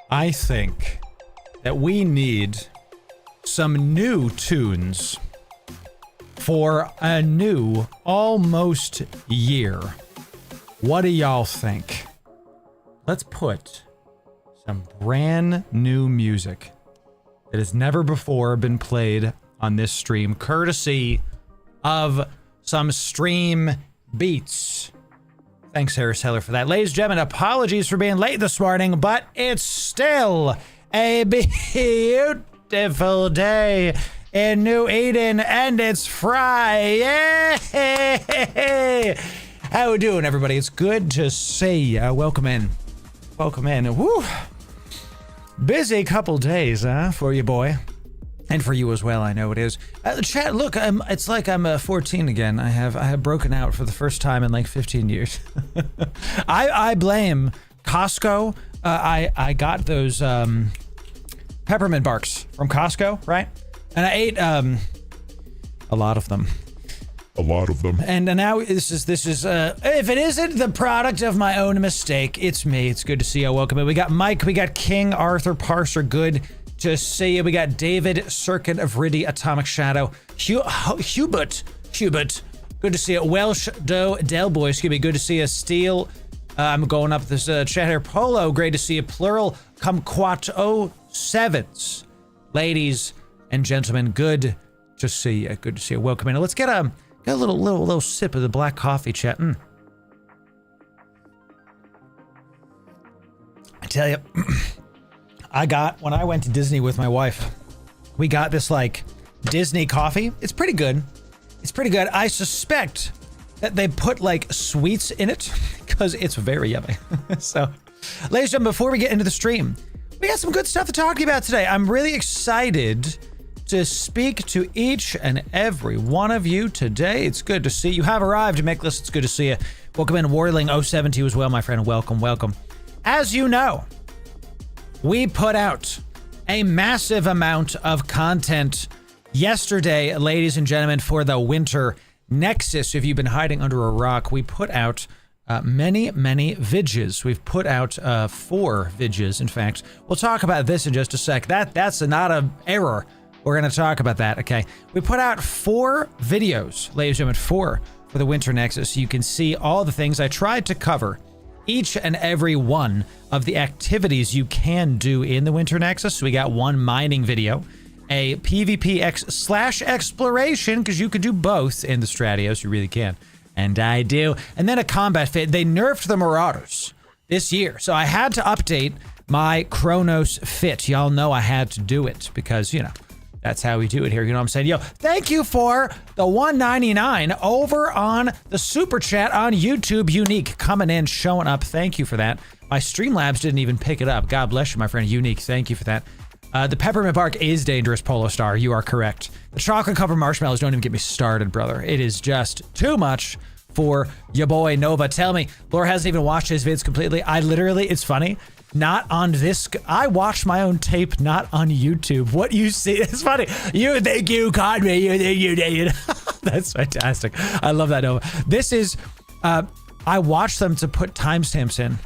I think that we need some new tunes for a new almost year. What do y'all think? Let's put some brand new music that has never before been played on this stream, courtesy of some stream beats. Thanks, Harris Heller, for that. Ladies and gentlemen, apologies for being late this morning, but it's still a beautiful day in New Eden, and it's Friday. How we doing, everybody? It's good to see you. Welcome in. Welcome in. Woo! Busy couple days, for you, boy. And for you as well, I know it is. Chat, look, it's like I'm 14 again. I have broken out for the first time in like 15 years. I blame Costco. I got those peppermint barks from Costco, right? And I ate a lot of them. And now this is if it isn't the product of my own mistake, it's me. It's good to see you. Welcome in. We got Mike, we got King Arthur Parser, good to see you. We got David Circuit of Riddy Atomic Shadow, Hubert, good to see you. Welsh Doe Delboy, excuse me, good to see you. Steel, I'm going up this chat here. Polo, great to see you. Plural Kumquat 07s, ladies and gentlemen, good to see you. Good to see you. Welcome in. Let's get a little sip of the black coffee, chat. I tell you, when I went to Disney with my wife, we got this like Disney coffee. It's pretty good. I suspect that they put like sweets in it because it's very yummy. So, ladies and gentlemen, before we get into the stream, we got some good stuff to talk to you about today. I'm really excited to speak to each and every one of you today. It's good to see you have arrived, Miklas. It's good to see you. Welcome in, Warling 07 to you as well, my friend. Welcome. As you know, we put out a massive amount of content yesterday, ladies and gentlemen, for the Winter Nexus. If you've been hiding under a rock, we put out many vidges. We've put out 4 vidges, in fact. We'll talk about this in just a sec. That's not an error. We're going to talk about that, okay? We put out 4 videos, ladies and gentlemen, 4 for the Winter Nexus. You can see all the things I tried to cover, each and every one of the activities you can do in the Winter Nexus. So we got one mining video, a PvP/exploration, because you can do both in the Stratios, you really can. And I do. And then a combat fit. They nerfed the Marauders this year, so I had to update my Chronos fit. Y'all know I had to do it because, you know, that's how we do it here. You know what I'm saying? Yo, thank you for the $1.99 over on the super chat on YouTube. Unique coming in, showing up. Thank you for that. My Streamlabs didn't even pick it up. God bless you, my friend. Unique, thank you for that. The peppermint bark is dangerous, Polo Star. You are correct. The chocolate covered marshmallows, don't even get me started, brother. It is just too much for your boy Nova. Tell me, Laura hasn't even watched his vids completely. It's funny. Not on this. I watch my own tape, not on YouTube. What you see, it's funny. You think you caught me. You think you did. That's fantastic. I love that, Nova. This is, I watch them to put timestamps in.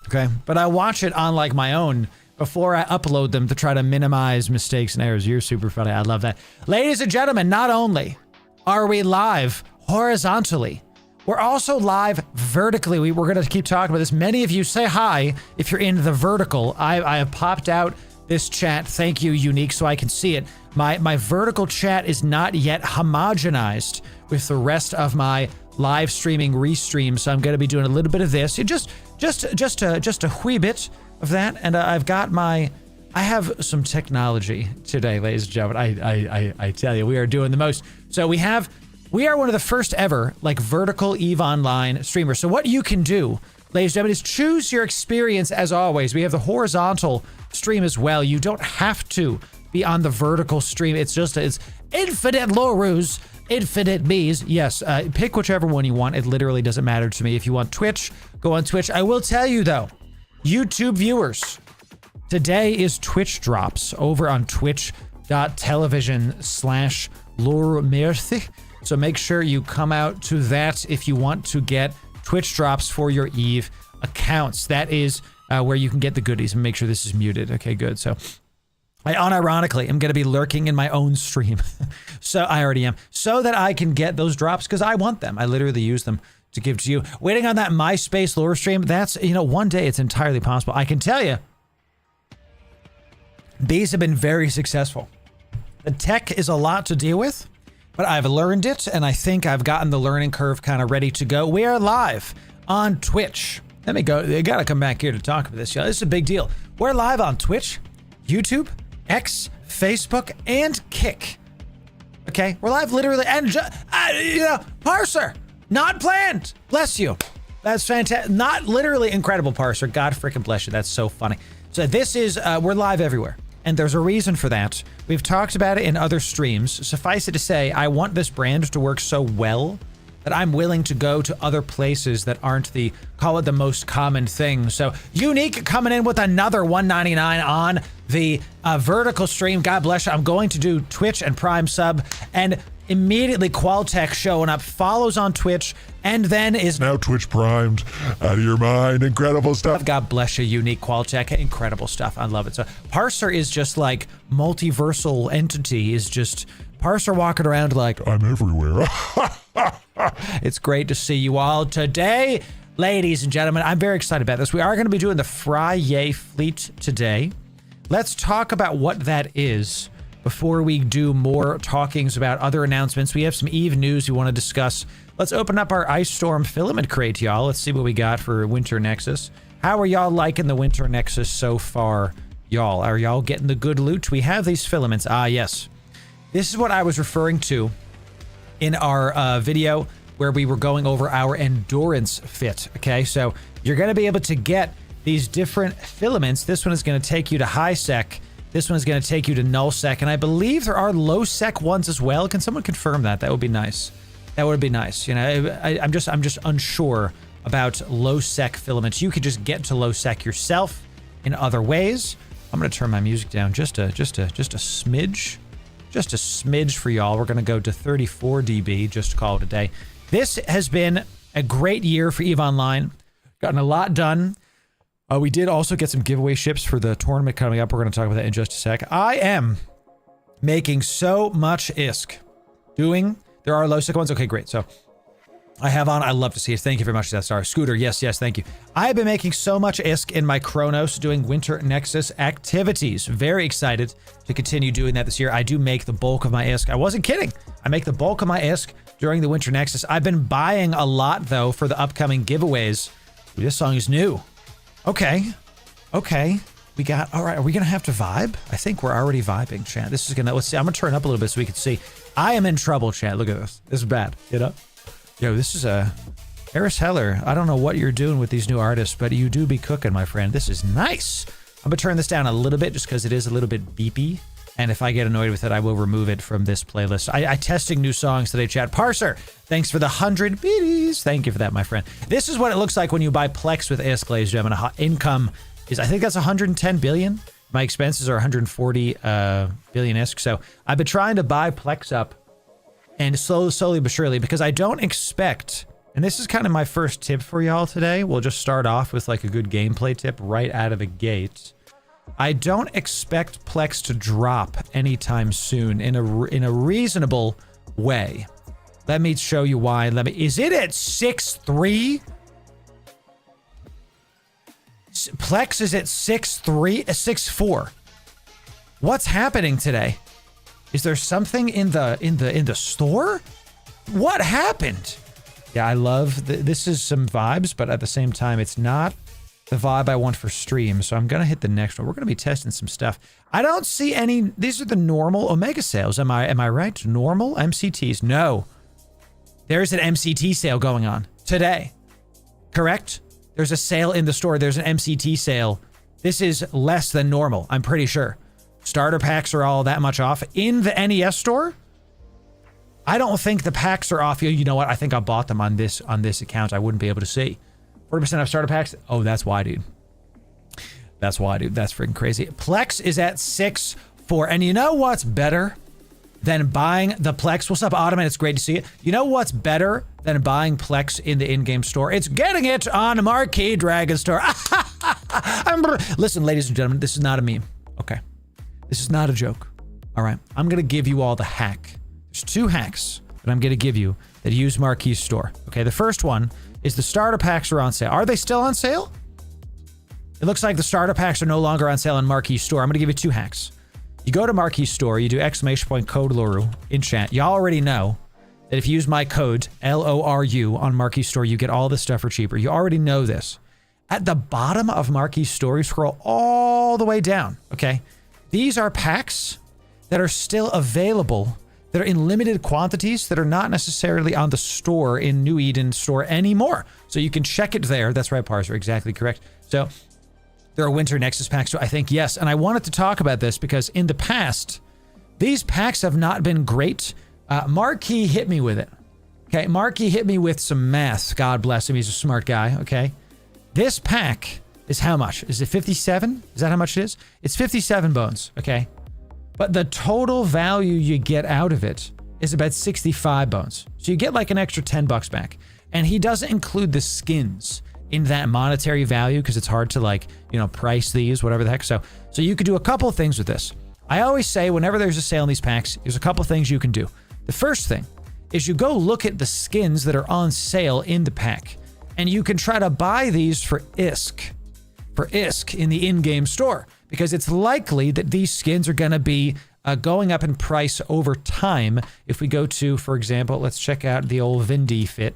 Okay. But I watch it on like my own before I upload them to try to minimize mistakes and errors. You're super funny. I love that. Ladies and gentlemen, not only are we live horizontally, we're also live vertically. We're going to keep talking about this. Many of you say hi if you're in the vertical. I have popped out this chat. Thank you, Unique, so I can see it. My vertical chat is not yet homogenized with the rest of my live streaming restream, so I'm going to be doing a little bit of this. Just a wee bit of that, and I've got I have some technology today, ladies and gentlemen. I tell you, we are doing the most. So we are one of the first ever like vertical EVE Online streamers. So what you can do, ladies and gentlemen, is choose your experience as always. We have the horizontal stream as well. You don't have to be on the vertical stream. It's infinite Lorus, infinite bees. Yes, pick whichever one you want. It literally doesn't matter to me. If you want Twitch, go on Twitch. I will tell you though, YouTube viewers, today is Twitch drops over on twitch.tv/Loru. So make sure you come out to that if you want to get Twitch drops for your EVE accounts. That is where you can get the goodies, and make sure this is muted. Okay, good. So I unironically am going to be lurking in my own stream. So I already am. So that I can get those drops because I want them. I literally use them to give to you. Waiting on that MySpace Loru stream. That's, you know, one day it's entirely possible. I can tell you, these have been very successful. The tech is a lot to deal with, but I've learned it, and I think I've gotten the learning curve kind of ready to go. We are live on Twitch. Let me go. They got to come back here to talk about this, y'all. This is a big deal. We're live on Twitch, YouTube, X, Facebook, and Kick. Okay? We're live literally, and, you know, Parser, not planned. Bless you. That's fantastic. Not literally incredible, Parser. God freaking bless you. That's so funny. So this is, we're live everywhere. And there's a reason for that. We've talked about it in other streams. Suffice it to say, I want this brand to work so well that I'm willing to go to other places that aren't the, call it the most common thing. So Unique coming in with another $1.99 on the vertical stream. God bless you. I'm going to do Twitch and Prime sub, and immediately Qualtech showing up, follows on Twitch, and then is now Twitch primed. Out of your mind. Incredible stuff. God bless you, Unique Qualtech. Incredible stuff. I love it. So Parser is just like multiversal entity, is just Parser walking around like I'm everywhere. It's great to see you all today, ladies and gentlemen. I'm very excited about this. We are going to be doing the FRIYAY fleet today. Let's talk about what that is before we do more talkings about other announcements. We have some Eve news we want to discuss. Let's open up our Ice Storm filament crate, y'all. Let's see what we got for Winter Nexus. How are y'all liking the Winter Nexus so far, y'all? Are y'all getting the good loot? We have these filaments. Ah, yes. This is what I was referring to in our video where we were going over our endurance fit, okay? So you're going to be able to get these different filaments. This one is going to take you to high sec. This one is going to take you to null sec, and I believe there are low sec ones as well. Can someone confirm that? That would be nice. That would be nice. You know, I'm just unsure about low sec filaments. You could just get to low sec yourself in other ways. I'm going to turn my music down just a smidge for y'all. We're going to go to 34 dB just to call it a day. This has been a great year for EVE Online. Gotten a lot done. We did also get some giveaway ships for the tournament coming up. We're going to talk about that in just a sec. I am making so much ISK. There are low sec ones. Okay, great. So I have on, I love to see it. Thank you very much, Death Star. Scooter, yes, thank you. I have been making so much ISK in my Chronos doing Winter Nexus activities. Very excited to continue doing that this year. I do make the bulk of my ISK. I wasn't kidding. I make the bulk of my ISK during the Winter Nexus. I've been buying a lot, though, for the upcoming giveaways. Ooh, this song is new. Okay. We got, all right, are we going to have to vibe? I think we're already vibing, chat. This is going to, let's see. I'm going to turn up a little bit so we can see. I am in trouble, chat. Look at this. This is bad. Get up. Yo, this is Harris Heller. I don't know what you're doing with these new artists, but you do be cooking, my friend. This is nice. I'm going to turn this down a little bit just because it is a little bit beepy. And if I get annoyed with it, I will remove it from this playlist. I testing new songs today, chat. Parser, thanks for the 100 beaties. Thank you for that, my friend. This is what it looks like when you buy Plex with ISK, ladies and gentlemen. Income is, I think that's 110 billion. My expenses are 140 billion ISK. So I've been trying to buy Plex up, and slowly but surely, because I don't expect, and this is kind of my first tip for y'all today. We'll just start off with like a good gameplay tip right out of the gate. I don't expect Plex to drop anytime soon in a reasonable way. Let me show you why. Is it at 6.3? Plex is at 6.3, 6.4. What's happening today? Is there something in the store? What happened? Yeah, I love this is some vibes, but at the same time, it's not the vibe I want for stream. So I'm gonna hit the next one. We're gonna be testing some stuff. I don't see any. These are the normal Omega sales. Am I right? Normal MCTs? No. There's an MCT sale going on today. Correct? There's a sale in the store. There's an MCT sale. This is less than normal. I'm pretty sure. Starter packs are all that much off in the NES store. I don't think the packs are off. You know what? I think I bought them on this account. I wouldn't be able to see. 40% off starter packs. Oh, that's why, dude. That's why, dude. That's freaking crazy. Plex is at 6.4. And you know what's better than buying the Plex? What's up, Ottoman? It's great to see you. You know what's better than buying Plex in the in-game store? It's getting it on Marquee Dragon Store. Listen, ladies and gentlemen, this is not a meme. Okay. This is not a joke. All right. I'm going to give you all the hack. There's 2 hacks that I'm going to give you that use Marquee Store. Okay. The first one is the starter packs are on sale. Are they still on sale? It looks like the starter packs are no longer on sale on Marquee Store. I'm going to give you 2 hacks. You go to Marquee Store, you do !code Loru in chat. Y'all already know that if you use my code LORU on Marquee Store, you get all this stuff for cheaper. You already know this. At the bottom of Marquee Store, you scroll all the way down, okay? These are packs that are still available, that are in limited quantities, that are not necessarily on the store in New Eden store anymore. So you can check it there. That's right, Parser, exactly correct. So there are Winter Nexus packs, so I think yes. And I wanted to talk about this because in the past, these packs have not been great. Marquee hit me with it. Okay, Marquee hit me with some math. God bless him, he's a smart guy, okay? This pack is how much? Is it 57? Is that how much it is? It's 57 bones, okay? But the total value you get out of it is about 65 bones. So you get like an extra 10 bucks back. And he doesn't include the skins in that monetary value because it's hard to like, you know, price these, whatever the heck. So you could do a couple of things with this. I always say whenever there's a sale in these packs, there's a couple of things you can do. The first thing is you go look at the skins that are on sale in the pack, and you can try to buy these for ISK in the in-game store, because it's likely that these skins are going to be going up in price over time. If we go to, for example, let's check out the old Vindy fit.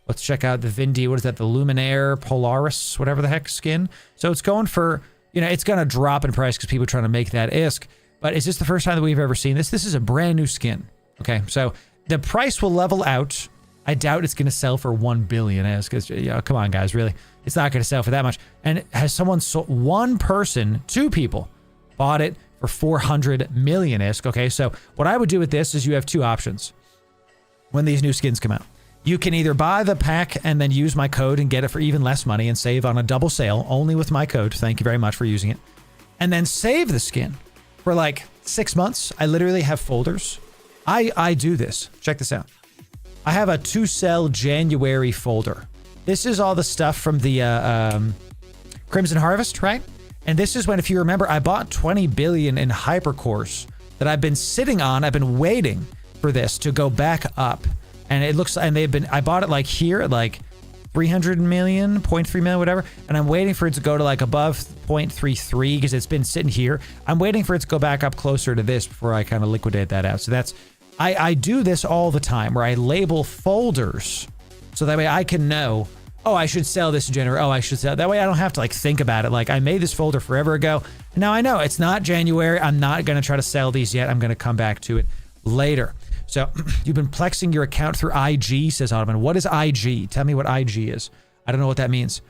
Let's check out the Vindy, what is that? The Luminaire Polaris, whatever the heck skin. So it's going for, you know, it's going to drop in price because people are trying to make that ISK. But is this the first time that we've ever seen this? This is a brand new skin. Okay, so the price will level out. I doubt it's going to sell for 1 billion ISK. Because, you know, come on, guys, really. It's not going to sell for that much. And has someone sold, 1 person, 2 people bought it for 400 million ISK. Okay, so what I would do with this is you have 2 options when these new skins come out. You can either buy the pack and then use my code and get it for even less money and save on a double sale only with my code. Thank you very much for using it. And then save the skin for like 6 months. I literally have folders. I do this. Check this out. I have a to sell January folder. This is all the stuff from the Crimson Harvest, right? And this is when, if you remember, I bought 20 billion in hypercores that I've been sitting on. I've been waiting for this to go back up. And it looks, and I bought it like here at like 300 million, 0.3 million, whatever. And I'm waiting for it to go to like above 0.33 because it's been sitting here. I'm waiting for it to go back up closer to this before I kind of liquidate that out. So that's, I do this all the time where I label folders so that way I can know, oh, I should sell this in January. Oh, I should sell. That way I don't have to like think about it. Like I made this folder forever ago. And now I know it's not January. I'm not going to try to sell these yet. I'm going to come back to it later. So you've been plexing your account through IG, says Ottoman. What is IG? Tell me what IG is. I don't know what that means.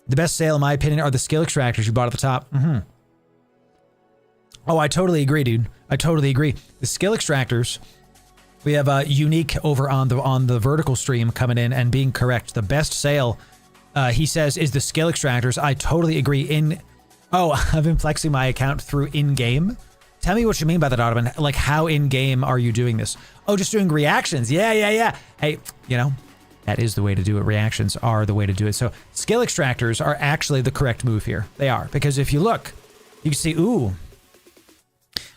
The best sale, in my opinion, are the skill extractors you bought at the top. Oh, I totally agree, dude. I totally agree. The skill extractors, we have Unique over on the vertical stream coming in and being correct. The best sale, he says, is the skill extractors. I totally agree. I've been flexing my account through in-game. Tell me what you mean by that, Ottoman. Like, how in-game are you doing this? Oh, just doing reactions. Yeah. Hey, you know, that is the way to do it. Reactions are the way to do it. So skill extractors are actually the correct move here. They are. Because if you look, you can see, ooh.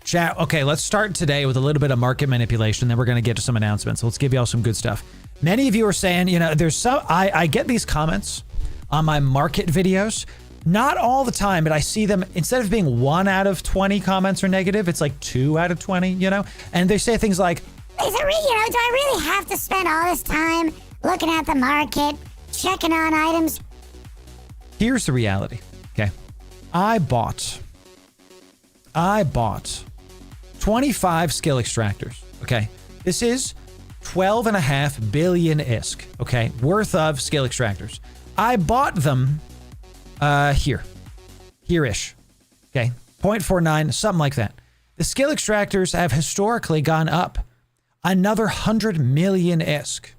Chat, okay, let's start today with a little bit of market manipulation. Then we're going to get to some announcements. Let's give y'all some good stuff. Many of you are saying, you know, there's some, I get these comments on my market videos. Not all the time, but I see them, instead of being 1 out of 20 comments are negative, it's like 2 out of 20, you know? And they say things like, is it do I really have to spend all this time looking at the market, checking on items? Here's the reality, okay? I bought 25 skill extractors, okay? This is 12.5 billion ISK, okay? Worth of skill extractors. I bought them here-ish, okay? 0.49, something like that. The skill extractors have historically gone up another 100 million ISK.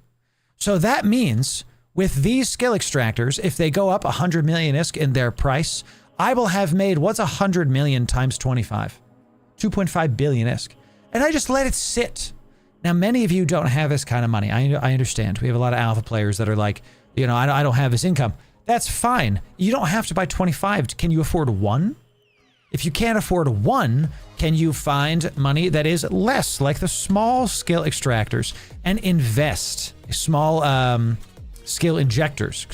So that means with these skill extractors, if they go up 100 million ISK in their price, I will have made, what's 100 million times 25? 2.5 billion ISK. And I just let it sit. Now, many of you don't have this kind of money. I understand. We have a lot of alpha players that are like, you know, I don't have this income. That's fine. You don't have to buy 25. Can you afford one? If you can't afford one, can you find money that is less, like the small skill extractors, and invest? Small skill injectors,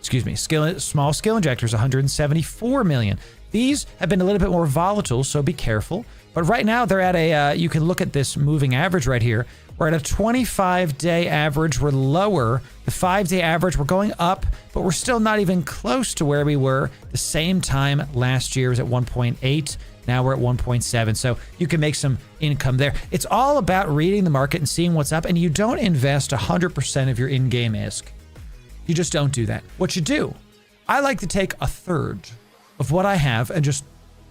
small skill injectors, 174 million. These have been a little bit more volatile, so be careful. But right now they're at a, you can look at this moving average right here. We're at a 25-day average. We're lower. The 5-day average, we're going up, but we're still not even close to where we were the same time last year. It was at 1.8. Now we're at 1.7. So you can make some income there. It's all about reading the market and seeing what's up. And you don't invest 100% of your in-game ISK. You just don't do that. What you do, I like to take a third of what I have and just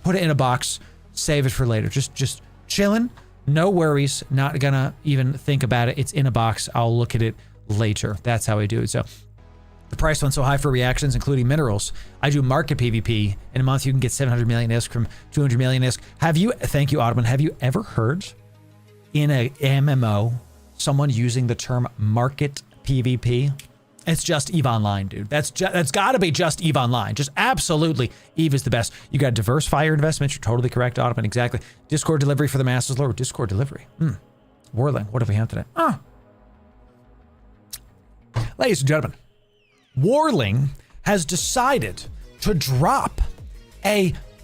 put it in a box, save it for later. Just chilling, no worries, not gonna even think about it. It's in a box. I'll look at it later. That's how I do it. So the price went so high for reactions, including minerals. I do market PvP. In a month, you can get 700 million ISK from 200 million ISK. Thank you, Ottoman. Have you ever heard in a MMO someone using the term market PvP? It's just EVE Online, dude. That's gotta be just EVE Online. Just absolutely, EVE is the best. You got diversify your investments. You're totally correct, Ottoman. Exactly. Discord delivery for the masses. Lower Discord delivery. Warling. What do we have today? Ladies and gentlemen, Warling has decided to drop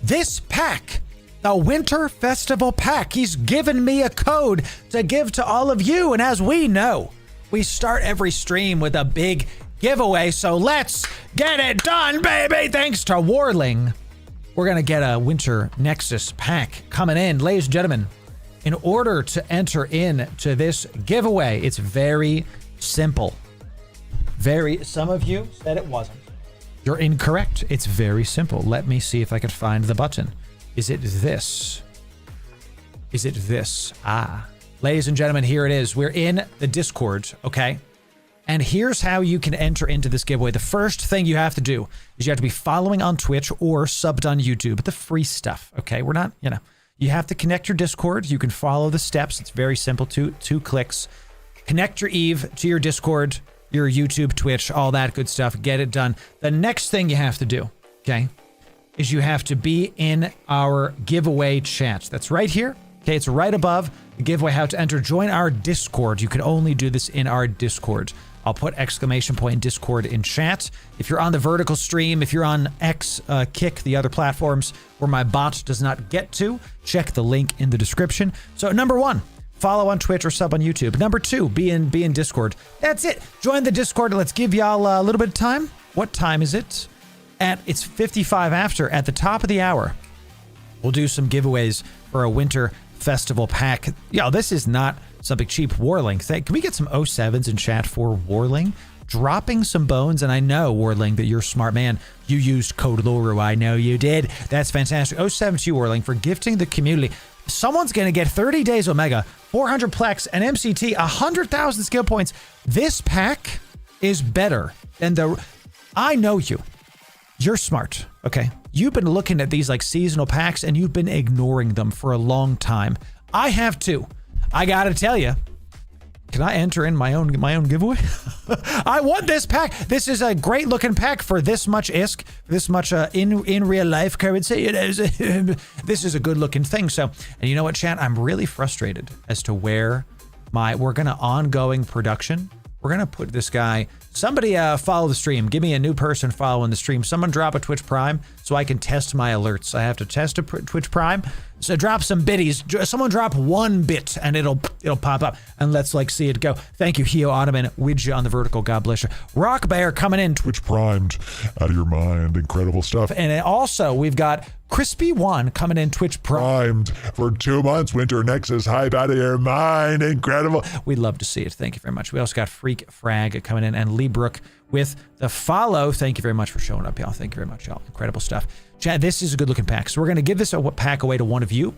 this pack, the Winter Festival pack. He's given me a code to give to all of you, and as we know, we start every stream with a big giveaway, so let's get it done, baby! Thanks to Warling, we're gonna get a Winter Nexus pack coming in. Ladies and gentlemen, in order to enter into this giveaway, it's very simple. Some of you said it wasn't. You're incorrect. It's very simple. Let me see if I can find the button. Is it this? Is it this? Ladies and gentlemen, here it is. We're in the Discord, okay? And here's how you can enter into this giveaway. The first thing you have to do is you have to be following on Twitch or subbed on YouTube. The free stuff, okay? We're not, you have to connect your Discord. You can follow the steps. It's very simple, two clicks. Connect your EVE to your Discord, your YouTube, Twitch, all that good stuff. Get it done. The next thing you have to do, okay, is you have to be in our giveaway chat. That's right here. Okay, it's right above the giveaway, how to enter. Join our Discord. You can only do this in our Discord. I'll put ! Discord in chat. If you're on the vertical stream, if you're on X, Kick, the other platforms where my bot does not get to, check the link in the description. So number 1, follow on Twitch or sub on YouTube. Number 2, be in Discord. That's it. Join the Discord and let's give y'all a little bit of time. What time is it? It's 55 after, at the top of the hour. We'll do some giveaways for a Winter Festival pack. Yo, this is not something cheap. Warling, can we get some 07s in chat for Warling? Dropping some bones, and I know, Warling, that you're a smart man. You used code Loru. I know you did. That's fantastic. 07 to you, Warling, for gifting the community. Someone's going to get 30 days Omega, 400 Plex, and MCT, 100,000 skill points. This pack is better than I know you. You're smart, okay? You've been looking at these like seasonal packs and you've been ignoring them for a long time. I have too. I gotta tell you, can I enter in my own giveaway? I want this pack. This is a great looking pack for this much ISK, this much in real life currency. It is. This is a good looking thing. So, and you know what, chat? I'm really frustrated as to where we're gonna ongoing production. We're gonna put this guy. Somebody follow the stream. Give me a new person following the stream. Someone drop a Twitch Prime so I can test my alerts. I have to test a Twitch Prime. So drop some biddies. Someone drop 1 bit and it'll pop up. And let's see it go. Thank you, Heo Ottoman, Widja on the vertical. God bless you. Rock Bear coming in. Twitch primed, out of your mind. Incredible stuff. And also we've got Crispy One coming in. Twitch primed for 2 months. Winter Nexus hype, out of your mind. Incredible. We'd love to see it. Thank you very much. We also got Freak Frag coming in and Lee Brook with the follow. Thank you very much for showing up, y'all. Thank you very much, y'all. Incredible stuff. Chad, this is a good looking pack. So we're going to give this pack away to one of you.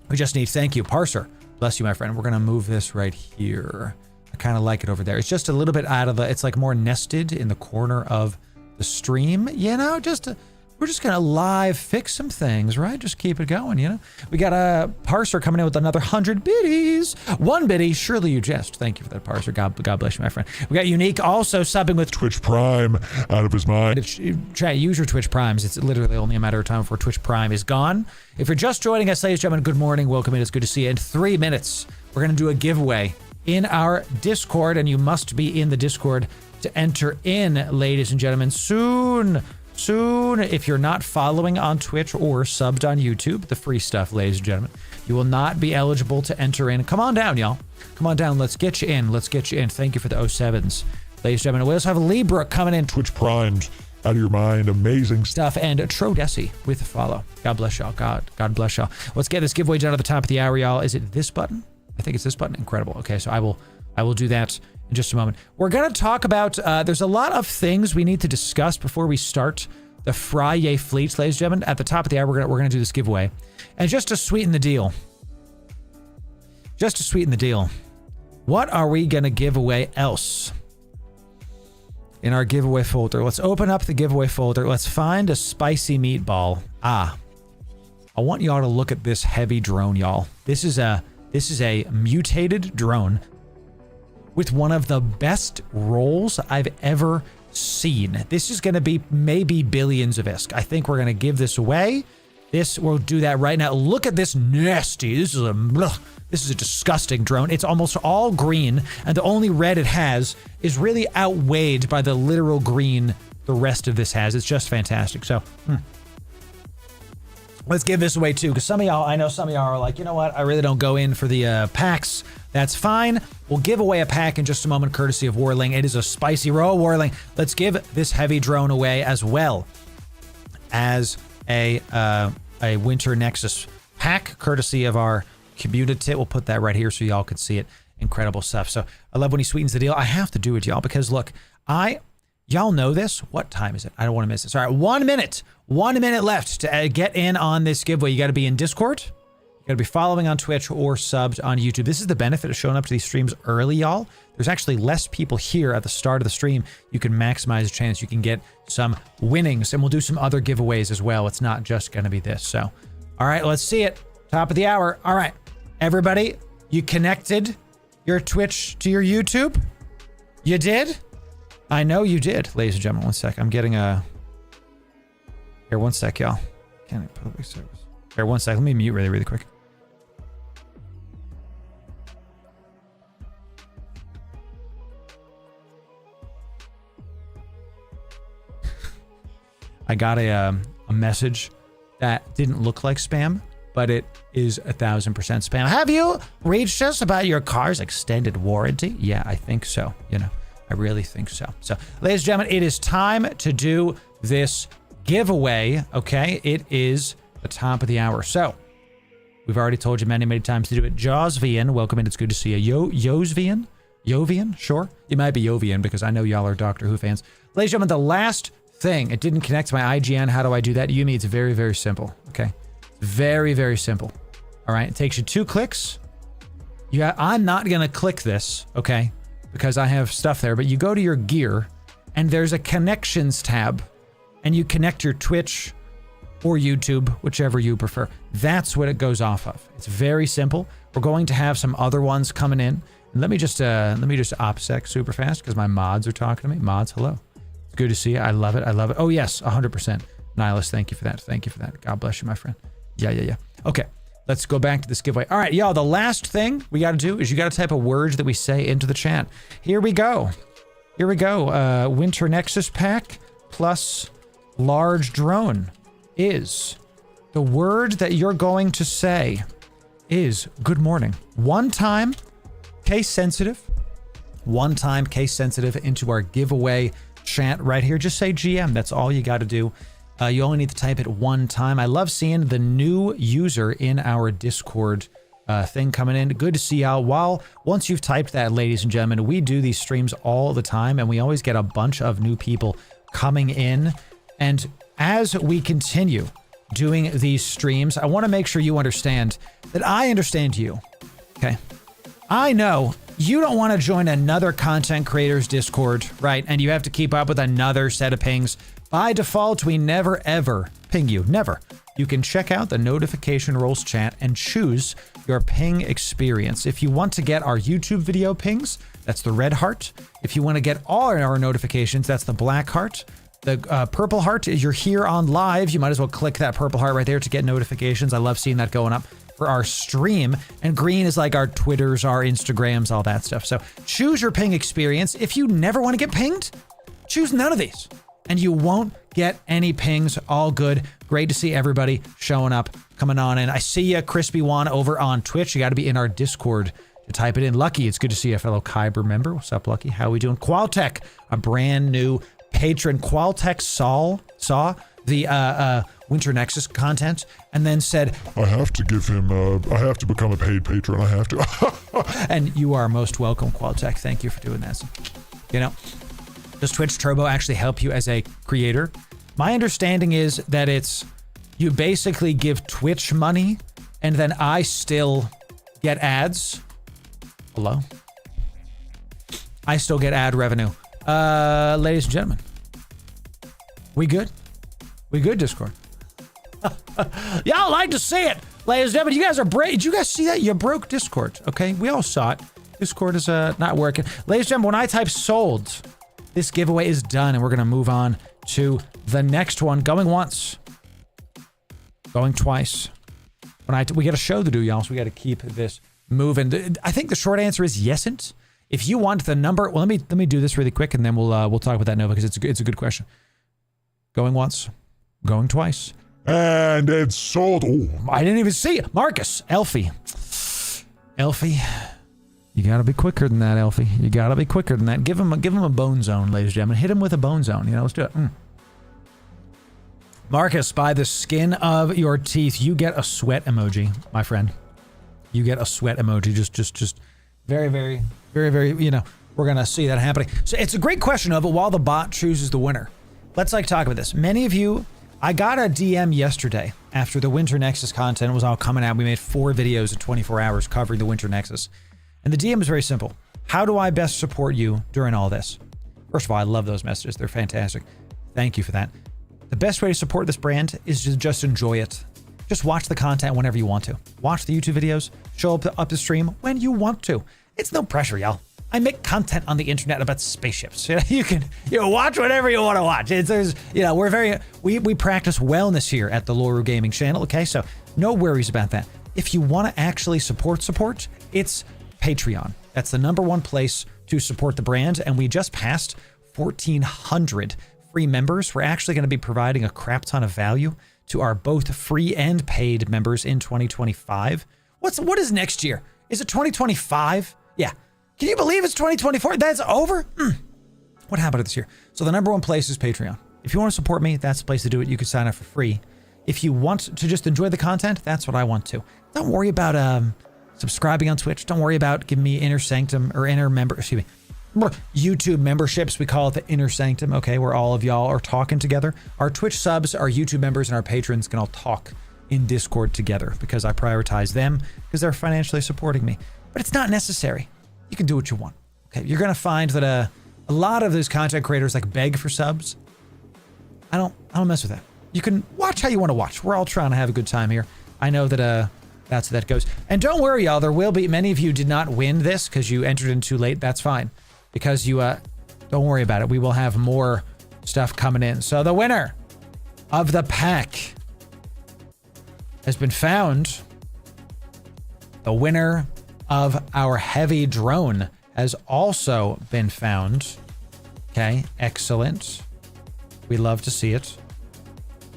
We just need, thank you, Parser. Bless you, my friend. We're going to move this right here. I kind of like it over there. It's just a little bit out of it's like more nested in the corner of the stream, just we're just gonna live fix some things, right? Just keep it going, you know? We got a parser coming in with another 100 biddies. 1 biddy, surely you jest. Thank you for that parser. God bless you, my friend. We got Unique also subbing with Twitch Prime out of his mind. Try use your Twitch Primes. It's literally only a matter of time before Twitch Prime is gone. If you're just joining us, ladies and gentlemen, good morning. Welcome in. It's good to see you. In 3 minutes, we're gonna do a giveaway in our Discord, and you must be in the Discord to enter in, ladies and gentlemen, soon. If you're not following on Twitch or subbed on YouTube, the free stuff, ladies and gentlemen, you will not be eligible to enter in. Come on down, y'all. Come on down. Let's get you in. Thank you for the 07s, ladies and gentlemen. We also have Libra coming in. Twitch Primed out of your mind. Amazing stuff. And Trodesi with a follow. God bless y'all. God bless y'all. Let's get this giveaway done at the top of the hour, y'all. Is it this button? I think it's this button. Incredible. Okay, so I will do that in just a moment. We're going to talk about, there's a lot of things we need to discuss before we start the FRIYAY fleets, ladies and gentlemen. At the top of the hour, we're going to do this giveaway. And just to sweeten the deal, what are we going to give away else in our giveaway folder? Let's open up the giveaway folder. Let's find a spicy meatball. I want y'all to look at this heavy drone, y'all. This is a mutated drone with one of the best rolls I've ever seen. This is going to be maybe billions of ISK. I think we're going to give this away. We'll do that right now. Look at this nasty. This is a disgusting drone. It's almost all green, and the only red it has is really outweighed by the literal green the rest of this has. It's just fantastic. So, let's give this away too, because I know some of y'all are like, you know what? I really don't go in for the packs. That's fine. We'll give away a pack in just a moment, courtesy of Warling. It is a spicy roll, Warling. Let's give this heavy drone away as well as a Winter Nexus pack, courtesy of our community. We'll put that right here so y'all can see it. Incredible stuff. So I love when he sweetens the deal. I have to do it, y'all, because look, y'all know this. What time is it? I don't want to miss this. All right, 1 minute. 1 minute left to get in on this giveaway. You got to be in Discord. You got to be following on Twitch or subbed on YouTube. This is the benefit of showing up to these streams early, y'all. There's actually less people here at the start of the stream. You can maximize the chance. You can get some winnings, and we'll do some other giveaways as well. It's not just going to be this. So, all right, let's see it. Top of the hour. All right, everybody, you connected your Twitch to your YouTube? You did? I know you did, ladies and gentlemen. 1 sec. I'm getting a... Here, 1 sec, y'all. Can't I public service? Here, 1 sec. Let me mute really quick. I got a message that didn't look like spam, but it is 1000% spam. Have you reached us about your car's extended warranty? Yeah, I think so. You know, I really think so. So, ladies and gentlemen, it is time to do this giveaway. Okay, it is the top of the hour. So, we've already told you many times to do it. Jawsvian, welcome in. It's good to see you. Yovian? Sure. You might be Yovian because I know y'all are Doctor Who fans. Ladies and gentlemen, the last thing, it didn't connect to my IGN. How do I do that? Yumi, it's very simple. Okay, very simple. All right, it takes you 2 clicks. I'm not gonna click this, okay, because I have stuff there. But you go to your gear, and there's a connections tab, and you connect your Twitch or YouTube, whichever you prefer. That's what it goes off of. It's very simple. We're going to have some other ones coming in. And let me just opsec super fast because my mods are talking to me. Mods, hello. Good to see you. I love it. Oh, yes, 100%. Nihilus, thank you for that. God bless you, my friend. Yeah. Okay, let's go back to this giveaway. All right, y'all, the last thing we got to do is you got to type a word that we say into the chat. Here we go. Winter Nexus pack plus large drone is the word that you're going to say is good morning. One time case sensitive into our giveaway chat right here. Just say GM. That's all you got to do. You only need to type it 1 time. I love seeing the new user in our Discord thing coming in. Good to see y'all. Once you've typed that, ladies and gentlemen, we do these streams all the time, and we always get a bunch of new people coming in. And as we continue doing these streams, I want to make sure you understand that I understand you. Okay. I know you don't want to join another content creators Discord, right? And you have to keep up with another set of pings. By default, we never ever ping you. Never. You can check out the notification roles chat and choose your ping experience. If you want to get our YouTube video pings, that's the red heart. If you want to get all our notifications, that's the black heart. The purple heart is you're here on live. You might as well click that purple heart right there to get notifications. I love seeing that going up for our stream. And green is like our Twitters, our Instagrams, all that stuff. So choose your ping experience. If you never want to get pinged, choose none of these and you won't get any pings. All good. Great to see everybody showing up, coming on in. I see you, Crispy One, over on Twitch. You got to be in our Discord to type it in. Lucky, it's good to see a fellow Kyber member. What's up, Lucky? How we doing? Qualtech, a brand new patron. Qualtech saw the Winter Nexus content and then said, I have to give him, I have to become a paid patron. I have to. And you are most welcome, Qualtech. Thank you for doing that. You know, does Twitch Turbo actually help you as a creator? My understanding is that it's, you basically give Twitch money and then I still get ads. Hello? I still get ad revenue. Ladies and gentlemen, we good? We good, Discord? Y'all like to see it. Ladies and gentlemen, you guys are brave. Did you guys see that? You broke Discord, okay? We all saw it. Discord is not working. Ladies and gentlemen, when I type sold, this giveaway is done and we're gonna move on to the next one. Going once. Going twice. We got a show to do, y'all, so we got to keep this moving. I think the short answer is yesn't. If you want the number, well, let me do this really quick, and then we'll talk about that Nova because it's a good question. Going once, going twice, And it's sold. Oh, I didn't even see it. Marcus, Elfie, you gotta be quicker than that, Elfie. You gotta be quicker than that. Give him a bone zone, ladies and gentlemen. Hit him with a bone zone. You know, let's do it. Marcus, by the skin of your teeth, you get a sweat emoji, my friend. You get a sweat emoji. Just very, very, very, very, you know, we're going to see that happening. So it's a great question of while the bot chooses the winner. Let's talk about this. Many of you, I got a DM yesterday after the Winter Nexus content was all coming out. We made 4 videos in 24 hours covering the Winter Nexus. And the DM is very simple. How do I best support you during all this? First of all, I love those messages. They're fantastic. Thank you for that. The best way to support this brand is to just enjoy it. Just watch the content whenever you want to. Watch the YouTube videos, show up the stream when you want to. It's no pressure, y'all. I make content on the internet about spaceships. You can watch whatever you want to watch. We practice wellness here at the Loru Gaming channel, okay? So no worries about that. If you want to actually support, it's Patreon. That's the #1 place to support the brand, and we just passed 1,400 free members. We're actually going to be providing a crap ton of value to our both free and paid members in 2025. What is next year? Is it 2025? Yeah. Can you believe it's 2024? That's over? What happened this year? So the #1 place is Patreon. If you want to support me, that's the place to do it. You can sign up for free. If you want to just enjoy the content, that's what I want to. Don't worry about subscribing on Twitch. Don't worry about giving me inner sanctum or YouTube memberships. We call it the inner sanctum, okay, where all of y'all are talking together. Our Twitch subs, our YouTube members, and our patrons can all talk in Discord together because I prioritize them because they're financially supporting me. But it's not necessary. You can do what you want. Okay, you're gonna find that a lot of those content creators beg for subs. I don't mess with that. You can watch how you want to watch. We're all trying to have a good time here. I know that that's how that goes. And don't worry, y'all. There will be many of you did not win this because you entered in too late. That's fine. Because you, don't worry about it. We will have more stuff coming in. So the winner of the pack has been found. The winner of our heavy drone has also been found. Okay, excellent. We love to see it.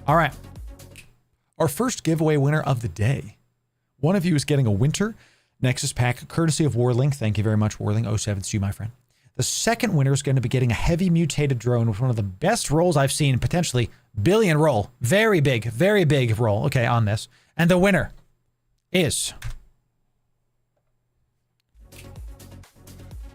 All right. Our first giveaway winner of the day. One of you is getting a Winter Nexus pack, courtesy of Warling. Thank you very much, Warling. 07, it's you, my friend. The second winner is going to be getting a heavy mutated drone with one of the best rolls I've seen, potentially billion roll. Very big roll, okay, on this. And the winner is...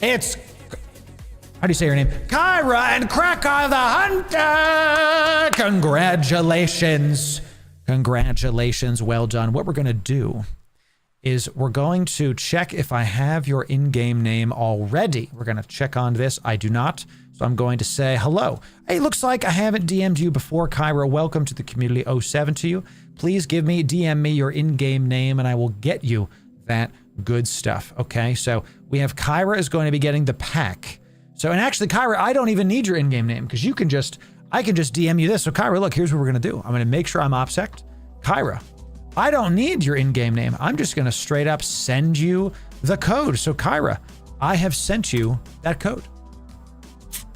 It's... How do you say your name? Kyra and Krakow the Hunter! Congratulations. Congratulations, well done. What we're going to do is we're going to check if I have your in-game name already. We're going to check on this. I do not. So I'm going to say hello. Hey, looks like I haven't DM'd you before, Kyra. Welcome to the community 07 to you. Please DM me your in-game name and I will get you that good stuff. Okay, so we have Kyra is going to be getting the pack. So, and actually, Kyra, I don't even need your in-game name because I can just DM you this. So Kyra, look, here's what we're going to do. I'm going to make sure I'm OPSEC'd. Kyra, I don't need your in-game name. I'm just going to straight up send you the code. So Kyra, I have sent you that code.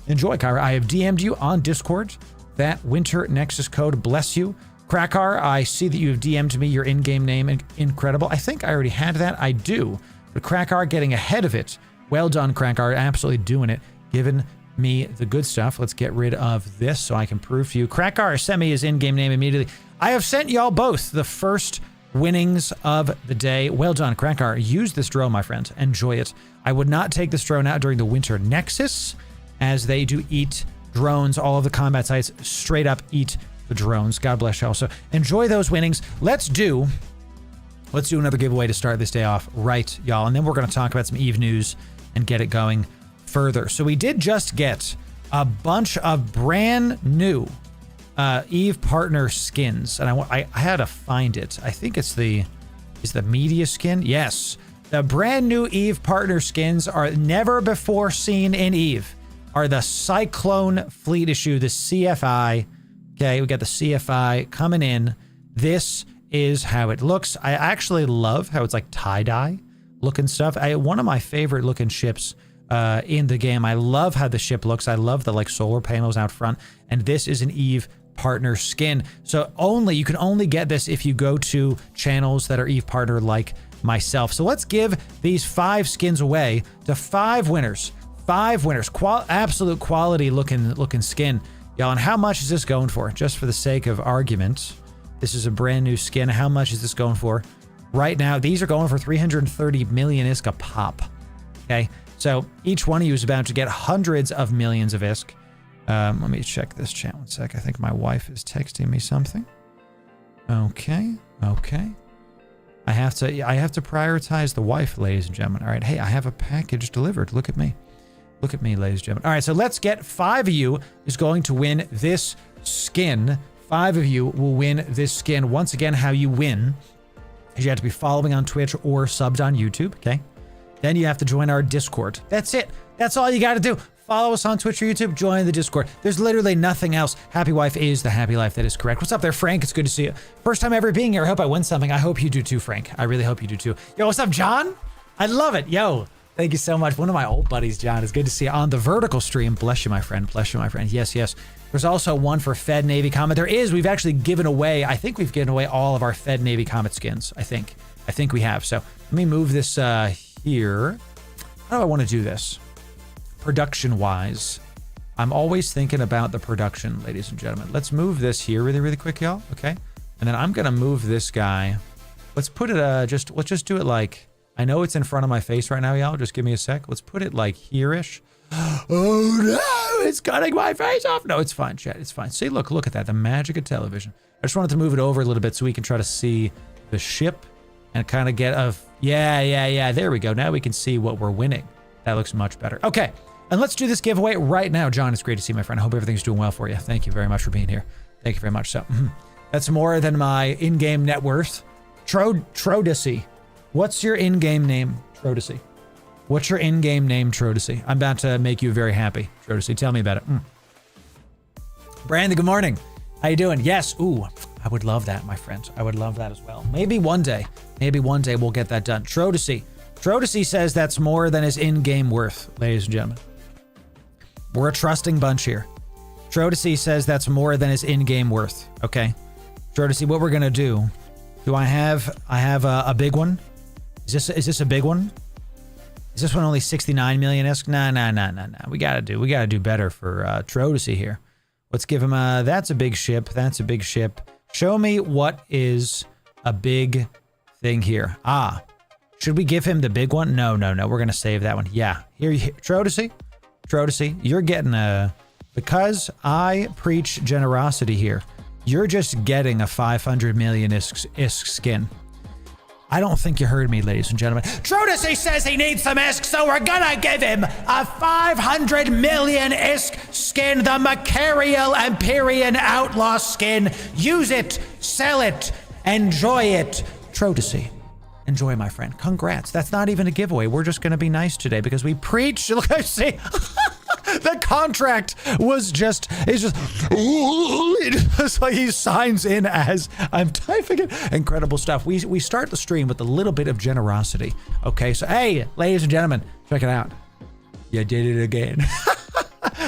Enjoy, Kyra. I have DM'd you on Discord that Winter Nexus code. Bless you. Krakar, I see that you have DM'd me your in-game name. Incredible. I think I already had that. I do. But Krakar getting ahead of it. Well done, Krakar. Absolutely doing it. Giving me the good stuff. Let's get rid of this so I can prove to you. Krakar sent me his in-game name immediately. I have sent y'all both the first winnings of the day. Well done, Krakar. Use this drone, my friend. Enjoy it. I would not take this drone out during the Winter Nexus, as they do eat drones. All of the combat sites straight up eat the drones. God bless y'all. So enjoy those winnings. Let's do another giveaway to start this day off, right, y'all? And then we're going to talk about some EVE news and get it going further. So we did just get a bunch of brand new EVE partner skins, and I had to find it. I think it's the media skin. Yes, the brand new EVE partner skins are never before seen in EVE. Are the Cyclone Fleet issue, the CFI. Okay, we got the CFI coming in. This is how it looks. I actually love how it's like tie-dye looking stuff. One of my favorite looking ships in the game. I love how the ship looks. I love the like solar panels out front. And this is an EVE partner skin. So you can only get this if you go to channels that are EVE partner like myself. So let's give these 5 skins away to 5 winners. 5 winners. Absolute quality looking skin. Y'all, and how much is this going for? Just for the sake of argument, this is a brand new skin. How much is this going for? Right now, these are going for 330 million ISK a pop. Okay, so each one of you is about to get hundreds of millions of ISK. Let me check this chat one sec. I think my wife is texting me something. Okay. I have to prioritize the wife, ladies and gentlemen. All right, hey, I have a package delivered. Look at me. Look at me, ladies and gentlemen. All right, so let's get 5 of you is going to win this skin. 5 of you will win this skin. Once again, how you win is you have to be following on Twitch or subbed on YouTube, okay? Then you have to join our Discord. That's it. That's all you got to do. Follow us on Twitch or YouTube, join the Discord. There's literally nothing else. Happy wife is the happy life. That is correct. What's up there, Frank? It's good to see you. First time ever being here. I hope I win something. I hope you do too, Frank. I really hope you do too. Yo, what's up, John? I love it. Yo. Thank you so much. One of my old buddies, John. It's good to see you on the vertical stream. Bless you, my friend. Bless you, my friend. Yes, yes. There's also one for Fed Navy Comet. We've actually given away, I think we've given away all of our Fed Navy Comet skins. I think we have. So let me move this here. How do I want to do this? Production-wise, I'm always thinking about the production, ladies and gentlemen. Let's move this here really, really quick, y'all. Okay. And then I'm going to move this guy. Let's put it, let's just do it like, I know it's in front of my face right now, y'all. Just give me a sec. Let's put it like here-ish. Oh no, it's cutting my face off. No, it's fine, chat. It's fine. See, look at that. The magic of television. I just wanted to move it over a little bit so we can try to see the ship and kind of get a, yeah. There we go. Now we can see what we're winning. That looks much better. Okay. And let's do this giveaway right now. John, it's great to see you, my friend. I hope everything's doing well for you. Thank you very much for being here. Thank you very much. So that's more than my in-game net worth. Trodacy. What's your in-game name, Trodacy? What's your in-game name, Trodacy? I'm about to make you very happy, Trodacy. Tell me about it. Brandon, good morning. How you doing? Yes. Ooh, I would love that, my friend. I would love that as well. Maybe one day we'll get that done. Trodacy. Trodacy says that's more than his in-game worth, ladies and gentlemen. We're a trusting bunch here. Trodacy says that's more than his in-game worth. Okay. Trodacy, what we're gonna do? Do I have a big one? Is this a big one? Is this one only 69 million ISK? Nah. We gotta do better for Trodacy here. Let's give him that's a big ship. That's a big ship. Show me what is a big thing here. Should we give him the big one? No. We're gonna save that one. Yeah. Here, Trodacy, you're getting because I preach generosity here. You're just getting a 500 million ISK skin. I don't think you heard me, ladies and gentlemen. Trudacy says he needs some ISK, so we're gonna give him a 500 million ISK skin, the Macarial Empyrean Outlaw skin. Use it, sell it, enjoy it. Trudacy, enjoy, my friend. Congrats. That's not even a giveaway. We're just gonna be nice today because we preach. Look, I see. The contract was it's like he signs in as I'm typing it. Incredible stuff. We start the stream with a little bit of generosity. Okay, so hey, ladies and gentlemen, check it out. You did it again.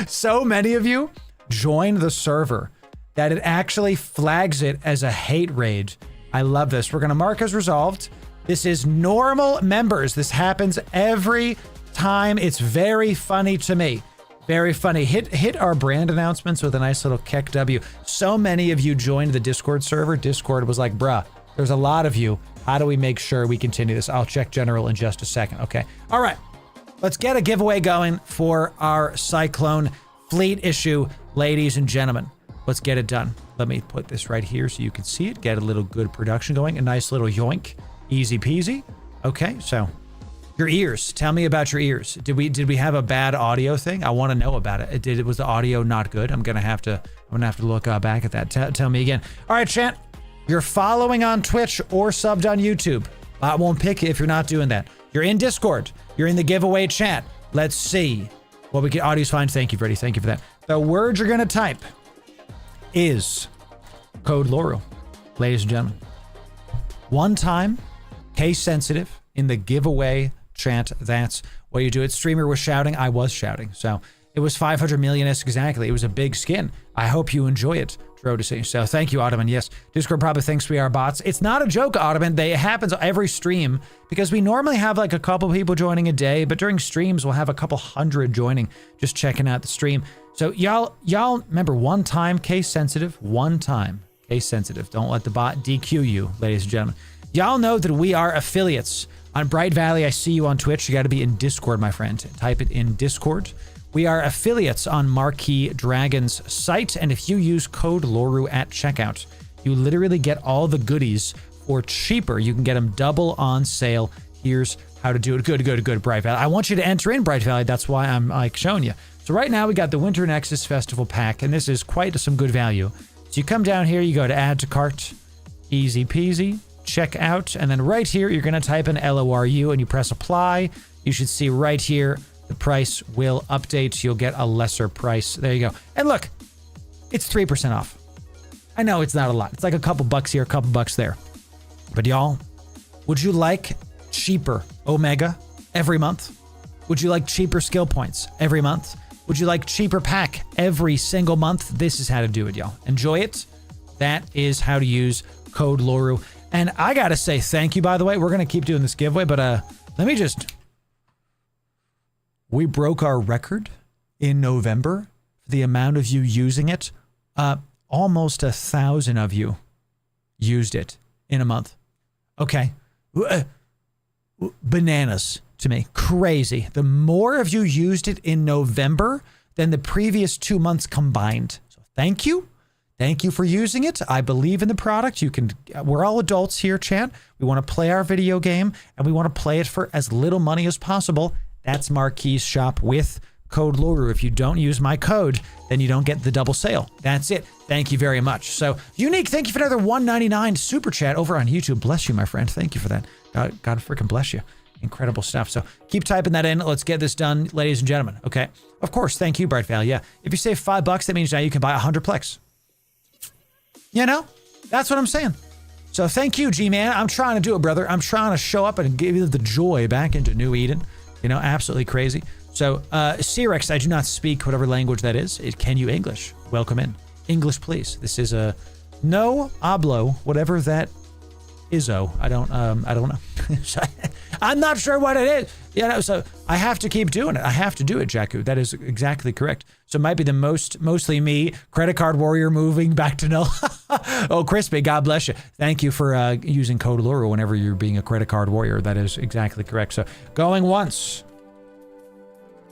So many of you joined the server that it actually flags it as a hate raid. I love this. We're gonna mark as resolved. This is normal members. This happens every time. It's very funny to me. Very funny. Hit our brand announcements with a nice little KEKW. So many of you joined the Discord server. Discord was like, bruh, there's a lot of you. How do we make sure we continue this? I'll check general in just a second. Okay. All right. Let's get a giveaway going for our Cyclone fleet issue, ladies and gentlemen. Let's get it done. Let me put this right here so you can see it. Get a little good production going. A nice little yoink. Easy peasy. Okay. So your ears. Tell me about your ears. Did we have a bad audio thing? I want to know about it. Was the audio not good? I'm gonna have to look back at that. Tell me again. All right, chat. You're following on Twitch or subbed on YouTube. I won't pick you if you're not doing that. You're in Discord. You're in the giveaway chat. Let's see what we get. Audio's fine. Thank you, Freddie. Thank you for that. The word you're gonna type is code Loru, ladies and gentlemen. One time, case sensitive in the giveaway chat. That's what you do. It. Streamer was shouting. I was shouting. So it was 500 million exactly. It was a big skin. I hope you enjoy it, Drodacy. So thank you, Ottoman. Yes, Discord probably thinks we are bots. It's not a joke, Ottoman. It happens every stream because we normally have like a couple people joining a day, but during streams we'll have a couple hundred joining, just checking out the stream. So y'all remember, one time case sensitive. One time case sensitive. Don't let the bot DQ you, ladies and gentlemen. Y'all know that we are affiliates. On Bright Valley, I see you on Twitch. You got to be in Discord, my friend. Type it in Discord. We are affiliates on Marquee Dragon's site, and if you use code Loru at checkout, you literally get all the goodies for cheaper. You can get them double on sale. Here's how to do it. Good, Bright Valley. I want you to enter in Bright Valley. That's why I'm like showing you. So right now we got the Winter Nexus Festival Pack, and this is quite some good value. So you come down here, you go to add to cart, easy peasy. Check out, and then right here you're going to type in LORU and you press apply. You should see right here the price will update. You'll get a lesser price. There you go. And look, it's 3% off. I know it's not a lot. It's like a couple bucks here, a couple bucks there. But y'all, would you like cheaper Omega every month? Would you like cheaper skill points every month? Would you like cheaper pack every single month? This is how to do it, y'all. Enjoy it. That is how to use code Loru. And I gotta say thank you, by the way. We're gonna keep doing this giveaway, but let me just... We broke our record in November. The amount of you using it, almost 1,000 of you used it in a month. Okay. Bananas to me. Crazy. The more of you used it in November than the previous 2 months combined. So thank you. Thank you for using it. I believe in the product. We're all adults here, chat. We want to play our video game and we want to play it for as little money as possible. That's Marquee's shop with code Loru. If you don't use my code, then you don't get the double sale. That's it. Thank you very much. So Unique, thank you for another $1.99 super chat over on YouTube. Bless you, my friend. Thank you for that. God freaking bless you. Incredible stuff. So keep typing that in. Let's get this done, ladies and gentlemen. Okay. Of course. Thank you, Bright Valley. Yeah. If you save $5, that means now you can buy 100 Plex. You know, that's what I'm saying. So thank you, G-Man. I'm trying to do it, brother. I'm trying to show up and give you the joy back into New Eden. You know, absolutely crazy. So, Cyrex, I do not speak whatever language that is. Can you English? Welcome in. English, please. This is a no hablo, whatever that is-o. I don't know. I'm not sure what it is. You know, so I have to keep doing it. I have to do it, Jakku. That is exactly correct. So it might be the mostly me, credit card warrior moving back to null. Oh, Crispy, God bless you. Thank you for using code Loru whenever you're being a credit card warrior. That is exactly correct. So going once,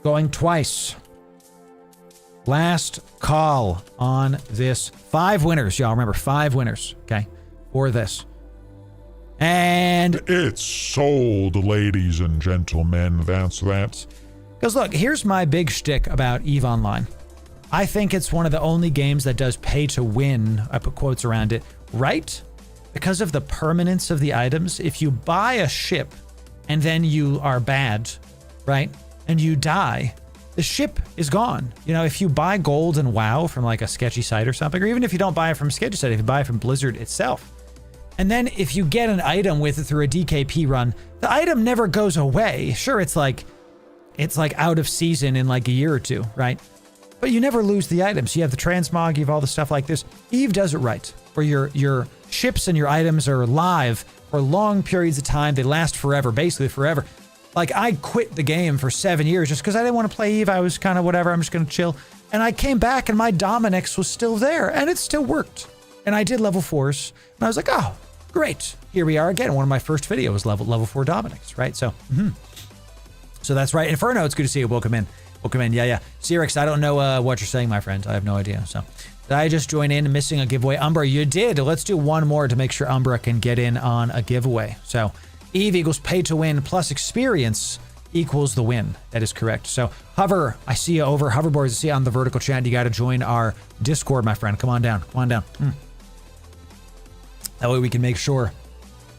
going twice. Last call on this. 5 winners, y'all. Remember, 5 winners, okay, for this. And It's sold, ladies and gentlemen. That's that. because look, here's my big shtick about EVE Online. I think it's one of the only games that does pay to win, I put quotes around it, right? Because of the permanence of the items. If you buy a ship and then you are bad, right? And you die, the ship is gone. You know, if you buy gold in WoW from like a sketchy site or something, or even if you don't buy it from a sketchy site, if you buy it from Blizzard itself, and then if you get an item with it through a DKP run, the item never goes away. Sure, it's like out of season in like a year or two, right? But you never lose the items. You have the transmog, you have all the stuff like this. EVE does it right, where your ships and your items are live for long periods of time. They last forever, basically forever. Like, I quit the game for 7 years just because I didn't want to play EVE. I was kind of whatever, I'm just going to chill. And I came back and my Dominix was still there and it still worked. And I did level 4s and I was like, oh, great. Here we are again. One of my first videos was level 4 Dominix, right? So, so that's right. Inferno, it's good to see you. Welcome in. Welcome in. Yeah. Cyrix, I don't know what you're saying, my friend. I have no idea. So, did I just join in missing a giveaway? Umbra, you did. Let's do one more to make sure Umbra can get in on a giveaway. So, EVE equals pay to win plus experience equals the win. That is correct. So, Hover, I see you over. Hoverboards, I see you on the vertical chat. You got to join our Discord, my friend. Come on down. Come on down. That way we can make sure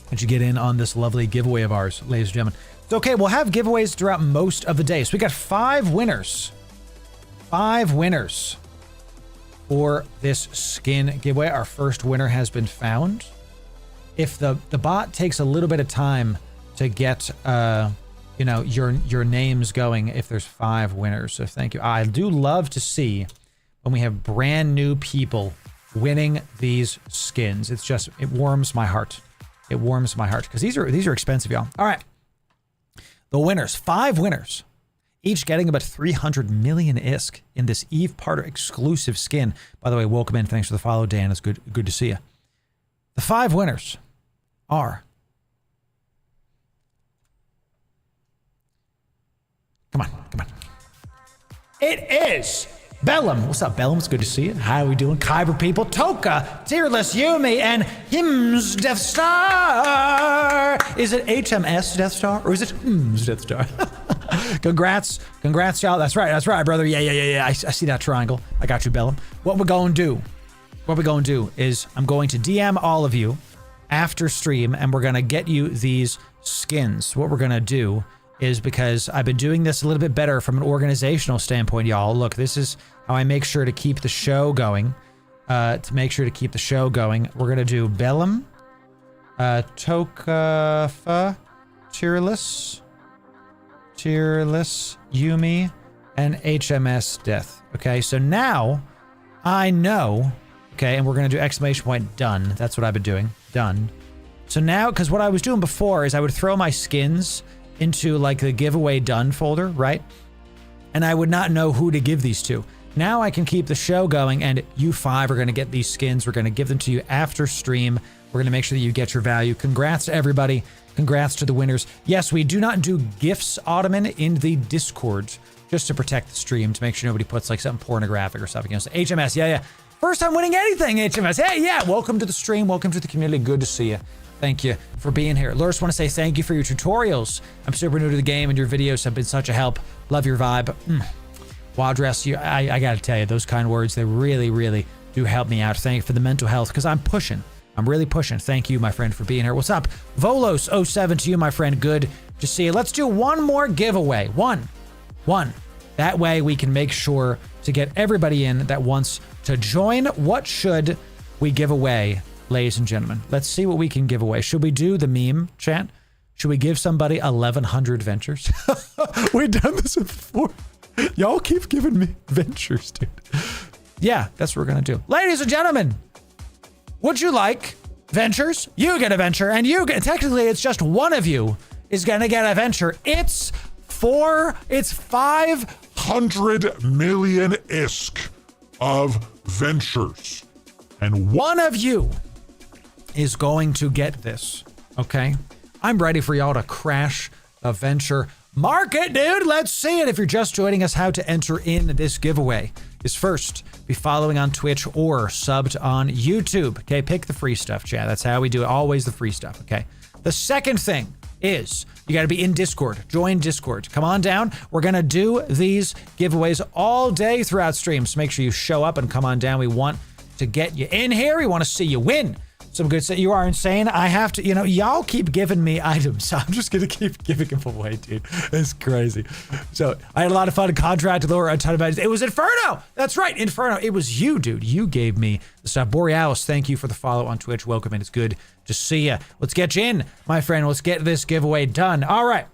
that you get in on this lovely giveaway of ours, ladies and gentlemen. It's okay, we'll have giveaways throughout most of the day. So we got 5 winners. 5 winners for this skin giveaway. Our first winner has been found. If the bot takes a little bit of time to get you know, your names going, if there's 5 winners. So thank you. I do love to see when we have brand new people winning these skins. It's just, it warms my heart. It warms my heart because these are expensive, y'all. All right. The winners, 5 winners, each getting about 300 million ISK in this EVE Parter exclusive skin. By the way, welcome in. Thanks for the follow, Dan. It's good to see you. The 5 winners are... Come on. It is Bellum. What's up, Bellum? It's good to see you. How are we doing? Kyber people, Toka, Tearless Yumi, and Hims Death Star. Is it HMS Death Star or is it Hims Death Star? Congrats, y'all. That's right, brother. Yeah. I see that triangle. I got you, Bellum. What we're going to do is I'm going to DM all of you after stream, and we're gonna get you these skins. What we're gonna do is, because I've been doing this a little bit better from an organizational standpoint, y'all. Look, this is how I make sure to keep the show going. We're gonna do Bellum, Tokafa, Tearless, Yumi, and HMS Death. Okay, so now I know. Okay, and we're gonna do exclamation point done. That's what I've been doing. Done. So now, because what I was doing before is I would throw my skins into like the giveaway done folder, right? And I would not know who to give these to. Now I can keep the show going, and you 5 are going to get these skins. We're going to give them to you after stream. We're going to make sure that you get your value. Congrats to everybody. Congrats to the winners. Yes, we do not do gifts, Ottoman, in the Discord, just to protect the stream, to make sure nobody puts like something pornographic or something. You know, so HMS, yeah. First time winning anything, HMS. Hey, yeah, welcome to the stream. Welcome to the community. Good to see you. Thank you for being here. Lurs, want to say thank you for your tutorials. I'm super new to the game, and your videos have been such a help. Love your vibe. Wadress, I got to tell you, those kind words, they really, really do help me out. Thank you for the mental health, because I'm pushing. I'm really pushing. Thank you, my friend, for being here. What's up? Volos07 to you, my friend. Good to see you. Let's do one more giveaway. One. That way we can make sure to get everybody in that wants to join. What should we give away, ladies and gentlemen? Let's see what we can give away. Should we do the meme, chat? Should we give somebody 1,100 ventures? We've done this before. Y'all keep giving me ventures, dude. Yeah, that's what we're going to do. Ladies and gentlemen, would you like ventures? You get a venture, and you get, technically it's just one of you is going to get a venture. It's 500 million ISK of ventures. And one of you is going to get this, okay? I'm ready for y'all to crash a venture market, dude. Let's see it. If you're just joining us, how to enter in this giveaway is first be following on Twitch or subbed on YouTube. Okay, pick the free stuff, chat. That's how we do it. Always the free stuff, okay? The second thing is you got to be in Discord. Join Discord. Come on down. We're going to do these giveaways all day throughout streams. So make sure you show up and come on down. We want to get you in here. We want to see you win some good stuff. You are insane. I have to, y'all keep giving me items. So I'm just going to keep giving them away, dude. It's crazy. So I had a lot of fun. Contract Loru, a ton of items. It was Inferno. That's right. Inferno. It was you, dude. You gave me the stuff. Borealis, thank you for the follow on Twitch. Welcome in. It's good to see you. Let's get you in, my friend. Let's get this giveaway done. All right.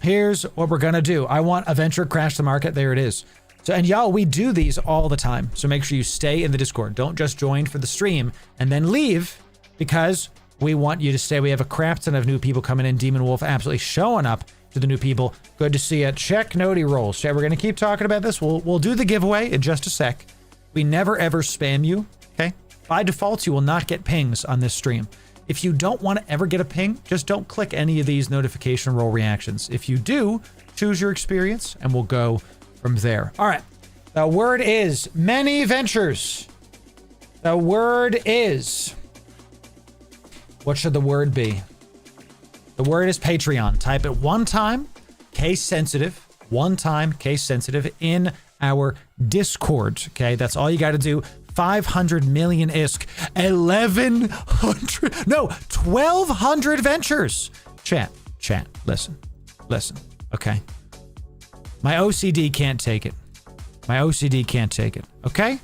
Here's what we're going to do. I want Adventure Crash the Market. There it is. So, and y'all, we do these all the time. So make sure you stay in the Discord. Don't just join for the stream and then leave, because we want you to stay. We have a crap ton of new people coming in. Demon Wolf absolutely showing up to the new people. Good to see you. Check Noti rolls. So we're going to keep talking about this. We'll do the giveaway in just a sec. We never ever spam you. Okay. By default, you will not get pings on this stream. If you don't want to ever get a ping, just don't click any of these notification roll reactions. If you do, choose your experience and we'll go from there. All right. The word is many ventures. The word is, what should the word be? The word is Patreon. Type it one time, case sensitive, in our Discord. Okay. That's all you got to do. 500 million ISK, 1,100, no, 1,200 ventures. Chat, listen. Okay. My OCD can't take it. Okay?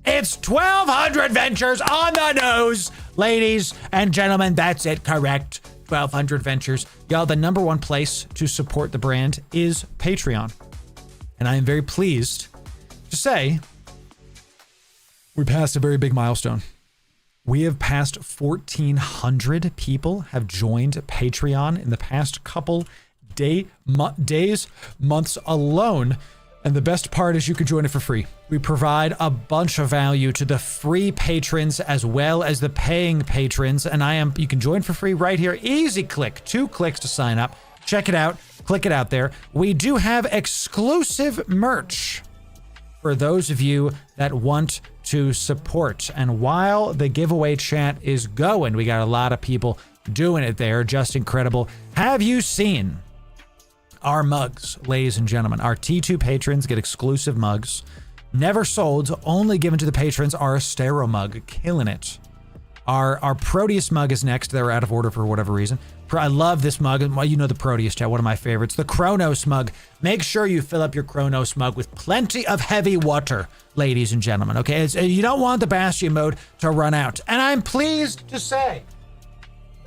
It's 1,200 ventures on the nose, ladies and gentlemen. That's it. Correct. 1,200 ventures. Y'all, the number one place to support the brand is Patreon. And I am very pleased to say we passed a very big milestone. We have passed 1,400 people have joined Patreon in the past couple days, months alone. And the best part is you can join it for free. We provide a bunch of value to the free patrons as well as the paying patrons. And you can join for free right here. Easy click, 2 clicks to sign up. Check it out. Click it out there. We do have exclusive merch for those of you that want to support. And while the giveaway chat is going, we got a lot of people doing it there. Just incredible. Have you seen our mugs, ladies and gentlemen? Our T2 patrons get exclusive mugs. Never sold, only given to the patrons. Our Astero mug, killing it. Our Proteus mug is next. They're out of order for whatever reason. I love this mug. Well, you know the Proteus chat, one of my favorites. The Kronos mug. Make sure you fill up your Kronos mug with plenty of heavy water, ladies and gentlemen. Okay, you don't want the Bastion mode to run out. And I'm pleased to say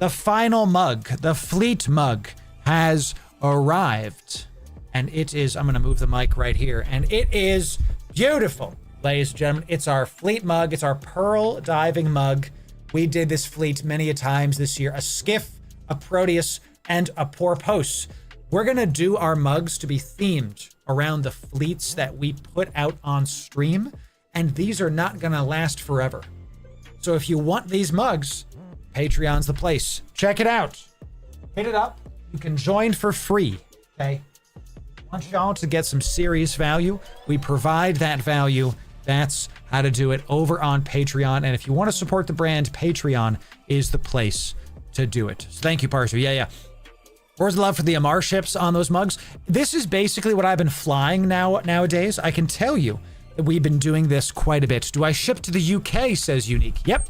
the final mug, the Fleet mug, has arrived. And it is, I'm going to move the mic right here, and it is beautiful, ladies and gentlemen. It's our Fleet mug. It's our Pearl diving mug. We did this Fleet many a times this year. A Skiff, a Proteus, and a Porpoise. We're going to do our mugs to be themed around the fleets that we put out on stream, and these are not going to last forever. So if you want these mugs, Patreon's the place. Check it out. Hit it up. You can join for free, okay? I want y'all to get some serious value. We provide that value. That's how to do it over on Patreon. And if you want to support the brand, Patreon is the place to do it. So thank you, Parser. Yeah. Where's the love for the Amar ships on those mugs? This is basically what I've been flying nowadays. I can tell you that we've been doing this quite a bit. Do I ship to the UK, says Unique. Yep.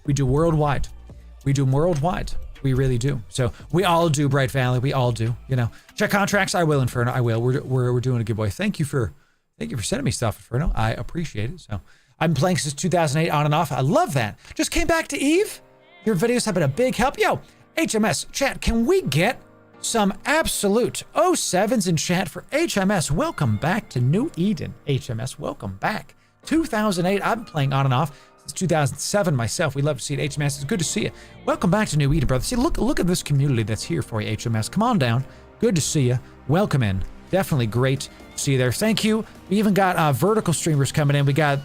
We do worldwide. We really do. So we all do, Bright Valley. We all do, Check contracts. I will, Inferno. I will. We're doing a giveaway. Thank you for sending me stuff, Inferno. I appreciate it. So I've been playing since 2008 on and off. I love that. Just came back to Eve. Your videos have been a big help. Yo, HMS chat, can we get some absolute 07s in chat for HMS? Welcome back to New Eden. HMS, welcome back. 2008, I've been playing on and off since 2007 myself. We love to see it. HMS, it's good to see you. Welcome back to New Eden, brother. See, look at this community that's here for you, HMS. Come on down. Good to see you. Welcome in. Definitely great to see you there. Thank you. We even got vertical streamers coming in. We got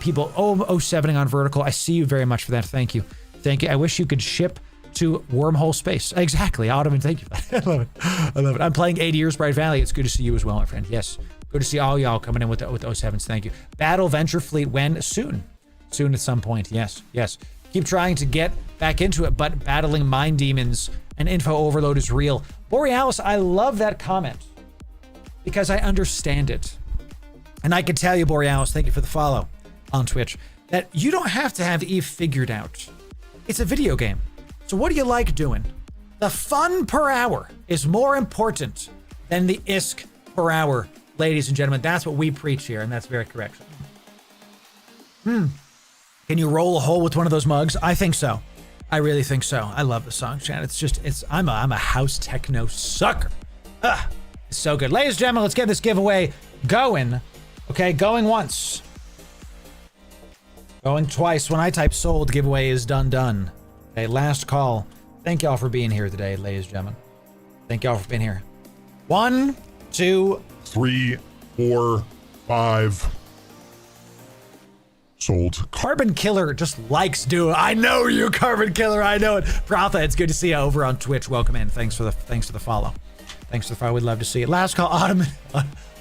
people 07ing on vertical. I see you very much for that. Thank you. I wish you could ship to wormhole space. Exactly. Ottoman, thank you. I love it. I'm playing 80 years Bright Valley. It's good to see you as well, my friend. Yes. Good to see all y'all coming in with 07s. Thank you. Battle Venture Fleet when? Soon at some point. Yes. Keep trying to get back into it, but battling mind demons and info overload is real. Borealis, I love that comment because I understand it. And I can tell you, Borealis, thank you for the follow on Twitch, that you don't have to have Eve figured out. It's a video game. So what do you like doing? The fun per hour is more important than the ISK per hour, ladies and gentlemen. That's what we preach here, and that's very correct. Can you roll a hole with one of those mugs? I think so. I really think so. I love the song, Chan. I'm a house techno sucker. It's so good. Ladies and gentlemen, let's get this giveaway going. Okay, going once. Going twice. When I type sold, giveaway is done. Okay, last call. Thank y'all for being here today, ladies and gentlemen. Thank y'all for being here. 1, 2, 3, 4, 5. Sold. Carbon Killer just likes doing. I know you, Carbon Killer. I know it. Pratha, it's good to see you over on Twitch. Welcome in. Thanks for the follow. Thanks for the follow. We'd love to see it. Last call, Ottoman.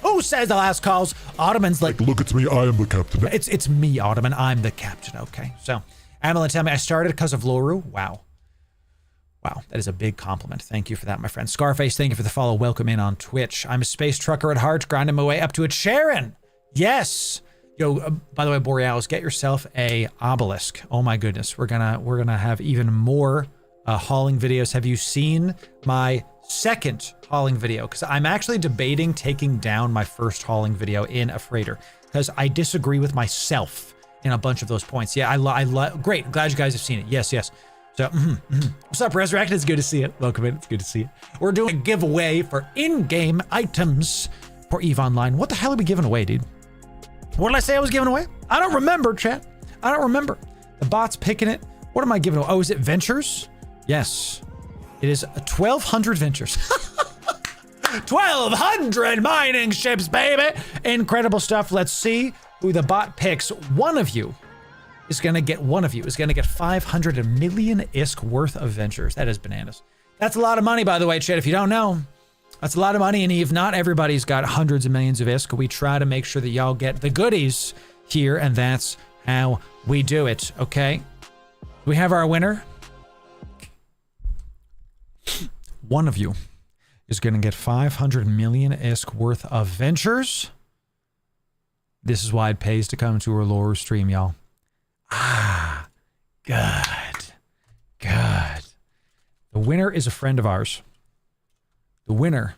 Who says the last calls? Ottoman's like, Look, it's me. I am the captain. It's me, Ottoman. I'm the captain. Okay. So, Amelin, tell me, I started because of Loru. Wow. Wow, that is a big compliment. Thank you for that, my friend. Scarface, thank you for the follow. Welcome in on Twitch. I'm a space trucker at heart, grinding my way up to a Charon. Yes. Yo, by the way, Borealis, get yourself a obelisk. Oh my goodness, we're gonna have even more hauling videos. Have you seen my second hauling video? Because I'm actually debating taking down my first hauling video in a freighter because I disagree with myself in a bunch of those points. Yeah, great. I'm glad you guys have seen it. Yes. So, what's up, Resurrected? It's good to see it. Welcome in. It's good to see it. We're doing a giveaway for in-game items for EVE Online. What the hell are we giving away, dude? What did I say I was giving away? I don't remember, chat. I don't remember. The bot's picking it. What am I giving away? Oh, is it Ventures? Yes. It is 1,200 Ventures. 1,200 mining ships, baby. Incredible stuff. Let's see who the bot picks. One of you is going to get 500 million ISK worth of Ventures. That is bananas. That's a lot of money, by the way, chat. If you don't know, that's a lot of money. And Eve, not everybody's got hundreds of millions of ISK. We try to make sure that y'all get the goodies here, and that's how we do it. Okay. We have our winner. One of you is going to get 500 million ISK worth of Ventures. This is why it pays to come to our Loru stream, y'all. Good. The winner is a friend of ours. The winner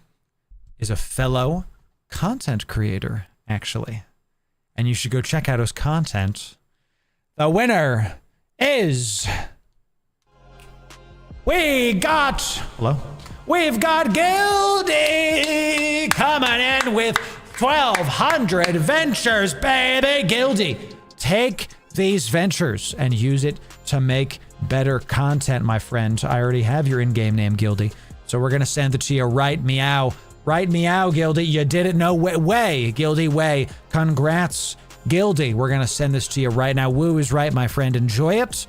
is a fellow content creator, actually. And you should go check out his content. The winner is... We've got Gildy coming in with 1,200 Ventures, baby. Gildy, take these Ventures and use it to make better content, my friend. I already have your in-game name, Gildy. So we're going to send it to you right meow. Right meow, Gildy. You did it no way, Gildy, way. Congrats, Gildy. We're going to send this to you right now. Woo is right, my friend. Enjoy it.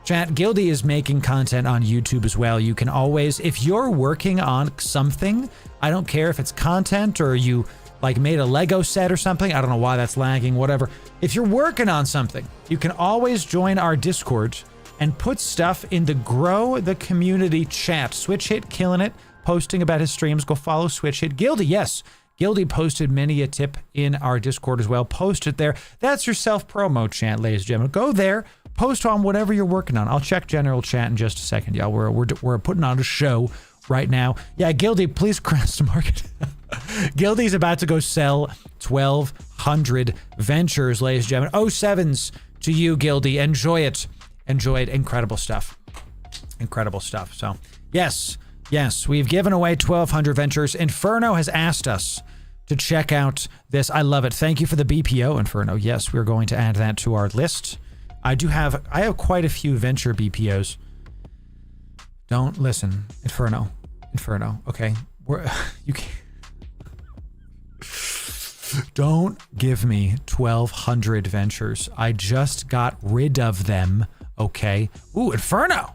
Chat, Gildy is making content on YouTube as well. You can always, if you're working on something, I don't care if it's content or you like made a Lego set or something. I don't know why that's lagging, whatever. If you're working on something, you can always join our Discord and put stuff in the Grow the Community chat. Switch Hit killing it, posting about his streams. Go follow Switch Hit. Gildy, yes. Gildy posted many a tip in our Discord as well. Post it there. That's your self-promo chant, ladies and gentlemen. Go there, post on whatever you're working on. I'll check general chat in just a second, y'all. We're putting on a show right now. Yeah, Gildy, please cross the market. Gildy's about to go sell 1,200 Ventures, ladies and gentlemen. 07s to you, Gildy. Enjoy it. Enjoy it. Incredible stuff. Incredible stuff. So, yes, we've given away 1,200 Ventures. Inferno has asked us to check out this. I love it. Thank you for the BPO, Inferno. Yes, we're going to add that to our list. I have quite a few Venture BPOs. Don't listen, Inferno. Okay, you can't. Don't give me 1,200 Ventures. I just got rid of them. Okay. Ooh, Inferno.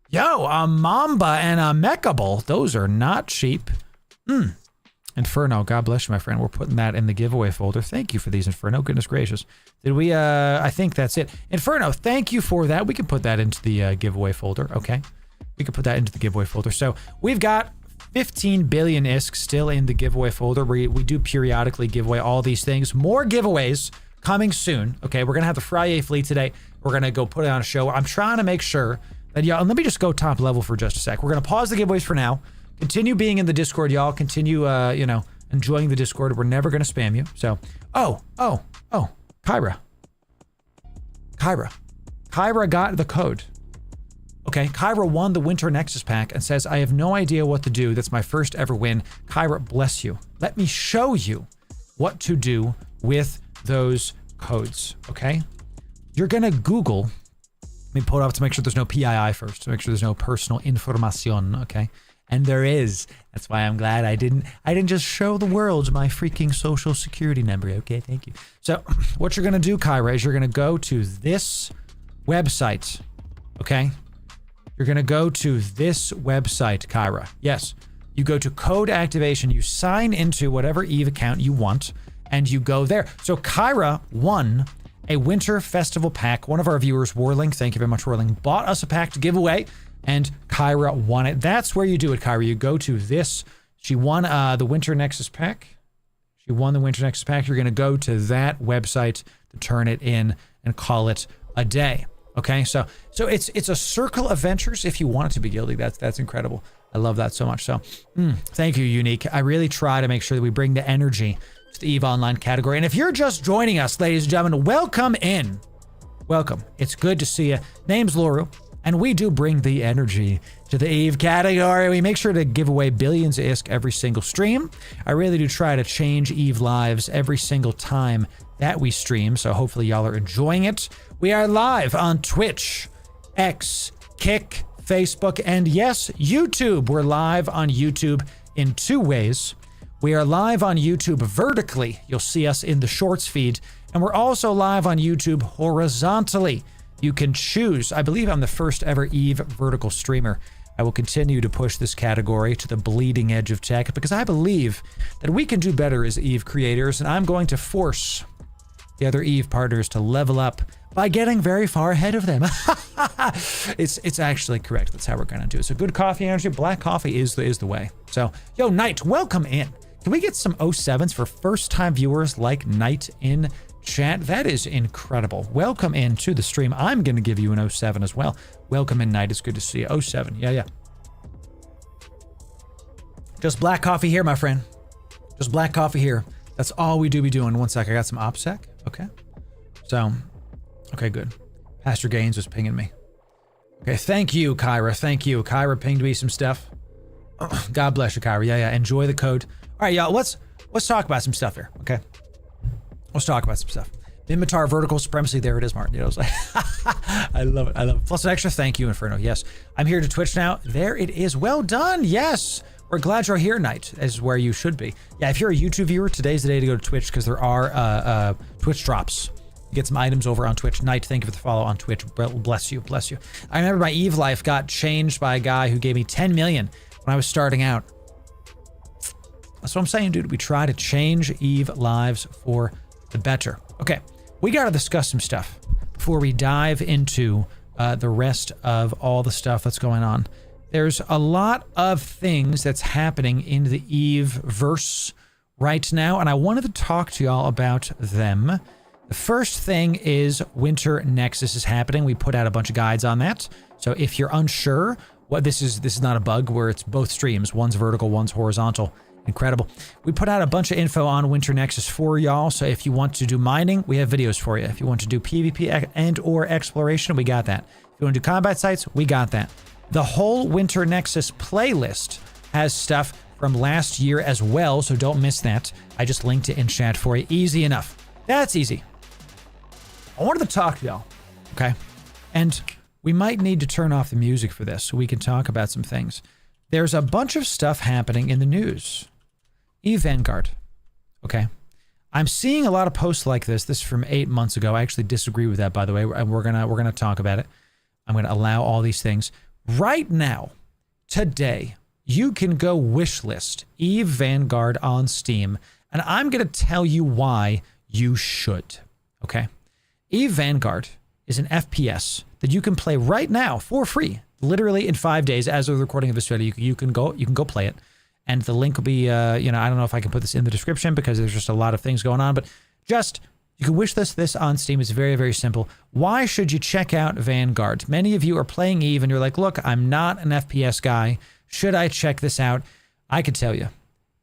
Yo, a Mamba and a Mechable. Those are not cheap. Inferno, God bless you, my friend. We're putting that in the giveaway folder. Thank you for these, Inferno. Goodness gracious. Did we, I think that's it. Inferno, thank you for that. We can put that into the giveaway folder, okay? We can put that into the giveaway folder. So we've got 15 billion ISK still in the giveaway folder. We do periodically give away all these things. More giveaways coming soon, okay? We're going to have the FRIYAY fleet today. We're going to go put it on a show. I'm trying to make sure that y'all, and let me just go top level for just a sec. We're going to pause the giveaways for now. Continue being in the Discord, y'all. Continue, you know, enjoying the Discord. We're never going to spam you. So, Kyra got the code. Okay, Kyra won the Winter Nexus pack and says, I have no idea what to do. That's my first ever win. Kyra, bless you. Let me show you what to do with those codes, okay? You're going to Google. Let me pull it up to make sure there's no PII first, to make sure there's no personal information, okay? And there is. That's why I'm glad I didn't just show the world my freaking social security number. Okay, thank you. So what you're gonna do, Kyra, is you're gonna go to this website. Okay? You're gonna go to this website, Kyra. Yes. You go to code activation, you sign into whatever Eve account you want, and you go there. So Kyra won a Winter Festival pack. One of our viewers, Warling, thank you very much, Warling, bought us a pack to give away. And Kyra won it. That's where you do it, Kyra. You go to this. She won the Winter Nexus pack. She won the Winter Nexus pack. You're going to go to that website to turn it in and call it a day. Okay, so it's a circle of ventures if you want it to be guilty. That's incredible. I love that so much. So thank you, Unique. I really try to make sure that we bring the energy to the EVE Online category. And if you're just joining us, ladies and gentlemen, welcome in. Welcome. It's good to see you. Name's Loru. And we do bring the energy to the EVE category. We make sure to give away billions of ISK every single stream. I really do try to change EVE lives every single time that we stream, so hopefully y'all are enjoying it. We are live on Twitch, X, Kick, Facebook, and yes, YouTube. We're live on YouTube in two ways. We are live on YouTube vertically. You'll see us in the shorts feed. And we're also live on YouTube horizontally. You can choose. I believe I'm the first ever EVE vertical streamer. I will continue to push this category to the bleeding edge of tech because I believe that we can do better as EVE creators, and I'm going to force the other EVE partners to level up by getting very far ahead of them. It's actually correct. That's how we're going to do it. So good coffee energy. Black coffee is the way. So, yo, Knight, welcome in. Can we get some 07s for first-time viewers like Knight in chat? That is incredible. Welcome into the stream. I'm going to give you an 07 as well. Welcome in, Night. It's good to see you. 07. Yeah. Just black coffee here, my friend. Just black coffee here. That's all we do be doing. One sec. I got some OPSEC. Okay. So, okay, good. Pastor Gaines was pinging me. Okay, thank you, Kyra. Thank you. Kyra pinged me some stuff. God bless you, Kyra. Yeah. Enjoy the code. All right, y'all. Let's talk about some stuff here. Okay. Let's talk about some stuff. Mimitar vertical supremacy. There it is, Martin. You know, I was like, I love it. Plus an extra thank you, Inferno. Yes, I'm here to Twitch now. There it is. Well done. Yes, we're glad you're here, Knight. This is where you should be. Yeah, if you're a YouTube viewer, today's the day to go to Twitch because there are Twitch drops. You get some items over on Twitch. Knight, thank you for the follow on Twitch. Bless you. Bless you. I remember my EVE life got changed by a guy who gave me 10 million when I was starting out. That's what I'm saying, dude. We try to change EVE lives for the better. Okay, we got to discuss some stuff before we dive into the rest of all the stuff that's going on. There's a lot of things that's happening in the EVE verse right now, and I wanted to talk to y'all about them. The first thing is Winter Nexus is happening. We put out a bunch of guides on that. So if you're unsure, what this is not a bug where it's both streams. One's vertical, one's horizontal. Incredible. We put out a bunch of info on Winter Nexus for y'all, so if you want to do mining, we have videos for you. If you want to do PvP and or exploration, we got that. If you want to do combat sites, we got that. The whole Winter Nexus playlist has stuff from last year as well, so don't miss that. I just linked it in chat for you. Easy enough. That's easy. I wanted to talk to y'all, okay? And we might need to turn off the music for this so we can talk about some things. There's a bunch of stuff happening in the news. EVE Vanguard. Okay. I'm seeing a lot of posts like this. This is from 8 months ago. I actually disagree with that, by the way, and we're gonna talk about it. I'm gonna allow all these things. Right now, today, you can go wishlist Eve Vanguard on Steam, and I'm going to tell you why you should, okay? Eve Vanguard is an FPS that you can play right now for free, literally in 5 days. As of the recording of this video, you can go play it, and the link will be, I don't know if I can put this in the description because there's just a lot of things going on, but just you can wishlist this on Steam. It's very, very simple. Why should you check out Vanguard? Many of you are playing Eve and you're like, look, I'm not an FPS guy. Should I check this out? I could tell you,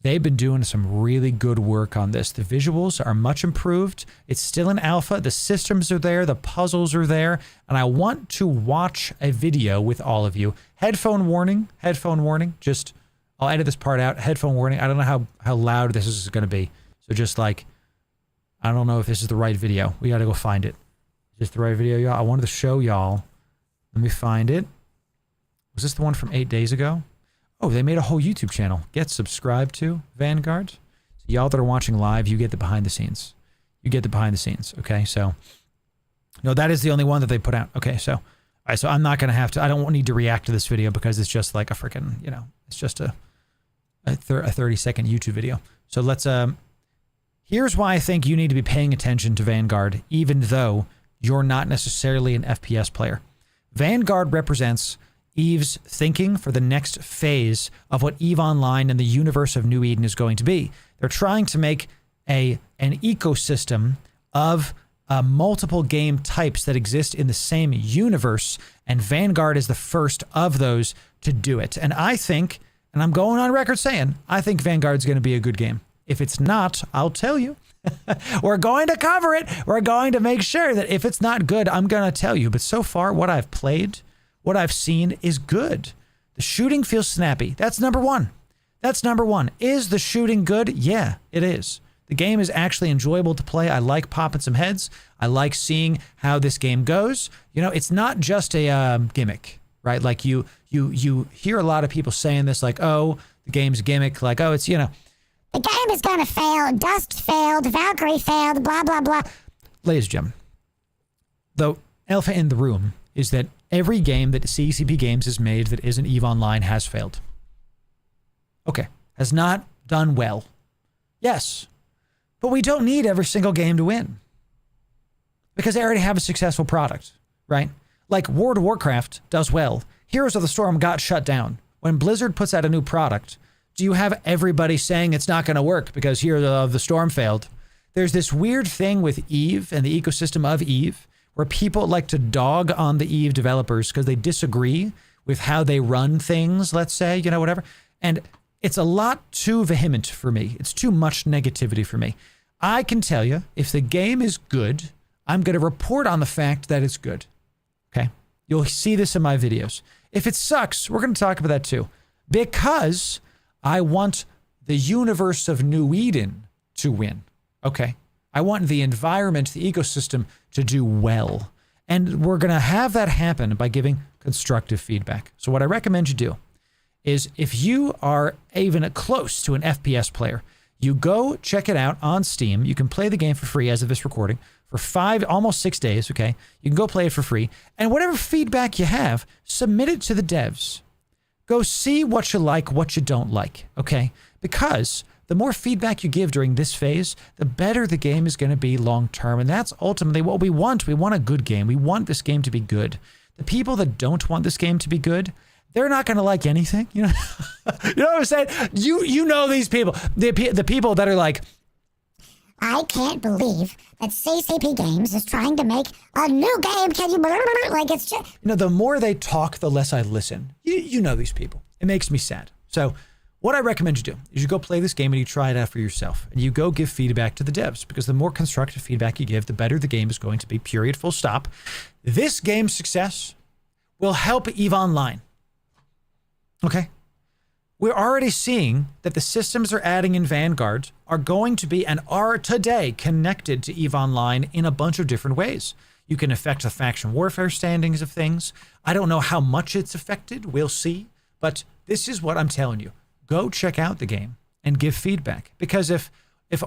they've been doing some really good work on this. The visuals are much improved. It's still in alpha. The systems are there. The puzzles are there. And I want to watch a video with all of you. Headphone warning. Just, I'll edit this part out. Headphone warning. I don't know how loud this is going to be. So just like, I don't know if this is the right video. We got to go find it. Is this the right video, y'all? I wanted to show y'all. Let me find it. Was this the one from 8 days ago? Oh, they made a whole YouTube channel. Get subscribed to Vanguard. So y'all that are watching live, you get the behind the scenes. You get the behind the scenes, okay? So, no, that is the only one that they put out. Okay, so, all right, so I'm not going to have to, I don't need to react to this video because it's just like a freaking, it's just a 30-second YouTube video. So let's, here's why I think you need to be paying attention to Vanguard, even though you're not necessarily an FPS player. Vanguard represents Eve's thinking for the next phase of what Eve Online and the universe of New Eden is going to be. They're trying to make an ecosystem of multiple game types that exist in the same universe, and Vanguard is the first of those to do it. And I think, and I'm going on record saying, I think Vanguard's going to be a good game. If it's not, I'll tell you. We're going to cover it. We're going to make sure that if it's not good, I'm going to tell you. But so far, what I've played, what I've seen is good. The shooting feels snappy. That's number one. That's number one. Is the shooting good? Yeah, it is. The game is actually enjoyable to play. I like popping some heads. I like seeing how this game goes. It's not just a gimmick, right? Like you hear a lot of people saying this, like, oh, the game's a gimmick. Like, oh, it's, the game is going to fail. Dust failed. Valkyrie failed. Blah, blah, blah. Ladies and gentlemen, the elephant in the room is that every game that CCP Games has made that isn't EVE Online has failed. Okay. Has not done well. Yes. But we don't need every single game to win. Because they already have a successful product, right? Like World of Warcraft does well. Heroes of the Storm got shut down. When Blizzard puts out a new product, do you have everybody saying it's not going to work because Heroes of the Storm failed? There's this weird thing with Eve and the ecosystem of Eve where people like to dog on the Eve developers because they disagree with how they run things, let's say, whatever. And it's a lot too vehement for me. It's too much negativity for me. I can tell you, if the game is good, I'm going to report on the fact that it's good. Okay? You'll see this in my videos. If it sucks, we're going to talk about that too. Because I want the universe of New Eden to win. Okay? I want the environment, the ecosystem to do well. And we're going to have that happen by giving constructive feedback. So what I recommend you do is if you are even close to an FPS player, you go check it out on Steam. You can play the game for free as of this recording for almost 6 days, okay? You can go play it for free. And whatever feedback you have, submit it to the devs. Go see what you like, what you don't like, okay? Because the more feedback you give during this phase, the better the game is going to be long term. And that's ultimately what we want. We want a good game. We want this game to be good. The people that don't want this game to be good, they're not going to like anything. You know what I'm saying? You know these people. The people that are like, I can't believe that CCP Games is trying to make a new game. Can you like it's just the more they talk, the less I listen. You know these people. It makes me sad. So what I recommend you do is you go play this game and you try it out for yourself. And you go give feedback to the devs because the more constructive feedback you give, the better the game is going to be, period, full stop. This game's success will help EVE Online. Okay? We're already seeing that the systems they're adding in Vanguard are going to be and are today connected to EVE Online in a bunch of different ways. You can affect the faction warfare standings of things. I don't know how much it's affected. We'll see. But this is what I'm telling you. Go check out the game and give feedback. Because if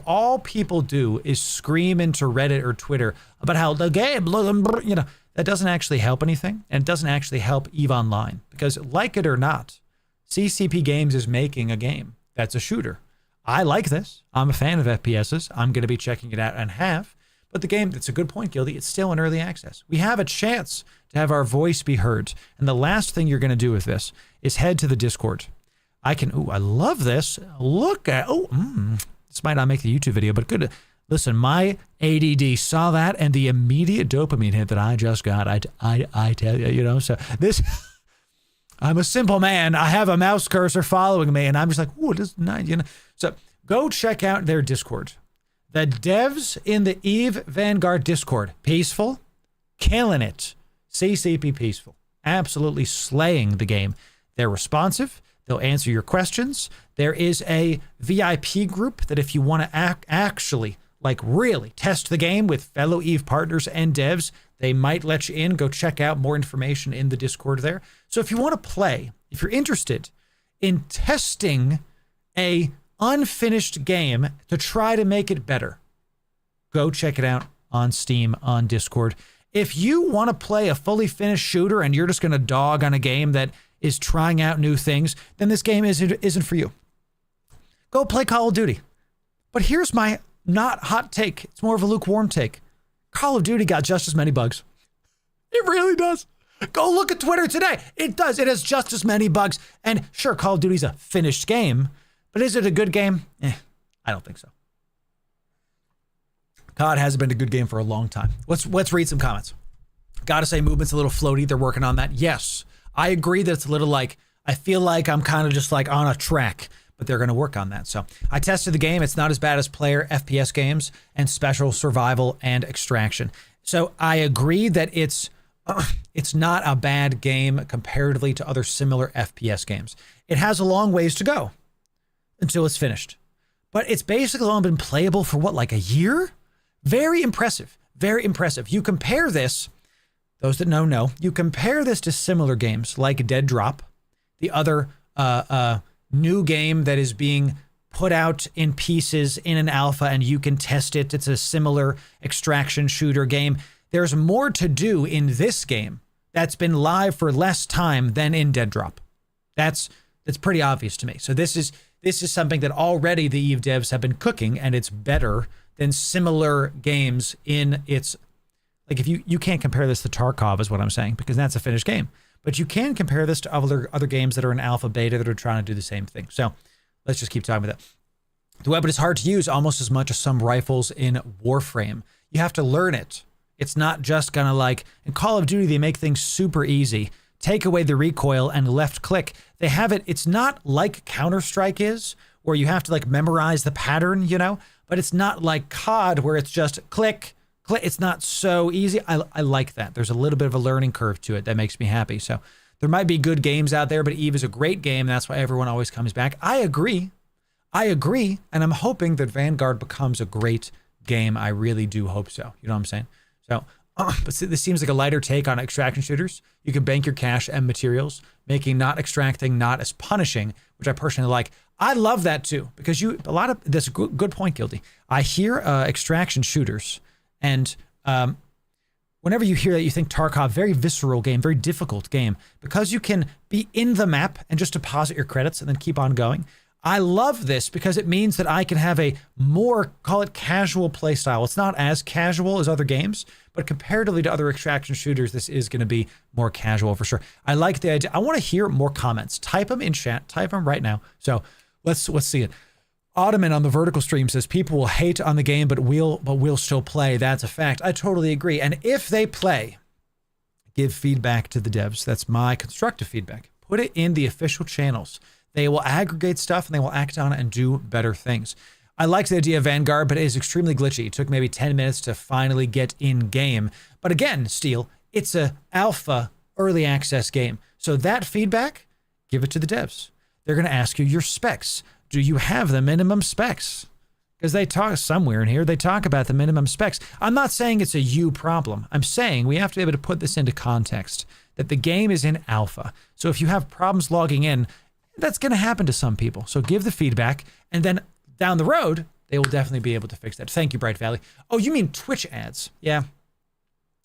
all people do is scream into Reddit or Twitter about how the game, that doesn't actually help anything. And it doesn't actually help EVE Online. Because like it or not, CCP Games is making a game that's a shooter. I like this. I'm a fan of FPSs. I'm going to be checking it out and have. But the game, it's a good point, Gildy. It's still in early access. We have a chance to have our voice be heard. And the last thing you're going to do with this is head to the Discord. I love this. Look at, this might not make the YouTube video, but good. Listen, my ADD saw that and the immediate dopamine hit that I just got. I tell you, so this, I'm a simple man. I have a mouse cursor following me and I'm just like, ooh, this is nice, So go check out their Discord. The devs in the Eve Vanguard Discord, peaceful, killing it. CCP peaceful, absolutely slaying the game. They're responsive. They'll answer your questions. There is a VIP group that if you want to actually, like really test the game with fellow Eve partners and devs, they might let you in. Go check out more information in the Discord there. So if you want to play, if you're interested in testing a unfinished game to try to make it better, go check it out on Steam, on Discord. If you want to play a fully finished shooter and you're just going to dog on a game that is trying out new things, then this game isn't for you. Go play Call of Duty. But here's my not hot take. It's more of a lukewarm take. Call of Duty got just as many bugs. It really does. Go look at Twitter today. It does. It has just as many bugs. And sure, Call of Duty's a finished game, but is it a good game? I don't think so. COD hasn't been a good game for a long time. Let's read some comments. Gotta say, movement's a little floaty. They're working on that. Yes, I agree that it's a little like, I feel like I'm kind of just like on a track, but they're going to work on that. So I tested the game. It's not as bad as player FPS games and special survival and extraction. So I agree that it's not a bad game comparatively to other similar FPS games. It has a long ways to go until it's finished, but it's basically only been playable for what, like a year? Very impressive. Very impressive. You compare this, those that know, you compare this to similar games like Dead Drop, the other new game that is being put out in pieces in an alpha and you can test it. It's a similar extraction shooter game. There's more to do in this game that's been live for less time than in Dead Drop. That's pretty obvious to me. So this is something that already the Eve devs have been cooking, and it's better than similar games in its, like, if you can't compare this to Tarkov is what I'm saying, because that's a finished game, but you can compare this to other games that are in alpha beta that are trying to do the same thing. So let's just keep talking about that. The weapon is hard to use almost as much as some rifles in Warframe. You have to learn it. It's not just gonna, like, in Call of Duty, they make things super easy. Take away the recoil and left click. They have it. It's not like Counter-Strike is, where you have to like memorize the pattern, but it's not like COD where it's just click, click. It's not so easy. I like that. There's a little bit of a learning curve to it that makes me happy. So there might be good games out there, but Eve is a great game. That's why everyone always comes back. I agree. And I'm hoping that Vanguard becomes a great game. I really do hope so. You know what I'm saying? So, but this seems like a lighter take on extraction shooters. You can bank your cash and materials, making not extracting not as punishing, which I personally like. I love that too, because that's a good point, Guilty. I hear extraction shooters, and whenever you hear that, you think Tarkov, very visceral game, very difficult game, because you can be in the map and just deposit your credits and then keep on going. I love this because it means that I can have a more, call it casual play style. It's not as casual as other games, but comparatively to other extraction shooters, this is going to be more casual for sure. I like the idea. I want to hear more comments. Type them in chat. Type them right now. So let's see it. Ottoman on the vertical stream says people will hate on the game, but we'll still play. That's a fact. I totally agree. And if they play, give feedback to the devs. That's my constructive feedback. Put it in the official channels. They will aggregate stuff and they will act on it and do better things. I liked the idea of Vanguard, but it is extremely glitchy. It took maybe 10 minutes to finally get in game. But again, Steel, it's a alpha early access game. So that feedback, give it to the devs. They're going to ask you your specs. Do you have the minimum specs? Because they talk somewhere in here, they talk about the minimum specs. I'm not saying it's a you problem. I'm saying we have to be able to put this into context, that the game is in alpha. So if you have problems logging in, that's going to happen to some people. So give the feedback, and then down the road, they will definitely be able to fix that. Thank you, Bright Valley. Oh, you mean Twitch ads? Yeah.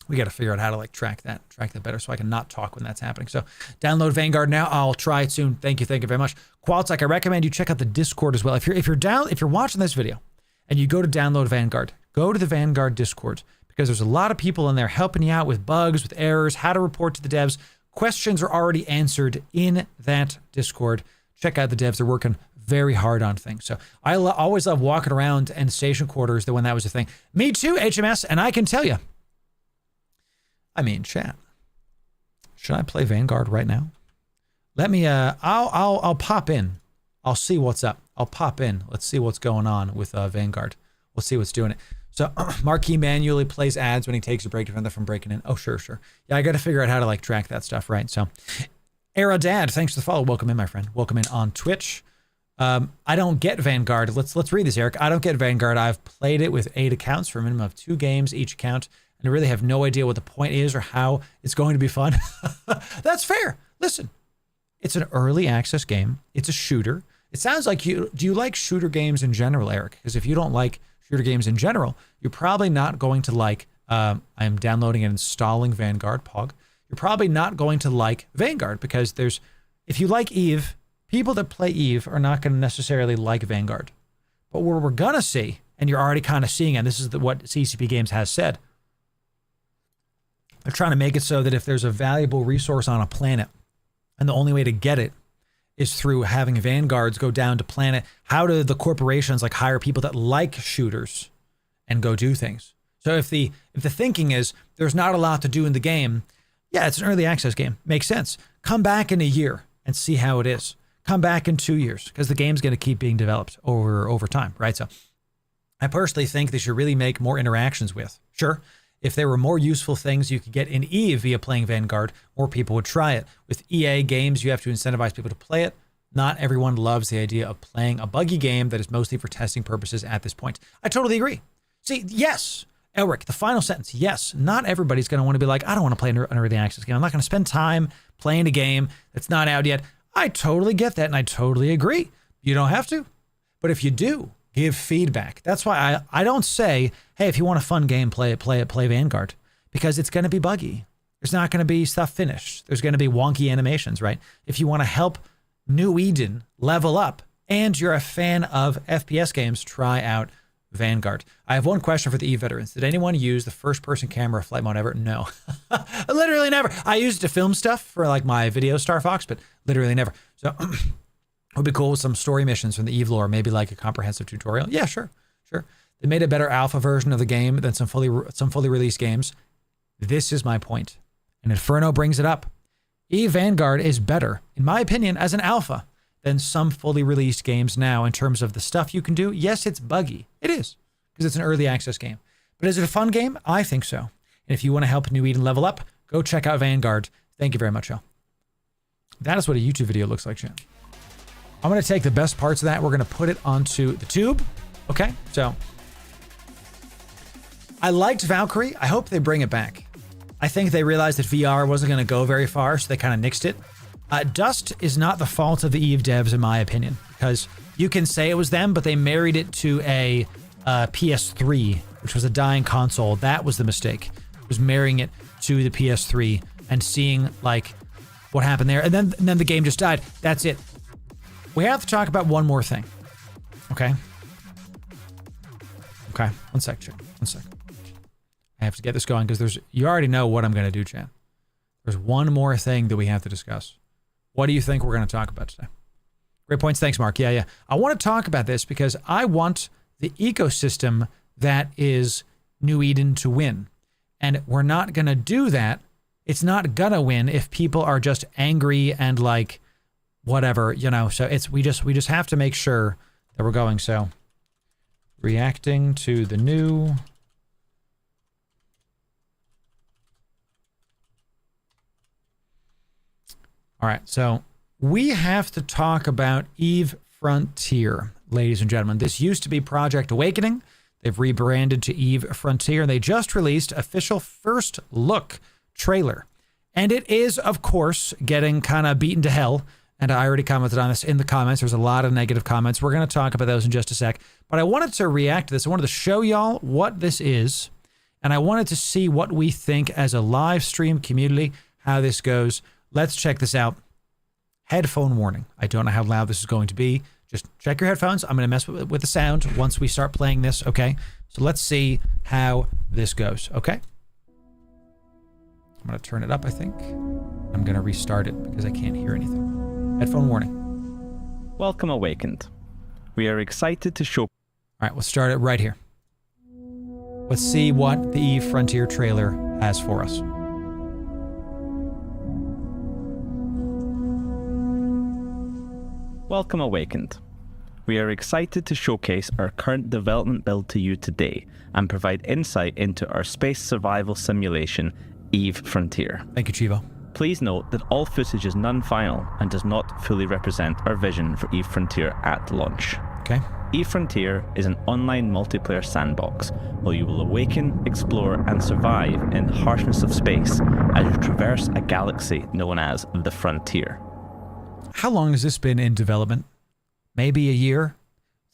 We got to figure out how to like track that better so I can not talk when that's happening. So download Vanguard now. I'll try it soon. Thank you very much. Qualtech, I recommend you check out the Discord as well. If you're watching this video and you go to download Vanguard, go to the Vanguard Discord because there's a lot of people in there helping you out with bugs, with errors, how to report to the devs. Questions are already answered in that Discord. Check out the devs. They're working very hard on things. So I always love walking around in station quarters when that was a thing. Me too, HMS, and I can tell you, I mean, chat. Should I play Vanguard right now? Let me. I'll pop in. I'll see what's up. I'll pop in. Let's see what's going on with Vanguard. We'll see what's doing it. So Marquis manually plays ads when he takes a break to prevent them from breaking in. Oh, sure. Yeah, I got to figure out how to like track that stuff, right? So, Era Dad, thanks for the follow. Welcome in, my friend. Welcome in on Twitch. I don't get Vanguard. Let's read this, Eric. I don't get Vanguard. I've played it with 8 accounts for a minimum of 2 games each account. And I really have no idea what the point is or how it's going to be fun. That's fair. Listen, it's an early access game. It's a shooter. It sounds like do you like shooter games in general, Eric? Because if you don't like shooter games in general, you're probably not going to like, I'm downloading and installing Vanguard, Pog. You're probably not going to like Vanguard because if you like Eve, people that play Eve are not going to necessarily like Vanguard. But what we're going to see, and you're already kind of seeing, and this is what CCP Games has said, they're trying to make it so that if there's a valuable resource on a planet, and the only way to get it is through having Vanguards go down to planet, how do the corporations like hire people that like shooters and go do things? So if the thinking is there's not a lot to do in the game, yeah, it's an early access game. Makes sense. Come back in a year and see how it is. Come back in 2 years because the game's going to keep being developed over time, right? So I personally think they should really make more interactions with. Sure. If there were more useful things you could get in Eve via playing Vanguard, more people would try it. With EA games, you have to incentivize people to play it. Not everyone loves the idea of playing a buggy game that is mostly for testing purposes at this point. I totally agree. See, yes, Elric, the final sentence, yes, not everybody's going to want to be like, I don't want to play an early access game. I'm not going to spend time playing a game that's not out yet. I totally get that, and I totally agree. You don't have to. But if you do, give feedback. That's why I don't say, hey, if you want a fun game, play Vanguard, because it's going to be buggy. There's not going to be stuff finished. There's going to be wonky animations, right? If you want to help New Eden level up and you're a fan of FPS games, try out Vanguard. I have one question for the Eve veterans. Did anyone use the first-person camera flight mode ever? No. Literally never. I used it to film stuff for like my video Star Fox, but literally never. So it would be cool with some story missions from the Eve lore, maybe like a comprehensive tutorial. Yeah, sure. They made a better alpha version of the game than some fully released games. This is my point. And Inferno brings it up. Eve Vanguard is better, in my opinion, as an alpha than some fully released games now in terms of the stuff you can do. Yes, it's buggy. It is, because it's an early access game. But is it a fun game? I think so. And if you want to help New Eden level up, go check out Vanguard. Thank you very much, y'all. That is what a YouTube video looks like, chat. I'm going to take the best parts of that. We're going to put it onto the tube. Okay, so I liked Valkyrie. I hope they bring it back. I think they realized that VR wasn't going to go very far, so they kind of nixed it. Dust is not the fault of the Eve devs, in my opinion, because you can say it was them, but they married it to a PS3, which was a dying console. That was the mistake, was marrying it to the PS3 and seeing like what happened there. And then the game just died. That's it. We have to talk about one more thing. Okay. One sec, chat. One sec. I have to get this going because you already know what I'm going to do, chat. There's one more thing that we have to discuss. What do you think we're going to talk about today? Great points. Thanks, Mark. Yeah. I want to talk about this because I want the ecosystem that is New Eden to win. And we're not going to do that. It's not going to win if people are just angry and like whatever, so we just have to make sure that we're going. So reacting to the new all right, so we have to talk about Eve Frontier, ladies and gentlemen. This used to be Project Awakening. They've rebranded to Eve Frontier. They just released official first look trailer. And it is, of course, getting kind of beaten to hell. And I already commented on this in the comments. There's a lot of negative comments. We're going to talk about those in just a sec. But I wanted to react to this. I wanted to show y'all what this is. And I wanted to see what we think as a live stream community, how this goes. Let's check this out. Headphone warning. I don't know how loud this is going to be. Just check your headphones. I'm going to mess with the sound once we start playing this, okay? So let's see how this goes, okay? I'm going to turn it up, I think. I'm going to restart it because I can't hear anything. Headphone warning. Welcome, Awakened. We are excited to show... All right, we'll start it right here. Let's see what the EVE Frontier trailer has for us. Welcome, Awakened. We are excited to showcase our current development build to you today and provide insight into our space survival simulation, EVE Frontier. Thank you, Chivo. Please note that all footage is non-final and does not fully represent our vision for EVE Frontier at launch. Okay. EVE Frontier is an online multiplayer sandbox where you will awaken, explore, and survive in the harshness of space as you traverse a galaxy known as the Frontier. How long has this been in development? Maybe a year?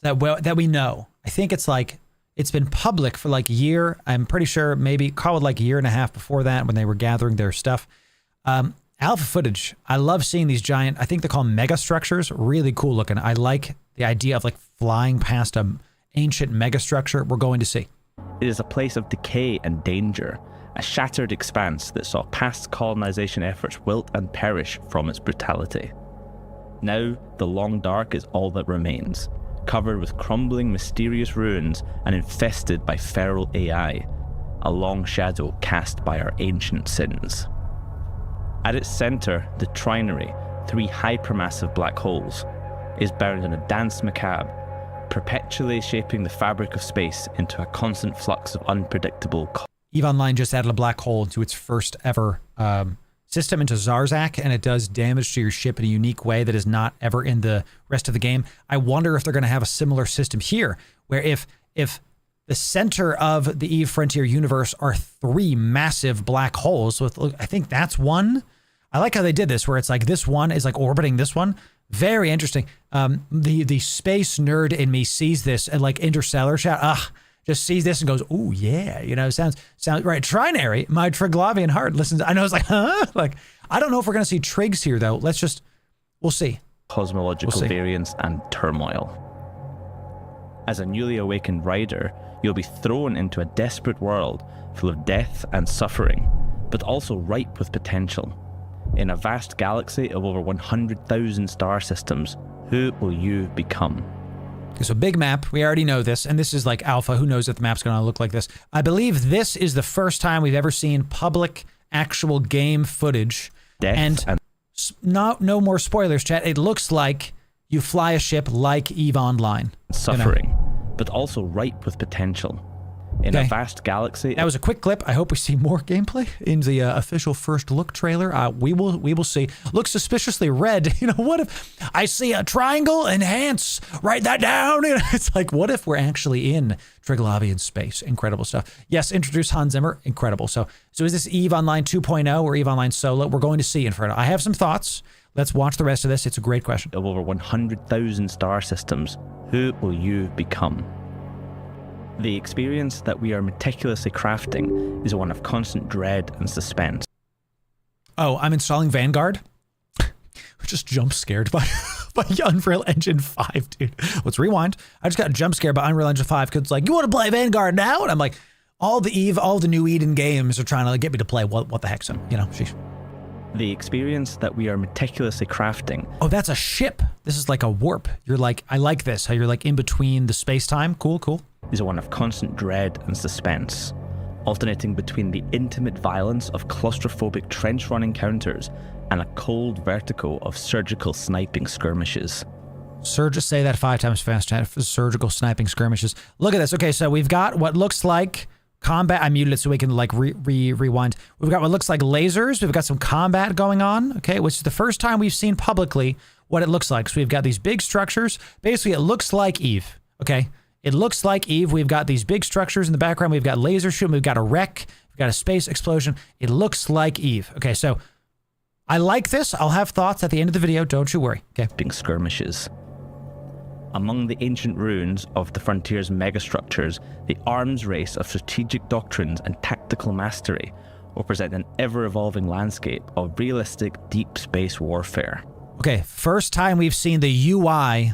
That we know. I think it's been public for like a year. I'm pretty sure maybe call it like a year and a half before that when they were gathering their stuff. Alpha footage. I love seeing these giant, I think they call them mega structures. Really cool looking. I like the idea of like flying past an ancient mega structure. We're going to see. It is a place of decay and danger, a shattered expanse that saw past colonization efforts wilt and perish from its brutality. Now, the Long Dark is all that remains, covered with crumbling mysterious ruins and infested by feral AI, a long shadow cast by our ancient sins. At its center, the Trinary, 3 hypermassive black holes, is bound in a dance macabre, perpetually shaping the fabric of space into a constant flux of unpredictable... EVE Online just added a black hole to its first ever system into Zarzak, and it does damage to your ship in a unique way that is not ever in the rest of the game. I wonder if they're going to have a similar system here, where if the center of the EVE Frontier universe are 3 massive black holes with, I think that's one. I like how they did this, where it's like this one is like orbiting this one. Very interesting. The space nerd in me sees this and like Interstellar chat, just sees this and goes, "Ooh, yeah," you know, sounds right. Trinary, my Triglavian heart listens. I know it's like, huh? Like, I don't know if we're gonna see Trigs here though. We'll see. Cosmological variance and turmoil. As a newly awakened rider, you'll be thrown into a desperate world full of death and suffering, but also ripe with potential. In a vast galaxy of over 100,000 star systems, who will you become? Okay, so big map, we already know this, and this is like alpha. Who knows if the map's gonna look like this? I believe this is the first time we've ever seen public, actual game footage. Death and no more spoilers, chat. It looks like you fly a ship like EVE Online. Suffering, but also ripe with potential. In a vast galaxy. That was a quick clip. I hope we see more gameplay in the official first look trailer. We will see. Looks suspiciously red. You know, what if I see a triangle? Enhance. Write that down. It's like, what if we're actually in Triglavian space? Incredible stuff. Yes, introduce Hans Zimmer. Incredible. So is this EVE Online 2.0 or EVE Online Solo? We're going to see Inferno. I have some thoughts. Let's watch the rest of this. It's a great question. Of over 100,000 star systems, who will you become? The experience that we are meticulously crafting is one of constant dread and suspense. Oh, I'm installing Vanguard? Just jump scared by Unreal Engine 5, dude. Let's rewind. I just got jump scared by Unreal Engine 5 because it's like, you want to play Vanguard now? And I'm like, all the new Eden games are trying to get me to play what the heck, so, you know, sheesh. The experience that we are meticulously crafting. Oh, that's a ship. This is like a warp. You're like, I like this, how you're like in between the space-time. Cool. Is one of constant dread and suspense, alternating between the intimate violence of claustrophobic trench-run encounters and a cold vertigo of surgical sniping skirmishes. Say that 5 times fast, chat. Surgical sniping skirmishes. Look at this. Okay, so we've got what looks like combat. I muted it so we can like rewind. We've got what looks like lasers. We've got some combat going on, okay, which is the first time we've seen publicly what it looks like. So we've got these big structures. Basically, it looks like EVE, okay? It looks like EVE. We've got these big structures in the background. We've got laser shooting. We've got a wreck. We've got a space explosion. It looks like EVE. Okay, so I like this. I'll have thoughts at the end of the video. Don't you worry. Okay. Skirmishes. Among the ancient ruins of the frontier's megastructures, the arms race of strategic doctrines and tactical mastery will present an ever-evolving landscape of realistic deep space warfare. Okay, first time we've seen the UI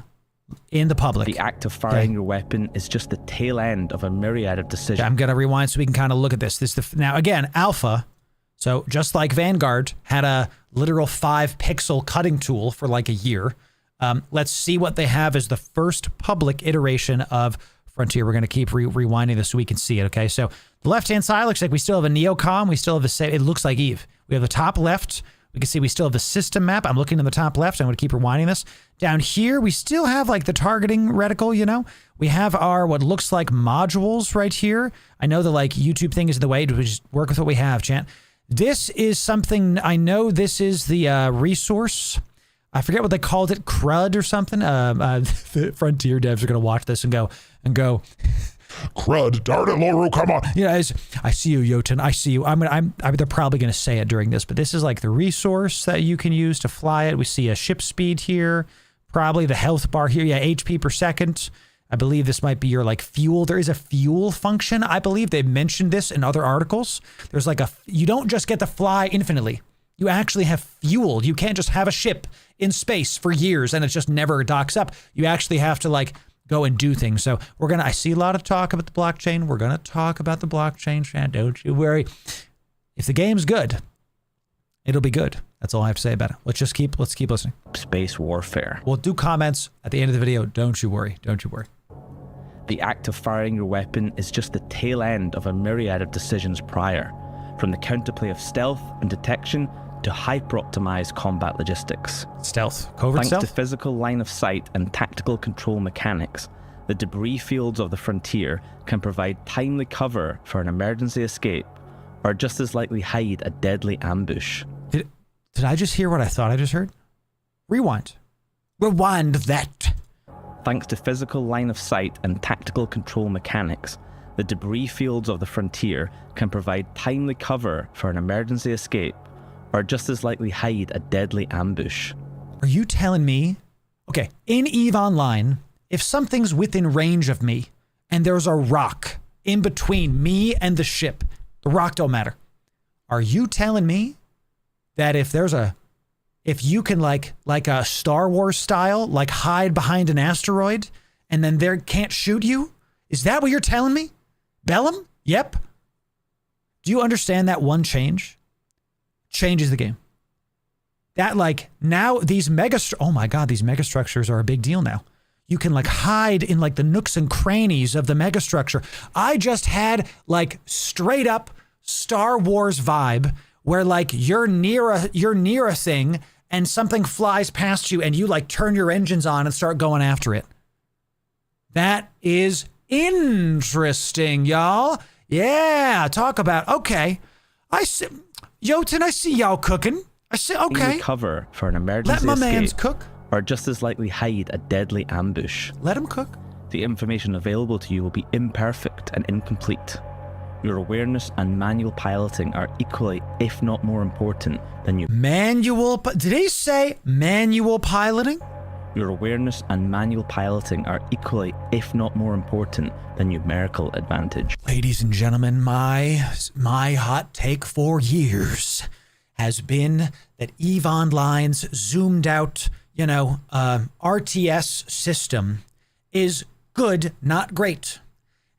in the public. The act of firing your weapon is just the tail end of a myriad of decisions. I'm going to rewind so we can kind of look at this. Now, again, alpha, so just like Vanguard had a literal 5-pixel cutting tool for like a year, let's see what they have as the first public iteration of Frontier. We're going to keep rewinding this so we can see it, okay? So the left-hand side looks like we still have a Neocom. We still have the same. It looks like Eve. We have the top left. We can see we still have the system map. I'm looking in the top left. I'm going to keep rewinding this. Down here, we still have like the targeting reticle, you know? We have our what looks like modules right here. I know the like YouTube thing is in the way. We just work with what we have, chat. This is something, I know this is the resource. I forget what they called it, CRUD or something. The Frontier devs are going to watch this and go, Crud, darn it, Loru, come on. yeah, I see you, Jotun. I see you. They're probably going to say it during this, but this is like the resource that you can use to fly it. We see a ship speed here, probably the health bar here. Yeah, HP per second. I believe this might be your like fuel. There is a fuel function. I believe they've mentioned this in other articles. There's like you don't just get to fly infinitely. You actually have fuel. You can't just have a ship in space for years and it just never docks up. You actually have to like go and do things. So I see a lot of talk about the blockchain. We're going to talk about the blockchain, Chad. Don't you worry. If the game's good, it'll be good. That's all I have to say about it. Let's keep listening. Space warfare. We'll do comments at the end of the video. Don't you worry. Don't you worry. The act of firing your weapon is just the tail end of a myriad of decisions prior, from the counterplay of stealth and detection to hyper-optimized combat logistics. Stealth. Covert Thanks stealth? to physical line of sight and tactical control mechanics, the debris fields of the frontier can provide timely cover for an emergency escape, or just as likely hide a deadly ambush. Did I just hear what I thought I just heard? Rewind. Rewind that. Thanks to physical line of sight and tactical control mechanics, the debris fields of the frontier can provide timely cover for an emergency escape, or just as likely hide a deadly ambush. Are you telling me, okay, in EVE Online, if something's within range of me and there's a rock in between me and the ship, the rock don't matter. Are you telling me that if you can like a Star Wars style, like hide behind an asteroid and then they can't shoot you? Is that what you're telling me? Bellum? Yep. Do you understand that one change? Changes the game. That like now these oh my God, these megastructures are a big deal now. You can like hide in like the nooks and crannies of the megastructure. I just had like straight up Star Wars vibe where like you're near a thing and something flies past you and you like turn your engines on and start going after it. That is interesting, y'all. Yeah, talk about, okay. I see, Jotun, I see y'all cooking. I see, okay. Cover for an emergency Let my escape, mans cook. or just as likely hide a deadly ambush. Let him cook. The information available to you will be imperfect and incomplete. Your awareness and manual piloting are equally, if not more important than you. Did he say manual piloting? Your awareness and manual piloting are equally, if not more important than numerical advantage. Ladies and gentlemen, my hot take for years has been that EVE Online's zoomed out, RTS system is good, not great.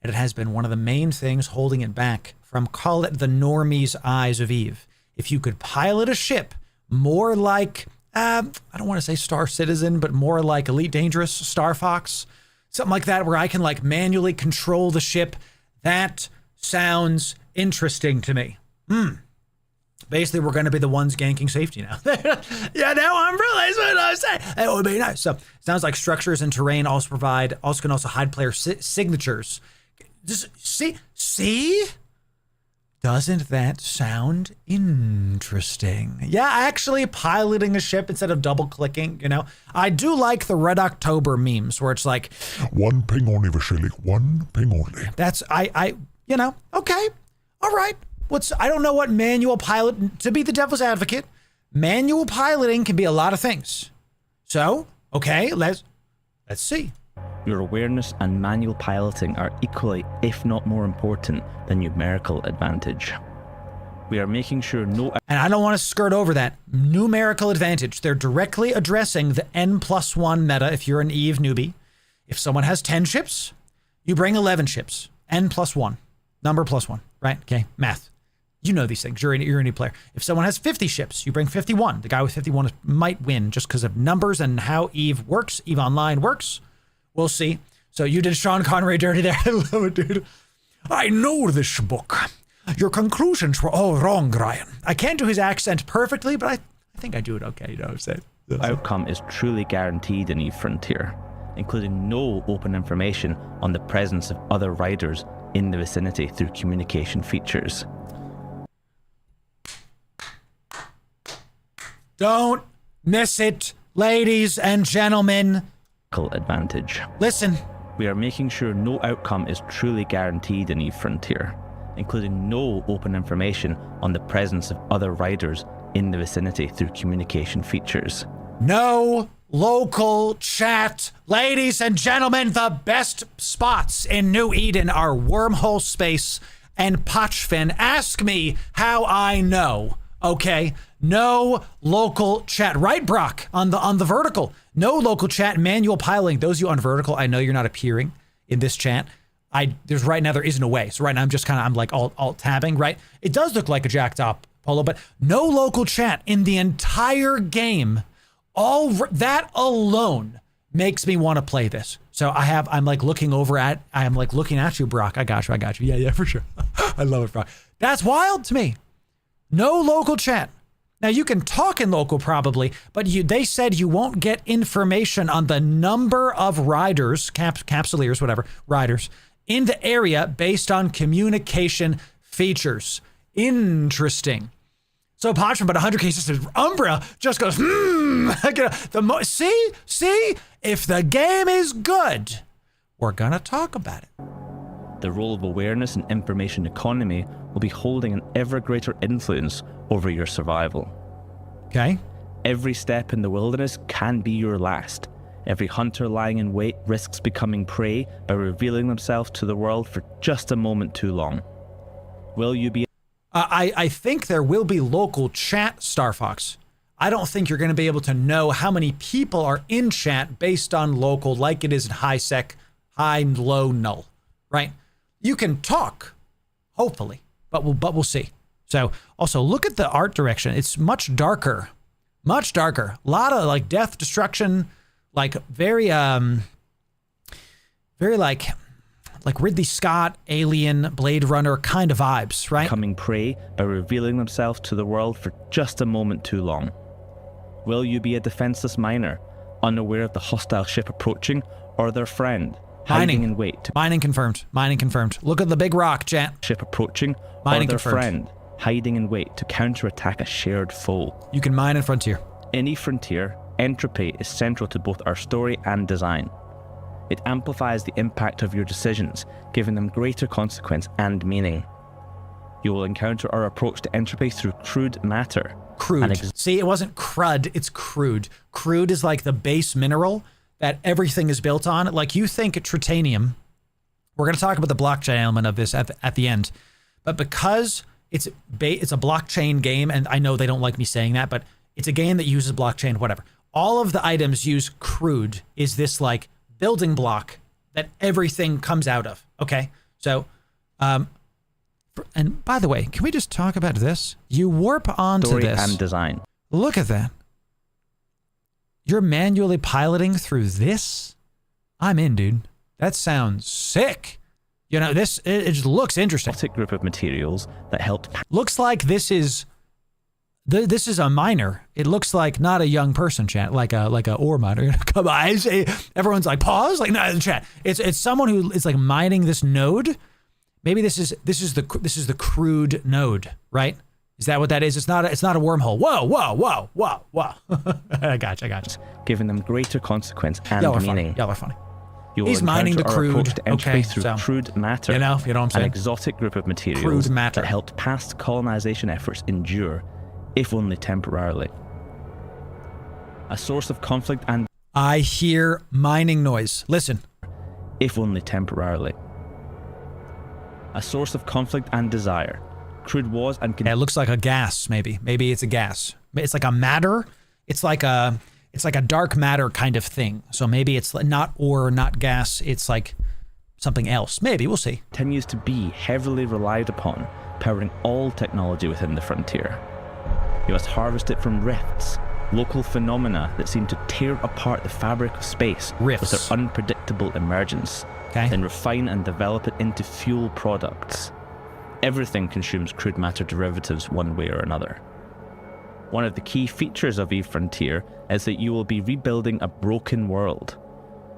And it has been one of the main things holding it back from, call it the normie's eyes of EVE. If you could pilot a ship more like, I don't want to say Star Citizen, but more like Elite Dangerous, Star Fox, something like that, where I can like manually control the ship. That sounds interesting to me. Basically, we're going to be the ones ganking safety now. Yeah, now I'm realizing what I'm saying. That would be nice. So it sounds like structures and terrain also can hide player signatures. Just see? Doesn't that sound interesting? Yeah, actually piloting a ship instead of double clicking, I do like the Red October memes where it's like, one ping only, Vasily, one ping only. That's, okay, all right. I don't know what manual pilot, to be the devil's advocate, manual piloting can be a lot of things. So, okay, let's see. Your awareness and manual piloting are equally, if not more important, than numerical advantage. We are making sure no... And I don't want to skirt over that. Numerical advantage. They're directly addressing the N+1 meta if you're an Eve newbie. If someone has 10 ships, you bring 11 ships. N+1. Number +1, right? Okay, math. You know these things. You're a new player. If someone has 50 ships, you bring 51. The guy with 51 might win just because of numbers and how Eve works. Eve Online works. We'll see. So you did Sean Connery dirty there. I love it, dude. I know this book. Your conclusions were all wrong, Ryan. I can't do his accent perfectly, but I think I do it okay. You know what I'm saying? outcome is truly guaranteed in Eve Frontier, including no open information on the presence of other riders in the vicinity through communication features. Don't miss it, ladies and gentlemen. Advantage. Listen. We are making sure no outcome is truly guaranteed in Eve Frontier, including no open information on the presence of other riders in the vicinity through communication features. No local chat. Ladies and gentlemen, the best spots in New Eden are Wormhole Space and Potchfin. Ask me how I know, okay? No local chat. Right, Brock, on the vertical. No local chat, manual piloting. Those of you on vertical, I know you're not appearing in this chat. There's right now, there isn't a way. So right now I'm just I'm like alt tabbing, right? It does look like a jacked up polo, but no local chat in the entire game. All that alone makes me want to play this. So I'm like looking at you, Brock. I got you. Yeah, for sure. I love it, Brock. That's wild to me. No local chat. Now you can talk in local probably, but they said you won't get information on the number of riders, capsuleers, whatever, riders in the area based on communication features. Interesting. So Potchman, but 100 cases, Umbra just goes, see, if the game is good, we're gonna talk about it. The role of awareness and information economy will be holding an ever greater influence over your survival. Okay. Every step in the wilderness can be your last. Every hunter lying in wait risks becoming prey by revealing themselves to the world for just a moment too long. Will you be... I think there will be local chat, Star Fox. I don't think you're going to be able to know how many people are in chat based on local, like it is in high sec, high, low, null, right? You can talk, hopefully, but we'll see. So also look at the art direction. It's much darker, a lot of like death, destruction, like very like Ridley Scott, Alien, Blade Runner kind of vibes, right? Becoming prey by revealing themselves to the world for just a moment too long. Will you be a defenseless miner, unaware of the hostile ship approaching, or their friend, hiding in wait? Mining confirmed. Look at the big rock, chat. Ship approaching, or their friend, hiding in wait to counterattack a shared foe. You can mine in Frontier. In Eve Frontier, entropy is central to both our story and design. It amplifies the impact of your decisions, giving them greater consequence and meaning. You will encounter our approach to entropy through crude matter. Crude. See, it wasn't crud, it's crude. Crude is like the base mineral that everything is built on. Like you think tritanium, we're going to talk about the blockchain element of this at the end, but because it's a blockchain game, and I know they don't like me saying that, but it's a game that uses blockchain, whatever. All of the items use crude, is this like building block that everything comes out of. Okay, so and by the way, can we just talk about this? You warp onto story this and design. Look at that. You're manually piloting through this? I'm in, dude. That sounds sick. You know, it just looks interesting. A group of materials that helped. Looks like this is a miner. It looks like not a young person, chat, like a ore miner. Come on, everyone's like pause, like no, chat. It's someone who is like mining this node. Maybe this is the crude node, right? Is that what that is? It's not a wormhole. Whoa. I got you. Giving them greater consequence and meaning. Y'all are funny. He's mining the crude. Okay, through crude matter. You know what I'm saying? An exotic group of materials Crude matter that helped past colonization efforts endure, if only temporarily. A source of conflict and... I hear mining noise. Listen. if only temporarily. A source of conflict and desire, crude was and Yeah, it looks like a gas, maybe. Maybe it's a gas. It's like a matter. It's like a dark matter kind of thing. So maybe it's not ore, not gas. It's like something else. Maybe, we'll see. continues to be heavily relied upon, powering all technology within the frontier. You must harvest it from rifts, local phenomena that seem to tear apart the fabric of space Rifts. with their unpredictable emergence, Okay. then refine and develop it into fuel products. Everything consumes crude matter derivatives one way or another. One of the key features of eFrontier is that you will be rebuilding a broken world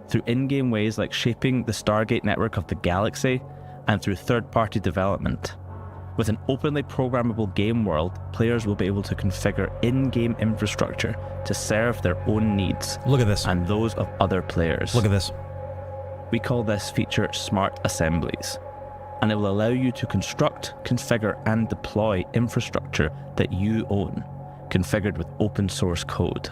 through in-game ways like shaping the Stargate network of the galaxy and through third-party development. With an openly programmable game world, players will be able to configure in-game infrastructure to serve their own needs Look at this. and those of other players. Look at this. We call this feature Smart Assemblies, and it will allow you to construct, configure, and deploy infrastructure that you own, configured with open source code.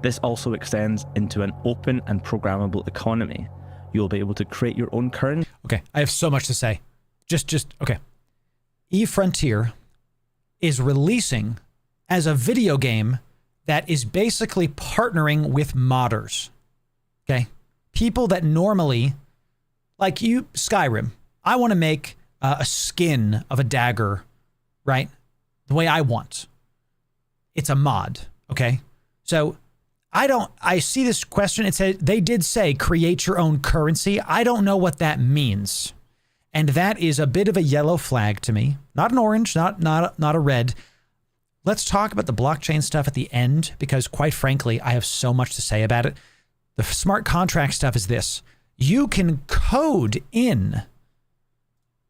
This also extends into an open and programmable economy. You'll be able to create your own currency. Okay, I have so much to say. Okay. eFrontier is releasing as a video game that is basically partnering with modders. Okay? People that normally, like you, Skyrim, I want to make a skin of a dagger, right? The way I want. It's a mod, okay? So I see this question. It said, they did say create your own currency. I don't know what that means. And that is a bit of a yellow flag to me. Not an orange, not a red. Let's talk about the blockchain stuff at the end, because quite frankly, I have so much to say about it. The smart contract stuff is this. You can code in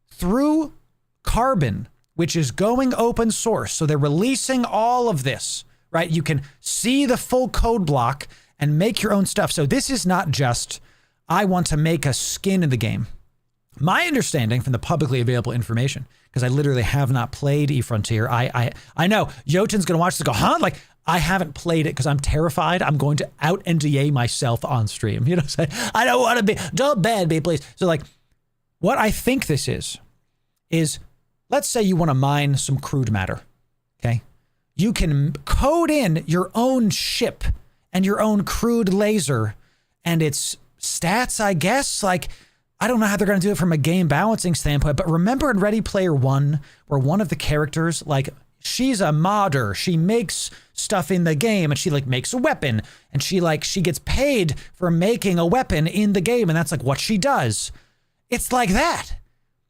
through Carbon, which is going open source. So they're releasing all of this, right? You can see the full code block and make your own stuff. So this is not just, I want to make a skin in the game. My understanding from the publicly available information, because I literally have not played eFrontier. I know Jotun's going to watch this and go, huh? Like, I haven't played it because I'm terrified. I'm going to out NDA myself on stream. You know what I'm saying? I don't want to be, don't ban me, please. So like, what I think this is let's say you want to mine some crude matter, okay? You can code in your own ship and your own crude laser and its stats, I guess. Like, I don't know how they're going to do it from a game balancing standpoint, but remember in Ready Player One, where one of the characters, like, she's a modder. She makes stuff in the game and she like makes a weapon and she gets paid for making a weapon in the game. And that's like what she does. It's like that.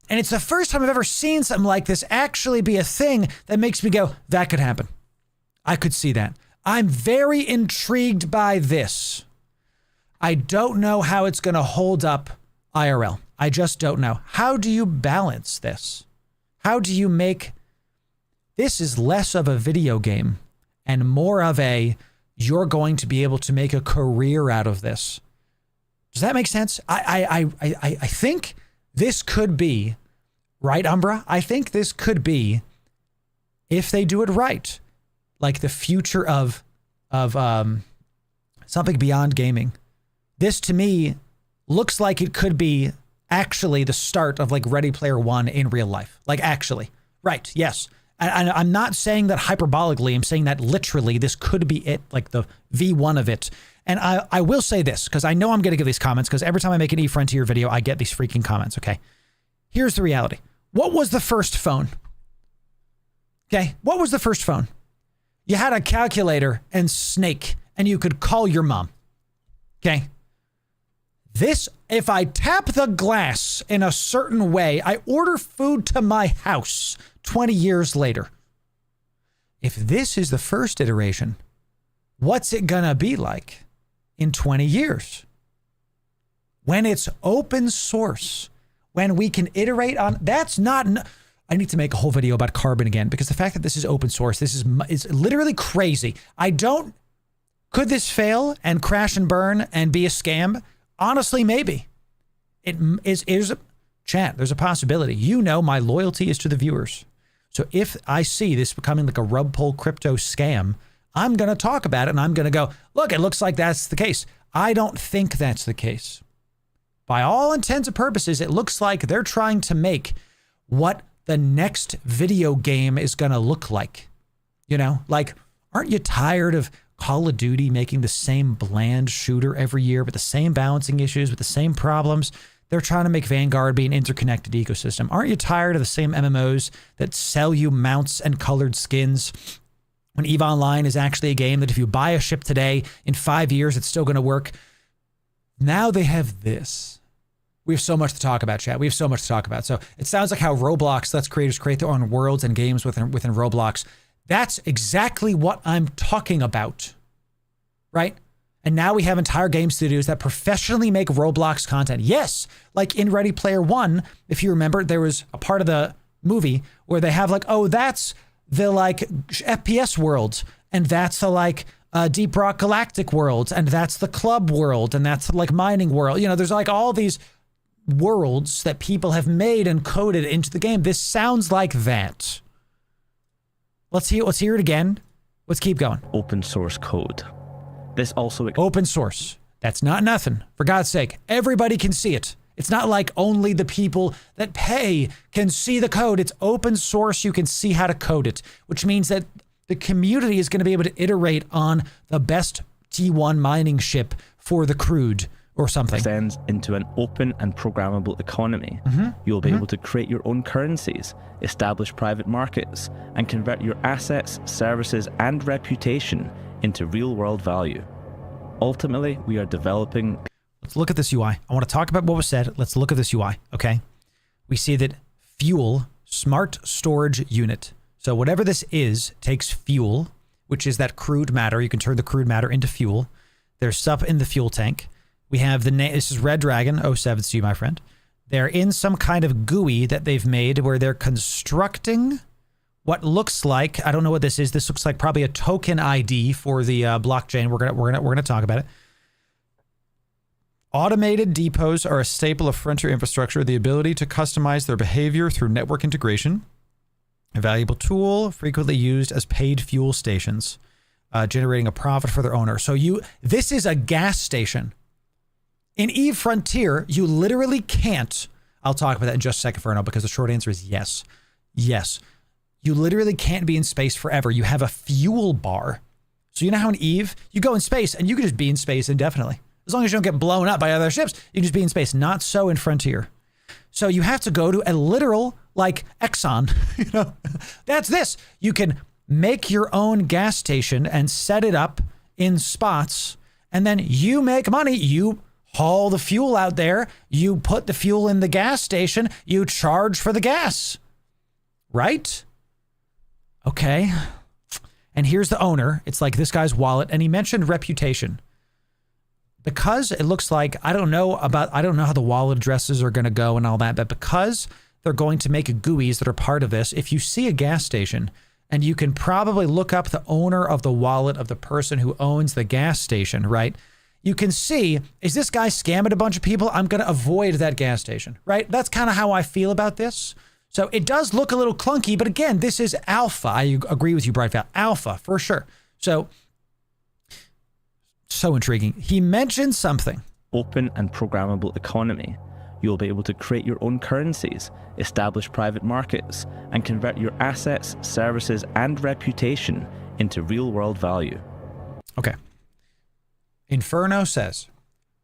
And it's the first time I've ever seen something like this actually be a thing that makes me go, that could happen. I could see that. I'm very intrigued by this. I don't know how it's going to hold up IRL. I just don't know. How do you balance this? How do you make this is less of a video game and more of a you're going to be able to make a career out of this. Does that make sense? I think this could be, right, Umbra? I think this could be, if they do it right, like the future of something beyond gaming. This to me looks like it could be actually the start of like Ready Player One in real life. Like actually. Right, yes. And I'm not saying that hyperbolically. I'm saying that literally this could be it, like the V1 of it. And I will say this, because I know I'm going to get these comments, because every time I make an eFrontier video, I get these freaking comments, okay? Here's the reality. What was the first phone? Okay, what was the first phone? You had a calculator and Snake, and you could call your mom. Okay? This, if I tap the glass in a certain way, I order food to my house 20 years later. If this is the first iteration, what's it gonna be like in 20 years? When it's open source, when we can iterate on, that's not, I need to make a whole video about Carbon again, because the fact that this is open source, this is literally crazy. Could this fail and crash and burn and be a scam? Honestly, maybe. It is chat. There's a possibility. You know, my loyalty is to the viewers. So if I see this becoming like a rug pull crypto scam, I'm going to talk about it and I'm going to go, look, it looks like that's the case. I don't think that's the case. by all intents and purposes, it looks like they're trying to make what the next video game is going to look like. You know, like, aren't you tired of Call of Duty making the same bland shooter every year with the same balancing issues, with the same problems? They're trying to make Vanguard be an interconnected ecosystem. Aren't you tired of the same MMOs that sell you mounts and colored skins when EVE Online is actually a game that if you buy a ship today, in 5 years, it's still going to work? Now they have this. We have so much to talk about, chat. We have so much to talk about. So it sounds like how Roblox lets creators create their own worlds and games within Roblox. That's exactly what I'm talking about, right? And now we have entire game studios that professionally make Roblox content. Yes, like in Ready Player One, if you remember, there was a part of the movie where they have like, oh, that's the like FPS world, and that's the like Deep Rock Galactic world, and that's the club world, and that's the like mining world. You know, there's like all these worlds that people have made and coded into the game. This sounds like that. Let's hear it again. Let's keep going. Open source code. This also open source. That's not nothing. For God's sake, everybody can see it. It's not like only the people that pay can see the code. It's open source. You can see how to code it, which means that the community is going to be able to iterate on the best T1 mining ship for the crude or something. Extends into an open and programmable economy. You'll be able to create your own currencies, establish private markets, and convert your assets, services, and reputation into real-world value. Ultimately, we are developing... Let's look at this UI. I want to talk about what was said. Let's look at this UI, okay? We see that fuel, smart storage unit. So whatever this is, takes fuel, which is that crude matter. You can turn the crude matter into fuel. There's stuff in the fuel tank. We have the name, this is Red Dragon 07 to you, my friend. They're in some kind of GUI that they've made where they're constructing what looks like, I don't know what this is. This looks like probably a token ID for the blockchain. We're gonna talk about it. Automated depots are a staple of frontier infrastructure. The ability to customize their behavior through network integration. A valuable tool, frequently used as paid fuel stations, generating a profit for their owner. So this is a gas station. In EVE Frontier, you literally can't. I'll talk about that in just a second, Ferno, because the short answer is yes. Yes. You literally can't be in space forever. You have a fuel bar. So you know how in EVE, you go in space and you can just be in space indefinitely. As long as you don't get blown up by other ships, you can just be in space. Not so in Frontier. So you have to go to a literal, like, Exxon. You know, that's this. You can make your own gas station and set it up in spots, and then you make money. You haul the fuel out there. You put the fuel in the gas station. You charge for the gas. Right? Okay. And here's the owner. It's like this guy's wallet, and he mentioned reputation. Because it looks like, I don't know how the wallet addresses are going to go and all that, but because they're going to make GUIs that are part of this, if you see a gas station, and you can probably look up the owner of the wallet of the person who owns the gas station, right? You can see, is this guy scamming a bunch of people? I'm going to avoid that gas station, right? That's kind of how I feel about this. So it does look a little clunky, but again, this is alpha. I agree with you, Brightfell. Alpha, for sure. So intriguing. He mentioned something. Open and programmable economy. You'll be able to create your own currencies, establish private markets, and convert your assets, services, and reputation into real-world value. Okay. Inferno says,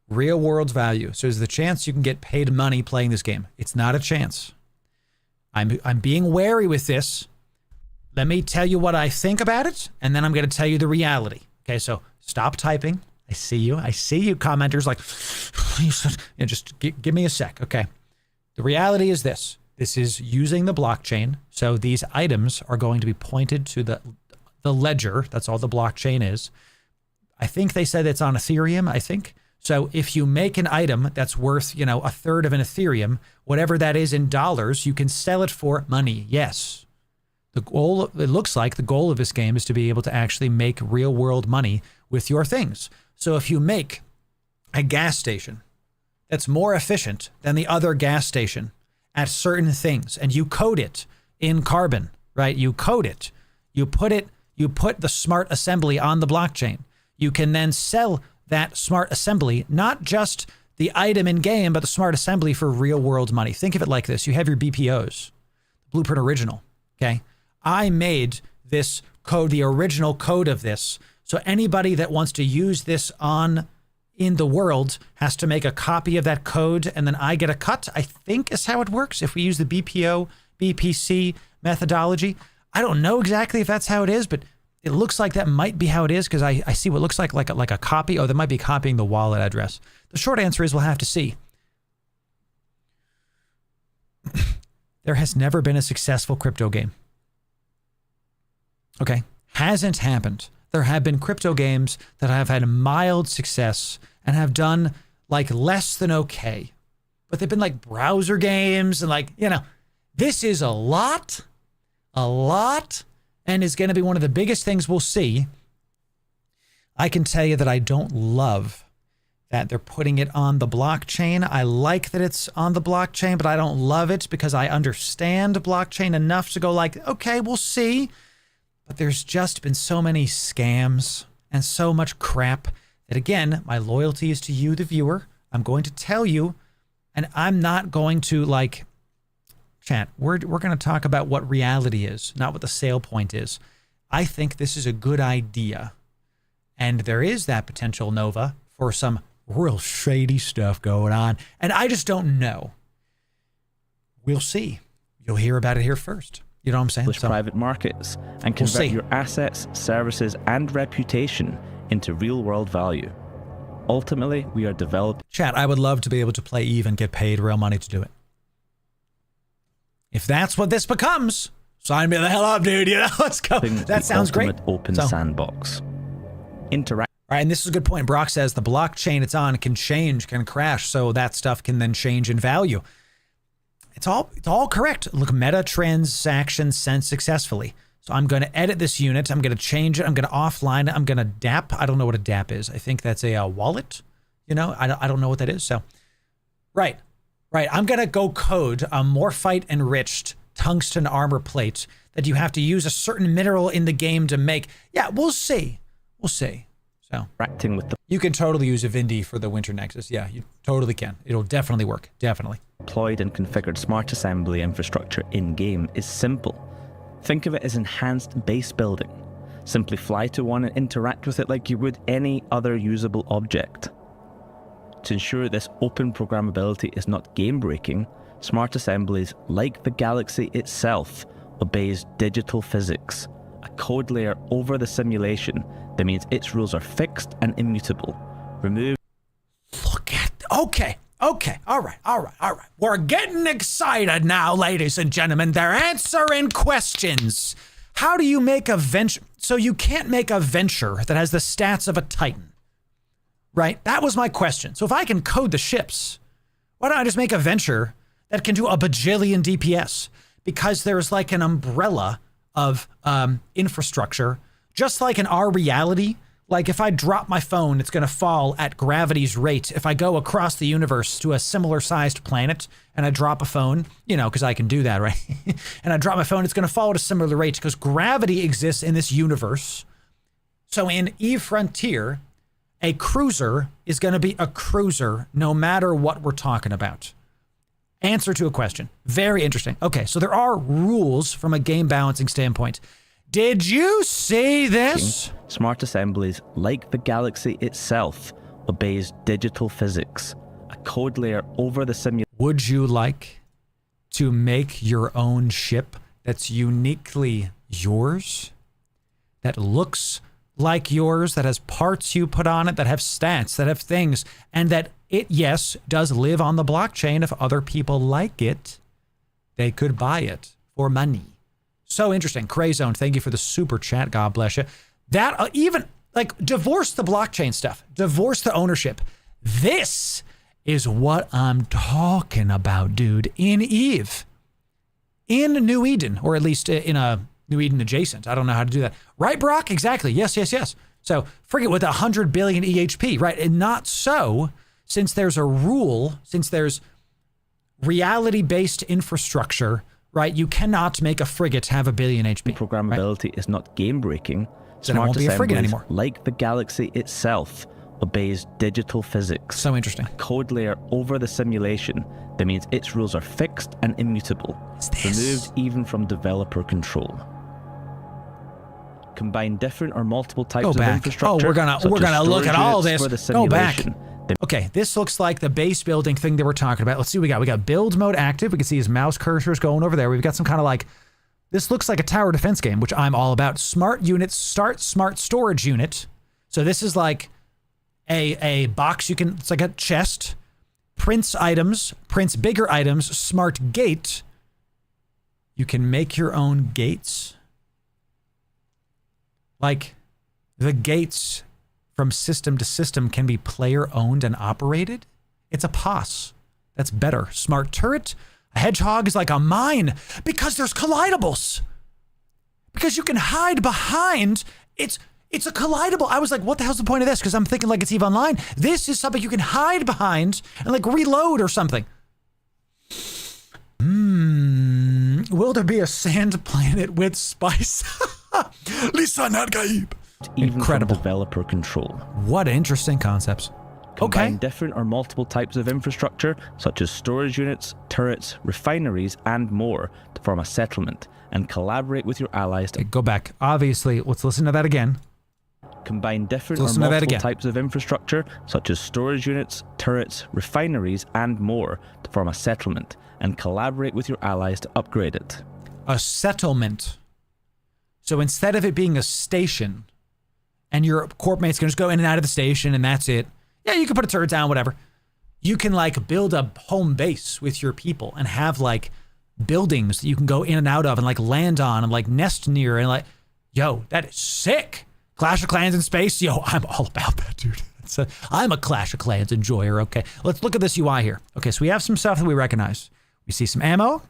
real-world value. So there's the chance you can get paid money playing this game. It's not a chance. I'm being wary with this. Let me tell you what I think about it, and then I'm going to tell you the reality. Okay, so stop typing. I see you. I see you commenters like, just give me a sec. Okay. The reality is this. This is using the blockchain. So these items are going to be pointed to the ledger. That's all the blockchain is. I think they said it's on Ethereum, I think. So if you make an item that's worth, a third of an Ethereum, whatever that is in dollars, you can sell it for money. Yes. It looks like the goal of this game is to be able to actually make real world money with your things. So if you make a gas station that's more efficient than the other gas station at certain things, and you code it in Carbon, right? You code it, you put the smart assembly on the blockchain. You can then sell that smart assembly, not just the item in game, but the smart assembly for real world money. Think of it like this. You have your BPOs, Blueprint Original. Okay. I made this code, the original code of this. So anybody that wants to use this in the world has to make a copy of that code, and then I get a cut, I think is how it works. If we use the BPO, BPC methodology. I don't know exactly if that's how it is, but it looks like that might be how it is because I see what looks like a copy. Oh, they might be copying the wallet address. The short answer is we'll have to see. There has never been a successful crypto game. Okay. Hasn't happened. There have been crypto games that have had mild success and have done like less than okay. But they've been like browser games and like, you know, this is a lot, and is going to be one of the biggest things we'll see. I can tell you that I don't love that they're putting it on the blockchain. I like that it's on the blockchain, but I don't love it because I understand blockchain enough to go like, okay, we'll see. But there's just been so many scams and so much crap that, again, my loyalty is to you, the viewer. I'm going to tell you, and I'm not going to like, chat, we're going to talk about what reality is, not what the sale point is. I think this is a good idea. And there is that potential, Nova, for some real shady stuff going on. And I just don't know. We'll see. You'll hear about it here first. You know what I'm saying? So, private markets and convert your assets, services, and reputation into real-world value. Ultimately, we are developing... Chat, I would love to be able to play EVE and get paid real money to do it. If that's what this becomes, sign me the hell up, dude. You know, let's go. That sounds great. Open sandbox. Interact. All right, and this is a good point. Brock says the blockchain it's on can change, can crash, so that stuff can then change in value. It's all correct. Look, meta transactions sent successfully. So I'm going to edit this unit. I'm going to change it. I'm going to offline it. I'm going to DApp. I don't know what a DApp is. I think that's a wallet. You know, I don't know what that is. So, right. I'm going to go code a Morphite enriched tungsten armor plate that you have to use a certain mineral in the game to make. Yeah, we'll see. So, interacting with the... You can totally use a Vindy for the Winter Nexus. Yeah, you totally can. It'll definitely work. Definitely. Deployed and configured smart assembly infrastructure in-game is simple. Think of it as enhanced base building. Simply fly to one and interact with it like you would any other usable object. To ensure this open programmability is not game-breaking, smart assemblies, like the galaxy itself, obeys digital physics, a code layer over the simulation that means its rules are fixed and immutable. Remove... Look at... Okay. All right. We're getting excited now, ladies and gentlemen. They're answering questions. How do you make a venture? So you can't make a venture that has the stats of a Titan, right? That was my question. So if I can code the ships, why don't I just make a venture that can do a bajillion DPS? Because there's like an umbrella of infrastructure, just like in our reality. Like if I drop my phone, it's going to fall at gravity's rate. If I go across the universe to a similar sized planet and I drop a phone, you know, because I can do that, right? And I drop my phone, it's going to fall at a similar rate because gravity exists in this universe. So in EVE Frontier, a cruiser is going to be a cruiser no matter what we're talking about. Answer to a question. Very interesting. Okay, so there are rules from a game balancing standpoint. Did you see this? Smart assemblies, like the galaxy itself, obeys digital physics, a code layer over the simulation. Would you like to make your own ship that's uniquely yours, that looks like yours, that has parts you put on it, that have stats, that have things, and that it, yes, does live on the blockchain? If other people like it, they could buy it for money. So interesting. Crazone, thank you for the super chat. God bless you. That even like divorce the blockchain stuff, divorce the ownership. This is what I'm talking about, dude. In EVE, in New Eden, or at least in a New Eden adjacent. I don't know how to do that. Right, Brock? Exactly. Yes. So forget with 100 billion EHP, right? And not so, since there's a rule, since there's reality-based infrastructure, right? You cannot make a frigate have 1 billion HP. Programmability is not game-breaking. Then it won't be a frigate anymore. Like the galaxy itself, obeys digital physics. So interesting. A code layer over the simulation that means its rules are fixed and immutable, removed even from developer control. Combine different or multiple types of infrastructure. Oh, we're gonna look at all this. For the Go back. simulation. Okay, this looks like the base building thing that we're talking about. Let's see what we got. We got build mode active. We can see his mouse cursors going over there. We've got some kind of like, this looks like a tower defense game, which I'm all about. Smart units, start smart storage unit. So this is like a box you can, it's like a chest. Prints items, prints bigger items, smart gate. You can make your own gates. Like the gates from system to system can be player owned and operated. It's a POS. That's better. Smart turret. A hedgehog is like a mine because there's collidables. Because you can hide behind, it's a collidable. I was like, what the hell's the point of this? Because I'm thinking like it's EVE Online. This is something you can hide behind and like reload or something. Will there be a sand planet with spice? Lisa, not Gaib. Incredible. Developer control. What interesting concepts. Combine different or multiple types of infrastructure, such as storage units, turrets, refineries, and more, to form a settlement, and collaborate with your allies to... Go back. Obviously, let's listen to that again. Combine different or multiple types of infrastructure, such as storage units, turrets, refineries, and more, to form a settlement, and collaborate with your allies to upgrade it. A settlement. So instead of it being a station, and your corp mates can just go in and out of the station, and that's it. Yeah, you can put a turret down, whatever. You can like build a home base with your people and have like buildings that you can go in and out of and like land on and like nest near and like, yo, that is sick. Clash of Clans in space, yo, I'm all about that, dude. I'm a Clash of Clans enjoyer. Okay, let's look at this UI here. Okay, so we have some stuff that we recognize. We see some ammo,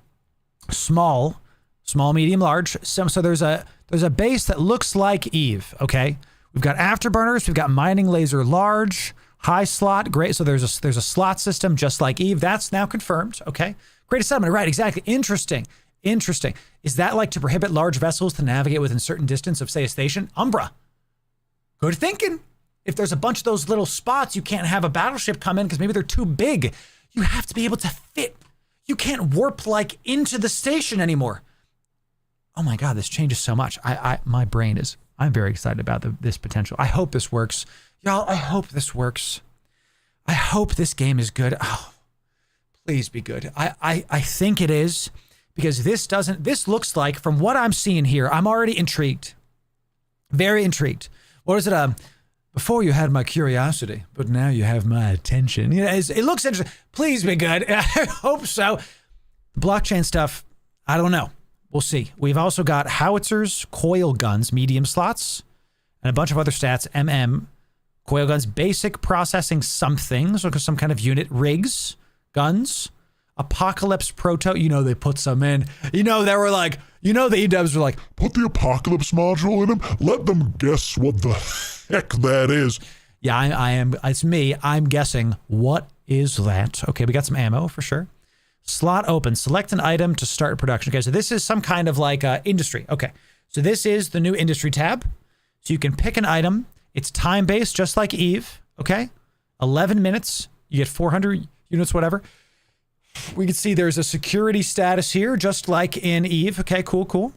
small, medium, large. So there's a base that looks like EVE. Okay, we've got afterburners, we've got mining laser, large. High slot, great. So there's a slot system just like EVE. That's now confirmed. Okay. Greatest settlement. Right. Exactly. Interesting. Is that like to prohibit large vessels to navigate within a certain distance of, say, a station? Umbra. Good thinking. If there's a bunch of those little spots, you can't have a battleship come in because maybe they're too big. You have to be able to fit. You can't warp like into the station anymore. Oh my God, this changes so much. My brain is, I'm very excited about this potential. I hope this works. Y'all, I hope this works. I hope this game is good. Oh, please be good. I think it is because this looks like, from what I'm seeing here, I'm already intrigued. Very intrigued. What is it? Before you had my curiosity, but now you have my attention. You know, it looks interesting. Please be good. I hope so. Blockchain stuff, I don't know. We'll see. We've also got howitzers, coil guns, medium slots, and a bunch of other stats. Coil guns, basic processing something, so some kind of unit, rigs, guns, apocalypse proto, they put some in. They were like, the E-dubs were like, put the apocalypse module in them, let them guess what the heck that is. Yeah, I am, it's me, I'm guessing, what is that? Okay, we got some ammo for sure. Slot open, select an item to start production. Okay, so this is some kind of like industry. Okay, so this is the new industry tab. So you can pick an item. It's time-based, just like EVE, okay? 11 minutes, you get 400 units, whatever. We can see there's a security status here, just like in EVE. Okay, cool.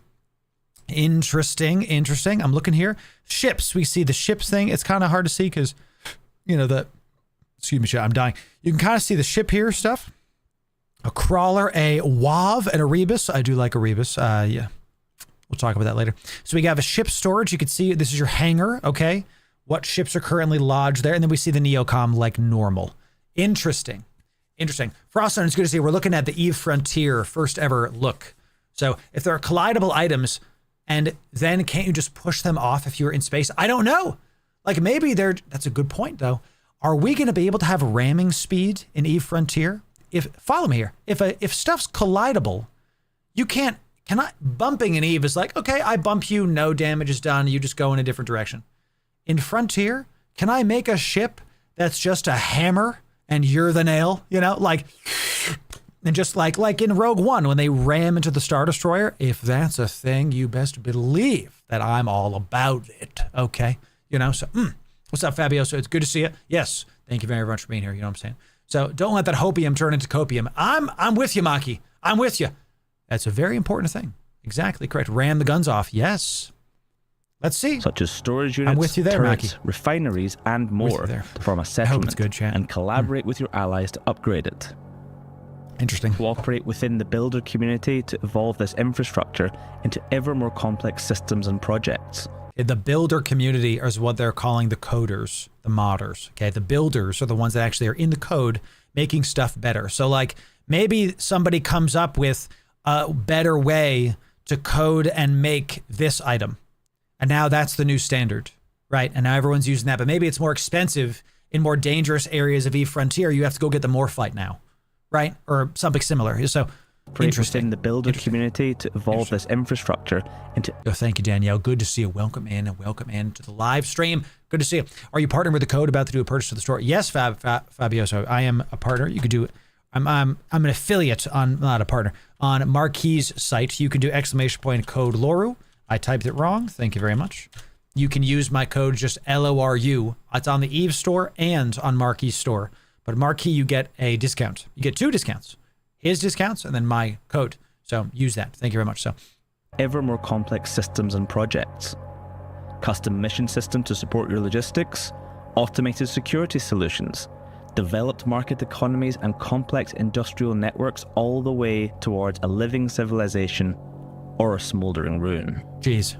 Interesting. I'm looking here. Ships, we see the ships thing. It's kind of hard to see because, excuse me, I'm dying. You can kind of see the ship here stuff. A crawler, a WAV, and a rebus. I do like a rebus, yeah. We'll talk about that later. So we have a ship storage. You can see this is your hangar, okay? What ships are currently lodged there. And then we see the Neocom like normal. Interesting. Froststone, it's good to see. We're looking at the EVE Frontier first ever look. So if there are collidable items, and then can't you just push them off if you're in space? I don't know. Like maybe that's a good point though. Are we going to be able to have ramming speed in EVE Frontier? Follow me here. If stuff's collidable, you bumping in EVE is like, okay, I bump you, no damage is done, you just go in a different direction. In Frontier, can I make a ship that's just a hammer and you're the nail? And just like in Rogue One when they ram into the Star Destroyer, if that's a thing, you best believe that I'm all about it. Okay, What's up, Fabio? So it's good to see you. Yes. Thank you very much for being here. You know what I'm saying? So don't let that hopium turn into copium. I'm with you, Maki. I'm with you. That's a very important thing. Exactly correct. Ran the guns off. Yes. Let's see. Such as storage units, I'm with you there, turrets, Maki. refineries, and more to form a settlement good, chat. and collaborate with your allies to upgrade it. Interesting. Cooperate within the builder community to evolve this infrastructure into ever more complex systems and projects. The builder community is what they're calling the coders, the modders. Okay, the builders are the ones that actually are in the code making stuff better. So like maybe somebody comes up with a better way to code and make this item. And now that's the new standard, right? And now everyone's using that, but maybe it's more expensive in more dangerous areas of Eve Frontier. You have to go get the Morphite now, right? Or something similar. So interesting. Within the builder community to evolve this infrastructure into... Oh, thank you, Danielle. Good to see you. Welcome in to the live stream. Good to see you. Are you partnering with the code about to do a purchase to the store? Yes, Fabio. So I am a partner. You could do... I'm an affiliate on, not a partner, on Marquis' site. You can do ! Code Loru. I typed it wrong. Thank you very much. You can use my code just LORU. It's on the Eve store and on Marquis' store. But Marquis, you get a discount. You get 2 discounts. His discounts and then my code. So use that. Thank you very much. So ever more complex systems and projects. Custom mission system to support your logistics. Automated security solutions. Developed market economies and complex industrial networks all the way towards a living civilization or a smoldering ruin. Jeez.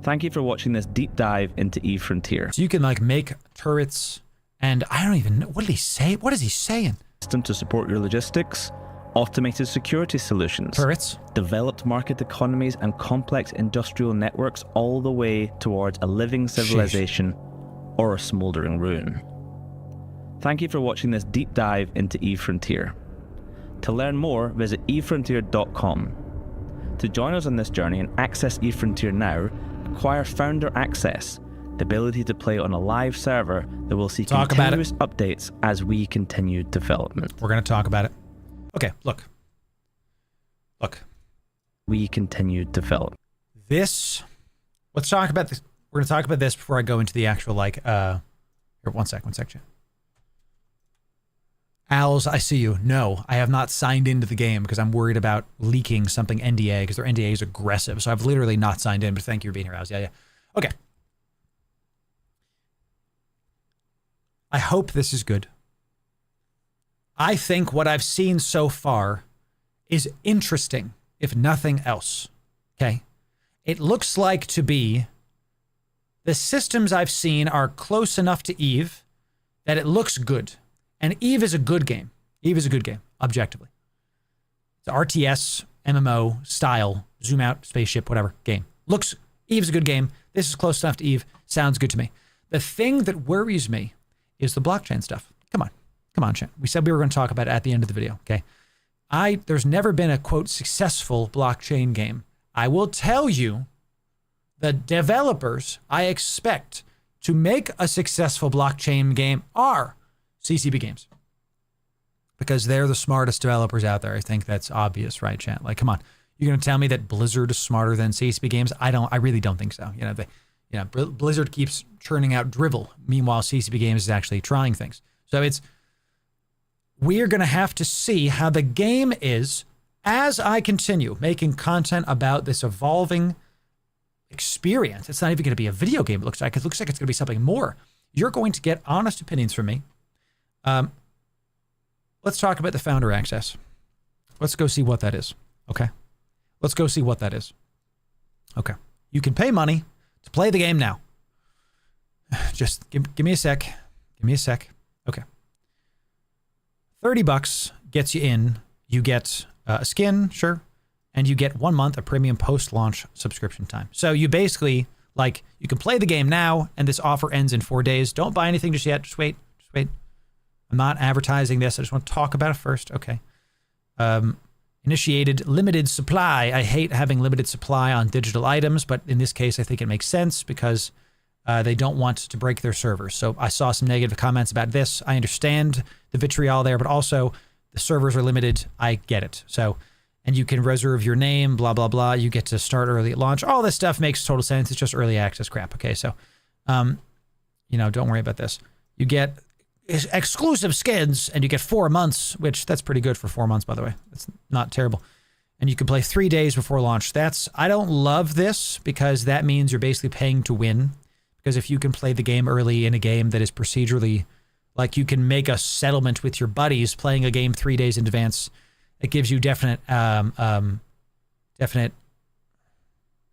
Thank you for watching this deep dive into Eve Frontier. So you can like make turrets and I don't even know. What did he say? What is he saying? System to support your logistics. Automated security solutions. Turrets. Developed market economies and complex industrial networks all the way towards a living civilization or a smoldering ruin. Thank you for watching this deep dive into Eve Frontier. To learn more, visit evefrontier.com. To join us on this journey and access Eve Frontier now, acquire Founder Access, the ability to play on a live server that will see continuous updates as we continue development. We're going to talk about it. Okay, look. We continue develop. Let's talk about this. We're going to talk about this before I go into the actual, here, one sec, chat. Owls, I see you. No, I have not signed into the game because I'm worried about leaking something NDA because their NDA is aggressive. So I've literally not signed in, but thank you for being here, Owls. Yeah. Okay. I hope this is good. I think what I've seen so far is interesting, if nothing else. Okay? It looks like to be the systems I've seen are close enough to Eve that it looks good. And Eve is a good game. Eve is a good game, objectively. It's RTS, MMO, style, zoom out, spaceship, whatever, game. Eve's a good game. This is close enough to Eve. Sounds good to me. The thing that worries me is the blockchain stuff. Come on, chat. We said we were going to talk about it at the end of the video, okay? There's never been a, quote, successful blockchain game. I will tell you, the developers I expect to make a successful blockchain game are CCP Games. Because they're the smartest developers out there. I think that's obvious, right, chat? Like, come on. You're going to tell me that Blizzard is smarter than CCP Games? I really don't think so. Blizzard keeps churning out drivel. Meanwhile, CCP Games is actually trying things. So we're going to have to see how the game is as I continue making content about this evolving experience. It's not even going to be a video game, it looks like. It looks like it's going to be something more. You're going to get honest opinions from me. Let's talk about the Founder Access. Let's go see what that is, okay? Let's go see what that is. Okay. You can pay money to play the game now. Just give me a sec. Give me a sec. Okay. $30 gets you in. You get a skin, sure, and you get 1 month of premium post-launch subscription time. So you basically, you can play the game now, and this offer ends in 4 days. Don't buy anything just yet. Just wait. I'm not advertising this. I just want to talk about it first. Okay. Initiated limited supply. I hate having limited supply on digital items, but in this case, I think it makes sense because they don't want to break their servers. So I saw some negative comments about this. I understand the vitriol there, but also the servers are limited. I get it. So, and you can reserve your name, blah, blah, blah. You get to start early at launch. All this stuff makes total sense. It's just early access crap. Okay. So, you know, don't worry about this. You get exclusive skins and you get 4 months, which that's pretty good for 4 months, by the way. It's not terrible. And you can play 3 days before launch. I don't love this because that means you're basically paying to win. Because if you can play the game early in a game that is procedurally, like you can make a settlement with your buddies playing a game 3 days in advance, it gives you definite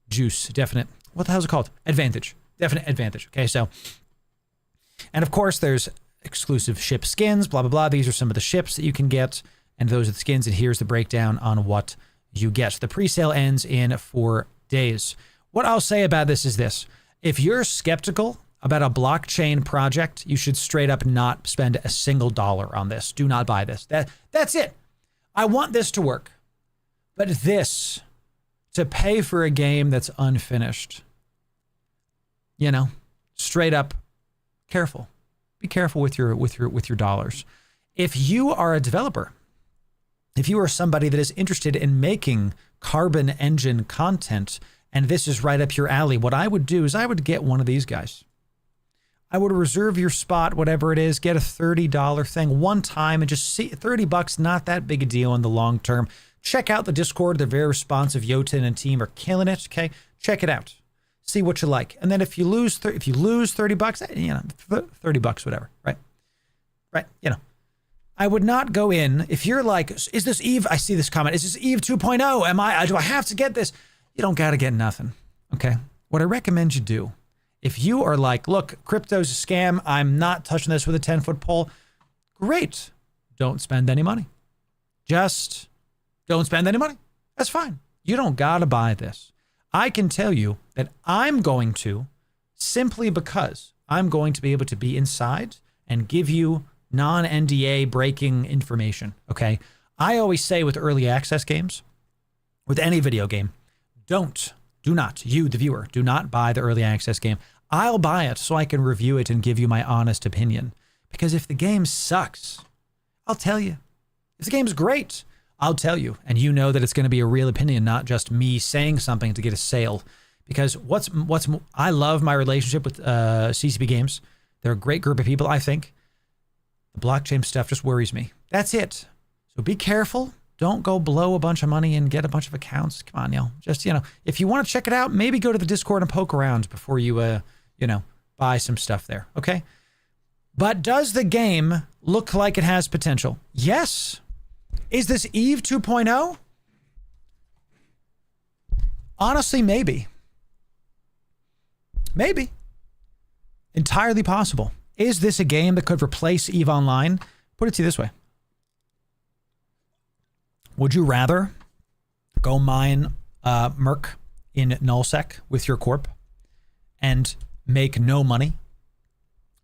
juice, what the hell is it called? Advantage. Definite advantage. Okay, so, and of course there's exclusive ship skins, blah, blah, blah. These are some of the ships that you can get, and those are the skins, and here's the breakdown on what you get. The pre-sale ends in 4 days. What I'll say about this is this. If you're skeptical about a blockchain project, you should straight up not spend a single dollar on this. Do not buy this. That's it. I want this to work. But this, to pay for a game that's unfinished, you know, straight up, careful. Be careful with your dollars. If you are a developer, if you are somebody that is interested in making Carbon Engine content, and this is right up your alley, what I would do is I would get one of these guys. I would reserve your spot, whatever it is, get a $30 thing one time and just see $30, not that big a deal in the long term. Check out the Discord. They're very responsive. Jotun and team are killing it. Okay. Check it out. See what you like. And then if you lose $30, you know, $30, whatever. Right. Right. You know, I would not go in if you're like, is this Eve? I see this comment. Is this Eve 2.0? Do I have to get this? You don't got to get nothing. Okay. What I recommend you do, if you are like, look, crypto's a scam, I'm not touching this with a 10-foot pole, great. Don't spend any money. Just don't spend any money. That's fine. You don't got to buy this. I can tell you that I'm going to, simply because I'm going to be able to be inside and give you non-NDA breaking information. Okay. I always say with early access games, with any video game, do not, you, the viewer, do not buy the early access game. I'll buy it so I can review it and give you my honest opinion. Because if the game sucks, I'll tell you. If the game's great, I'll tell you. And you know that it's going to be a real opinion, not just me saying something to get a sale. Because I love my relationship with CCP Games. They're a great group of people, I think. The blockchain stuff just worries me. That's it. So be careful. Don't go blow a bunch of money and get a bunch of accounts. Come on, y'all. Just, you know, if you want to check it out, maybe go to the Discord and poke around before you, you know, buy some stuff there. Okay. But does the game look like it has potential? Yes. Is this Eve 2.0? Honestly, maybe. Maybe. Entirely possible. Is this a game that could replace EVE Online? Put it to you this way. Would you rather go mine Merc in nullsec with your corp and make no money,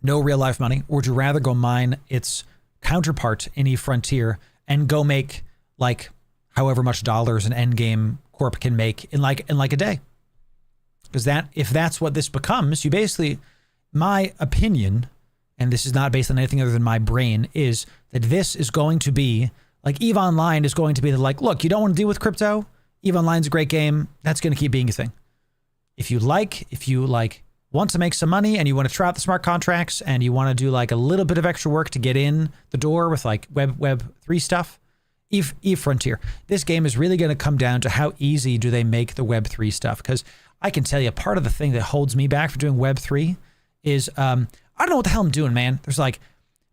no real life money? Or would you rather go mine its counterpart in EVE Frontier and go make like however much dollars an endgame corp can make in like a day? Because if that's what this becomes, you basically, my opinion, and this is not based on anything other than my brain, is that this is going to be like EVE Online is going to be the like, look, you don't want to deal with crypto? EVE Online's a great game. That's going to keep being a thing. If you want to make some money and you want to try out the smart contracts and you want to do like a little bit of extra work to get in the door with like Web 3 stuff, EVE Frontier. This game is really going to come down to how easy do they make the Web 3 stuff. Because I can tell you part of the thing that holds me back from doing Web 3 is I don't know what the hell I'm doing, man. There's like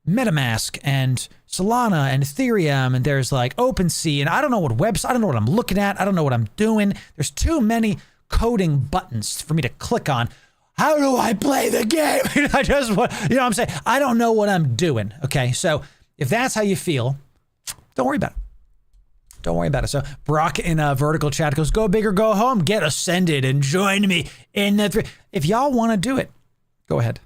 MetaMask and Solana and Ethereum and there's like OpenSea and I don't know what I don't know what I'm looking at. I don't know what I'm doing. There's too many coding buttons for me to click on. How do I play the game? I just want, you know what I'm saying? I don't know what I'm doing. Okay. So if that's how you feel, don't worry about it. Don't worry about it. So Brock in a vertical chat goes, go big or go home, get ascended and join me in the 3. If y'all want to do it, go ahead.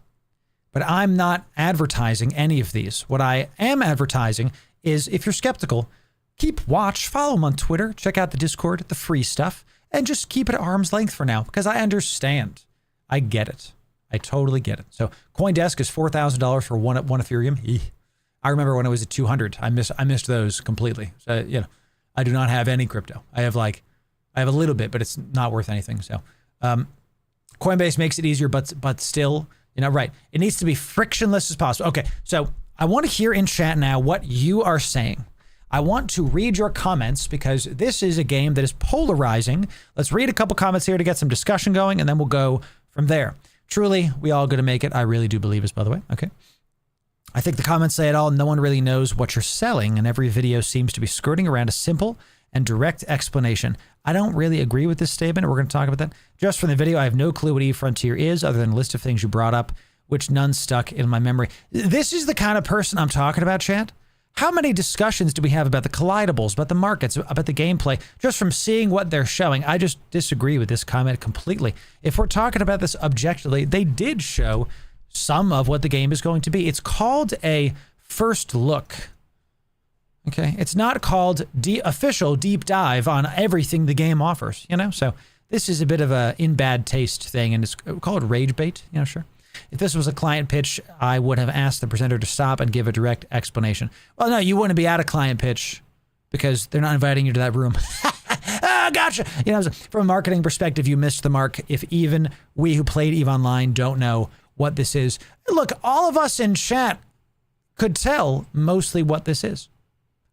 But I'm not advertising any of these. What I am advertising is if you're skeptical, keep watch, follow them on Twitter, check out the Discord, the free stuff, and just keep it at arm's length for now because I understand. I get it. I totally get it. So CoinDesk is $4,000 for one Ethereum. I remember when it was at 200. I missed those completely. So, you know, I do not have any crypto. I have a little bit, but it's not worth anything. So Coinbase makes it easier, but still, You know, right. It needs to be frictionless as possible. Okay, so I want to hear in chat now what you are saying. I want to read your comments because this is a game that is polarizing. Let's read a couple comments here to get some discussion going, and then we'll go from there. Truly, we all going to make it. I really do believe this, by the way. Okay. I think the comments say it all. No one really knows what you're selling, and every video seems to be skirting around a simple and direct explanation. I don't really agree with this statement. We're going to talk about that. Just from the video, I have no clue what Eve Frontier is other than a list of things you brought up, which none stuck in my memory. This is the kind of person I'm talking about, chat. How many discussions do we have about the collidables, about the markets, about the gameplay, just from seeing what they're showing? I just disagree with this comment completely. If we're talking about this objectively, they did show some of what the game is going to be. It's called a first look. Okay, it's not called official deep dive on everything the game offers, you know? So this is a bit of a in bad taste thing, and it's called rage bait, you know, sure. If this was a client pitch, I would have asked the presenter to stop and give a direct explanation. Well, no, you wouldn't be at a client pitch because they're not inviting you to that room. Ah, gotcha. You know, from a marketing perspective, you missed the mark if even we who played EVE Online don't know what this is. Look, all of us in chat could tell mostly what this is.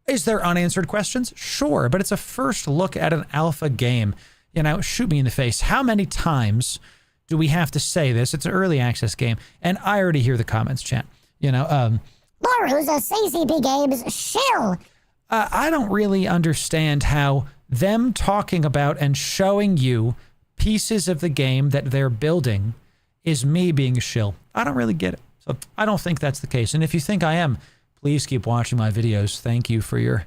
Is there unanswered questions? Sure, but it's a first look at an alpha game. You know, shoot me in the face. How many times do we have to say this? It's an early access game, and I already hear the comments, chat. You know, Loru's a CCP Games shill. I don't really understand how them talking about and showing you pieces of the game that they're building is me being a shill. I don't really get it. So I don't think that's the case. And if you think I am, please keep watching my videos. Thank you for your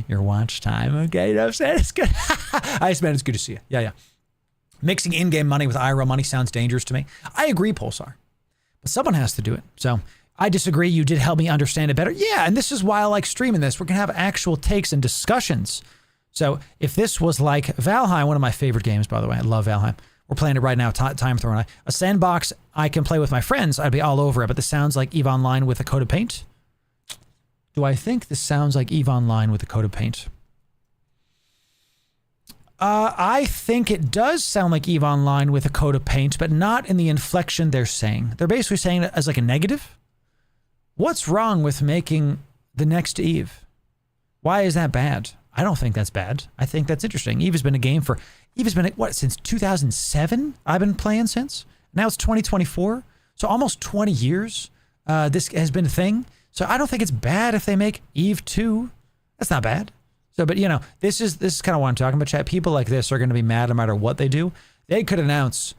watch time. Okay, you know what I'm saying? It's good. Ice Man, it's good to see you. Yeah. Mixing in-game money with IRL money sounds dangerous to me. I agree, Pulsar. But someone has to do it. So I disagree. You did help me understand it better. Yeah, and this is why I like streaming this. We're going to have actual takes and discussions. So if this was like Valheim, one of my favorite games, by the way. I love Valheim. We're playing it right now, Time Throwing. A sandbox I can play with my friends. I'd be all over it. But this sounds like EVE Online with a coat of paint. Do I think this sounds like EVE Online with a coat of paint? I think it does sound like EVE Online with a coat of paint, but not in the inflection they're saying. They're basically saying it as like a negative. What's wrong with making the next EVE? Why is that bad? I don't think that's bad. I think that's interesting. EVE has been a game for, EVE has been, what, since 2007? I've been playing since. Now it's 2024. So almost 20 years this has been a thing. So I don't think it's bad if they make EVE 2. That's not bad. So, but you know, this is kind of what I'm talking about, chat. People like this are going to be mad no matter what they do. They could announce,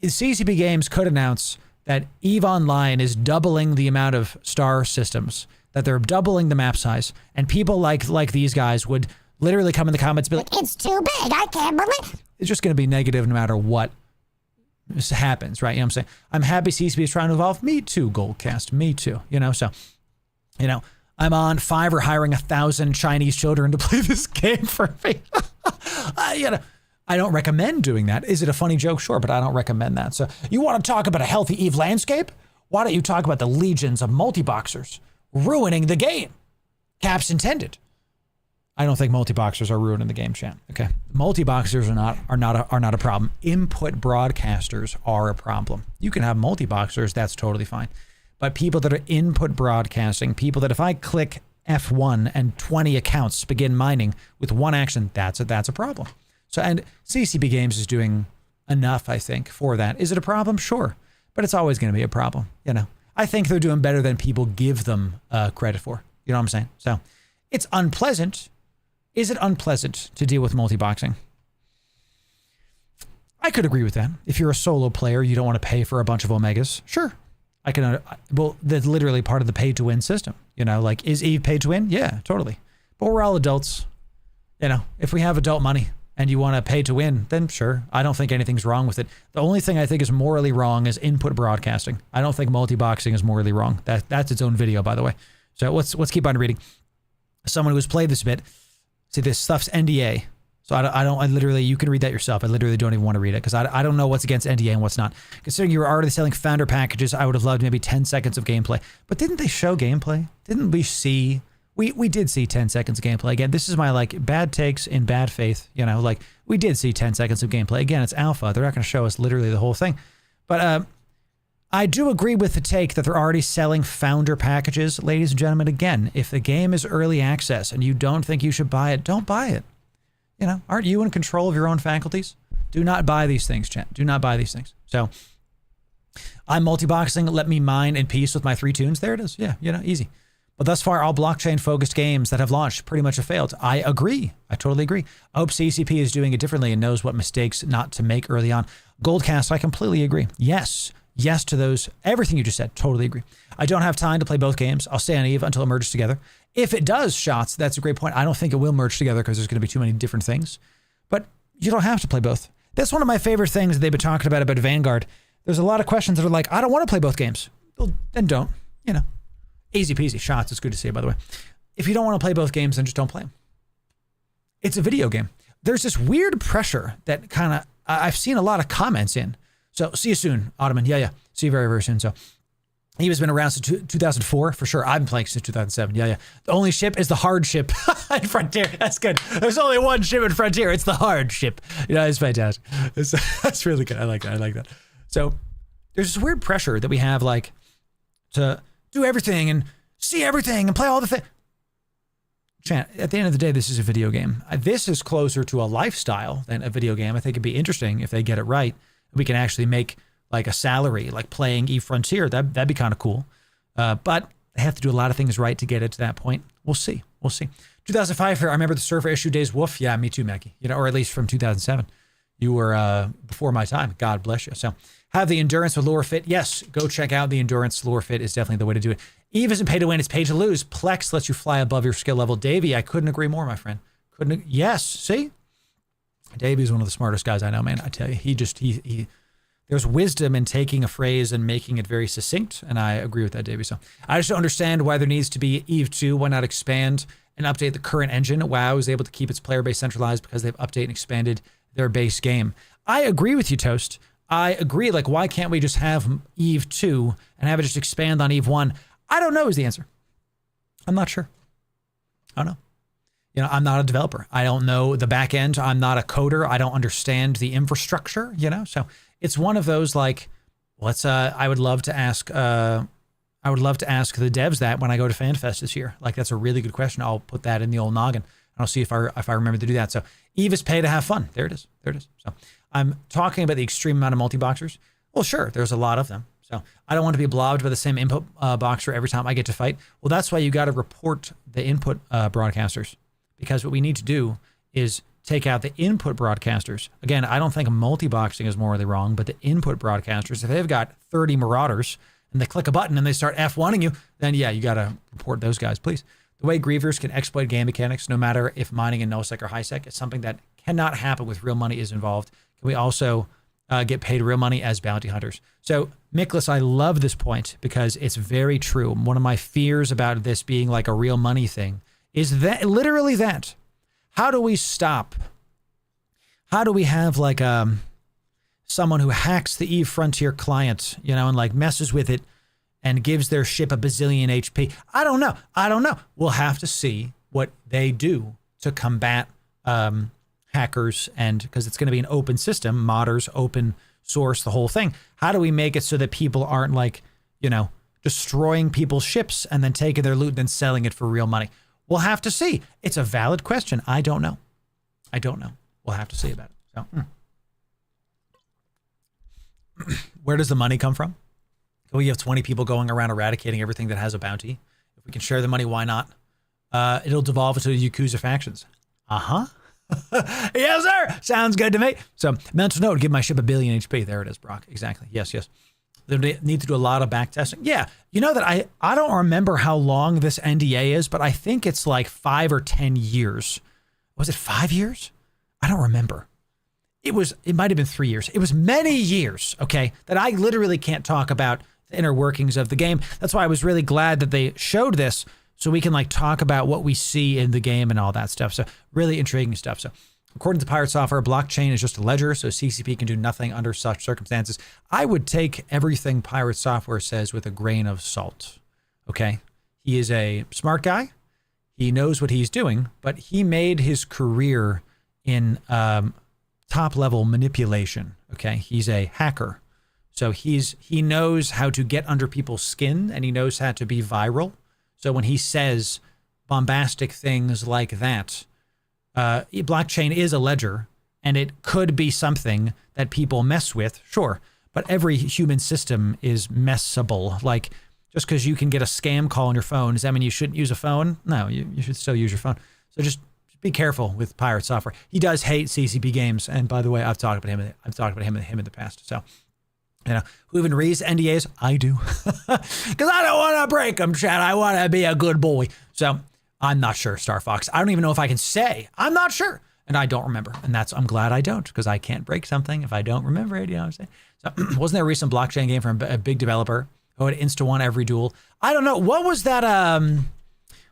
CCP Games could announce that EVE Online is doubling the amount of star systems, that they're doubling the map size, and people like these guys would literally come in the comments and be like, it's too big, I can't believe. It's just going to be negative no matter what happens, right? You know what I'm saying? I'm happy CCP is trying to evolve. Me too, Goldcast. Me too. You know, so, you know, I'm on Fiverr hiring 1,000 Chinese children to play this game for me. You know, I don't recommend doing that. Is it a funny joke? Sure, but I don't recommend that. So you want to talk about a healthy EVE landscape? Why don't you talk about the legions of multi-boxers ruining the game? Caps intended. I don't think multi-boxers are ruining the game, chat. Okay, multi-boxers are not a problem. Input broadcasters are a problem. You can have multi-boxers, that's totally fine. But people that are input broadcasting, people that if I click F1 and 20 accounts begin mining with one action, that's a problem. So, and CCP Games is doing enough, I think, for that. Is it a problem? Sure. But it's always going to be a problem, you know. I think they're doing better than people give them credit for. You know what I'm saying? So, it's unpleasant. Is it unpleasant to deal with multi-boxing? I could agree with that. If you're a solo player, you don't want to pay for a bunch of Omegas. Sure. I can, well, that's literally part of the pay-to-win system. You know, like, is EVE pay-to-win? Yeah, totally. But we're all adults. You know, if we have adult money and you want to pay to win, then sure. I don't think anything's wrong with it. The only thing I think is morally wrong is input broadcasting. I don't think multi-boxing is morally wrong. That's its own video, by the way. So let's keep on reading. Someone who's played this a bit. See, this stuff's NDA. So I literally, you can read that yourself. I literally don't even want to read it because I don't know what's against NDA and what's not. Considering you were already selling founder packages, I would have loved maybe 10 seconds of gameplay. But didn't they show gameplay? Didn't we see? We did see 10 seconds of gameplay. Again, this is my like bad takes in bad faith. You know, like we did see 10 seconds of gameplay. Again, it's alpha. They're not going to show us literally the whole thing. But I do agree with the take that they're already selling founder packages. Ladies and gentlemen, again, if the game is early access and you don't think you should buy it, don't buy it. You know, aren't you in control of your own faculties? Do not buy these things, chat. Do not buy these things. So I'm multi-boxing. Let me mine in peace with my 3 tunes. There it is. Yeah, you know, easy. But thus far, all blockchain-focused games that have launched pretty much have failed. I agree. I totally agree. I hope CCP is doing it differently and knows what mistakes not to make early on. Goldcast, I completely agree. Yes. Yes to those. Everything you just said. Totally agree. I don't have time to play both games. I'll stay on EVE until it merges together. If it does, Shots, that's a great point. I don't think it will merge together because there's going to be too many different things. But you don't have to play both. That's one of my favorite things they've been talking about Vanguard. There's a lot of questions that are like, I don't want to play both games. Well, then don't. You know. Easy peasy. Shots, it's good to see you, by the way. If you don't want to play both games, then just don't play them. It's a video game. There's this weird pressure that kind of, I've seen a lot of comments in. So see you soon, Ottoman. Yeah. See you very, very soon. So he has been around since 2004 for sure. I've been playing since 2007. Yeah. The only ship is the hard ship in Frontier. That's good. There's only one ship in Frontier. It's the hard ship. You know, it's fantastic. That's really good. I like that. So there's this weird pressure that we have, like, to do everything and see everything and play all the things. Chan, at the end of the day, this is a video game. This is closer to a lifestyle than a video game. I think it'd be interesting if they get it right. We can actually make like a salary, like playing EVE Frontier. That'd be kind of cool. But they have to do a lot of things right to get it to that point. We'll see. 2005 here. I remember the server issue days. Woof. Yeah, me too, Mackie. You know, or at least from 2007. You were before my time. God bless you. So have the endurance with Lure Fit. Yes, go check out the endurance. Lure Fit is definitely the way to do it. EVE isn't pay to win. It's pay to lose. Plex lets you fly above your skill level. Davey, I couldn't agree more, my friend. Yes. See? Davey's one of the smartest guys I know, man. I tell you, he there's wisdom in taking a phrase and making it very succinct, and I agree with that, Davey. So I just don't understand why there needs to be EVE 2. Why not expand and update the current engine? WoW is able to keep its player base centralized because they've updated and expanded their base game. I agree with you, Toast. I agree. Like, why can't we just have EVE 2 and have it just expand on EVE 1? I don't know is the answer. I'm not sure. I don't know. You know, I'm not a developer. I don't know the back end. I'm not a coder. I don't understand the infrastructure, you know? So it's one of those, like, I would love to ask the devs that when I go to FanFest this year. Like, that's a really good question. I'll put that in the old noggin. And I'll see if I remember to do that. So EVE is pay to have fun. There it is. So I'm talking about the extreme amount of multi-boxers. Well, sure, there's a lot of them. So I don't want to be blobbed by the same input boxer every time I get to fight. Well, that's why you got to report the input broadcasters. Because what we need to do is take out the input broadcasters. Again, I don't think multi-boxing is morally wrong, but the input broadcasters, if they've got 30 marauders and they click a button and they start F1ing you, then yeah, you got to report those guys, please. The way grievers can exploit game mechanics, no matter if mining in no-sec or high-sec, is something that cannot happen with real money is involved. Can we also get paid real money as bounty hunters? So, Miklas, I love this point because it's very true. One of my fears about this being like a real money thing is that literally that. How do we stop? How do we have like someone who hacks the EVE Frontier client, you know, and like messes with it and gives their ship a bazillion HP? I don't know. We'll have to see what they do to combat hackers, and because it's going to be an open system, modders, open source, the whole thing. How do we make it so that people aren't like, you know, destroying people's ships and then taking their loot and then selling it for real money? We'll have to see. It's a valid question. I don't know. We'll have to see about it. So, where does the money come from? Can we have 20 people going around eradicating everything that has a bounty? If we can share the money, why not? It'll devolve into the Yakuza factions. Yes, sir. Sounds good to me. So, mental note, give my ship a billion HP. There it is, Brock. Exactly. Yes. They need to do a lot of back testing. Yeah. You know that I don't remember how long this NDA is, but I think it's like 5 or 10 years. Was it 5 years? I don't remember. It might have been 3 years. It was many years, okay, that I literally can't talk about the inner workings of the game. That's why I was really glad that they showed this so we can like talk about what we see in the game and all that stuff. So really intriguing stuff. So according to Pirate Software, blockchain is just a ledger, so CCP can do nothing under such circumstances. I would take everything Pirate Software says with a grain of salt, okay? He is a smart guy. He knows what he's doing, but he made his career in top-level manipulation, okay? He's a hacker. So he knows how to get under people's skin, and he knows how to be viral. So when he says bombastic things like that, blockchain is a ledger, and it could be something that people mess with, sure. But every human system is messable. Like, just because you can get a scam call on your phone, does that mean you shouldn't use a phone? No, you should still use your phone. So just be careful with pirate software. He does hate CCP games, and by the way, I've talked about him in the past. So, who even reads NDAs? I do, because I don't want to break them, Chad. I want to be a good boy. So I'm not sure, Star Fox. I don't even know if I can say I'm not sure, and I don't remember, and I'm glad I don't, because I can't break something if I don't remember it. You know what I'm saying? So wasn't there a recent blockchain game from a big developer who had insta-won every duel? I don't know. What was that?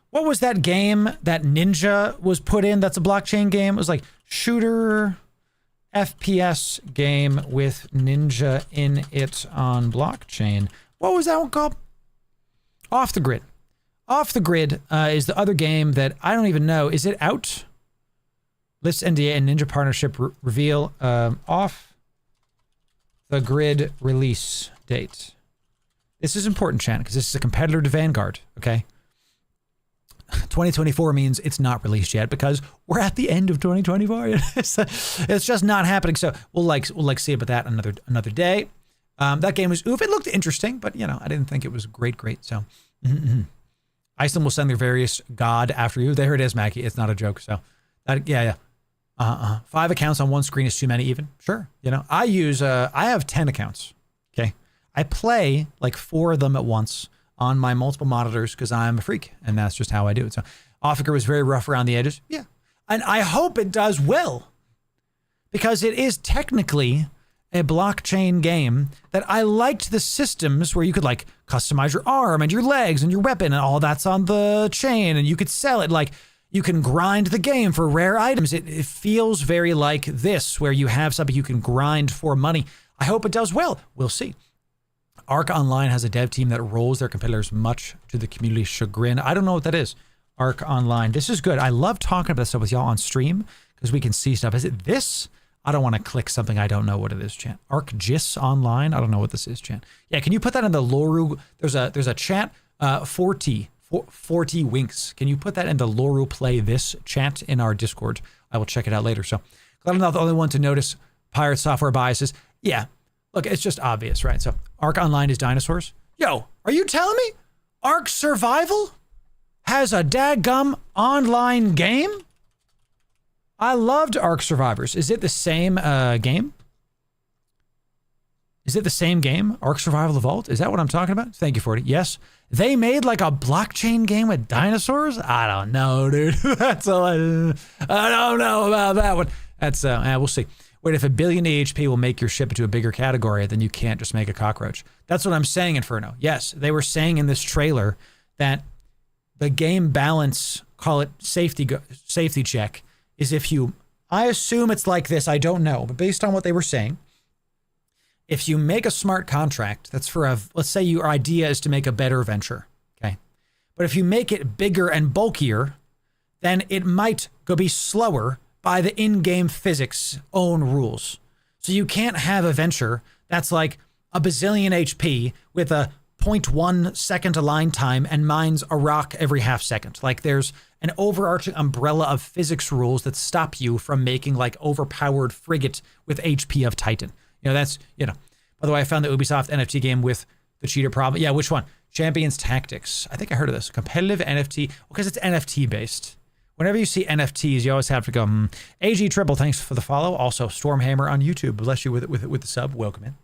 What was that game that Ninja was put in? That's a blockchain game. It was like shooter FPS game with Ninja in it on blockchain. What was that one called? Off the Grid. Off the Grid is the other game that I don't even know. Is it out? Lists NDA and Ninja partnership reveal. Off the Grid release date. This is important, Chan, because this is a competitor to Vanguard, okay? 2024 means it's not released yet because we're at the end of 2024. It's just not happening. So we'll see about that another day. That game was oof. It looked interesting, but I didn't think it was great. So Iceland will send their various god after you. There it is, Maggie. It's not a joke. So yeah. 5 accounts on one screen is too many even. Sure. I have 10 accounts. Okay. I play like 4 of them at once on my multiple monitors because I'm a freak, and that's just how I do it. So Officer was very rough around the edges. Yeah. And I hope it does well, because it is technically a blockchain game that I liked the systems where you could like customize your arm and your legs and your weapon and all that's on the chain, and you could sell it. Like, you can grind the game for rare items. It feels very like this, where you have something you can grind for money. I hope it does well. We'll see. Arc Online has a dev team that rolls their competitors, much to the community's chagrin. I don't know what that is. Arc Online. This is good. I love talking about this stuff with y'all on stream because we can see stuff. Is it this? I don't want to click something I don't know what it is, chat. ArcGIS Online. I don't know what this is, chat. Yeah, can you put that in the Loru? There's a chat. 40 winks. Can you put that in the Loru play this chat in our Discord? I will check it out later. So glad I'm not the only one to notice pirate software biases. Yeah. Look, it's just obvious, right? So Ark Online is dinosaurs. Yo, are you telling me Ark Survival has a daggum online game? I loved Ark Survivors. Is it the same game? Is it the same game? Ark Survival Evolved? Is that what I'm talking about? Thank you, 40. Yes. They made like a blockchain game with dinosaurs? I don't know, dude. That's all I don't know about that one. That's, we'll see. Wait, if a billion AHP will make your ship into a bigger category, then you can't just make a cockroach. That's what I'm saying, Inferno. Yes, they were saying in this trailer that the game balance, call it safety check, is if you, I assume it's like this, I don't know, but based on what they were saying, if you make a smart contract, that's for let's say your idea is to make a better venture, okay? But if you make it bigger and bulkier, then it might go be slower by the in-game physics own rules. So you can't have a venture that's like a bazillion HP with a 0.1 second align time and mines a rock every half second. Like, there's an overarching umbrella of physics rules that stop you from making like overpowered frigate with HP of Titan. That's, by the way, I found the Ubisoft NFT game with the cheater problem. Yeah, which one? Champions Tactics. I think I heard of this. Competitive NFT, because it's NFT based. Whenever you see NFTs, you always have to go, AG Triple, thanks for the follow. Also, Stormhammer on YouTube. Bless you with the sub. Welcome in.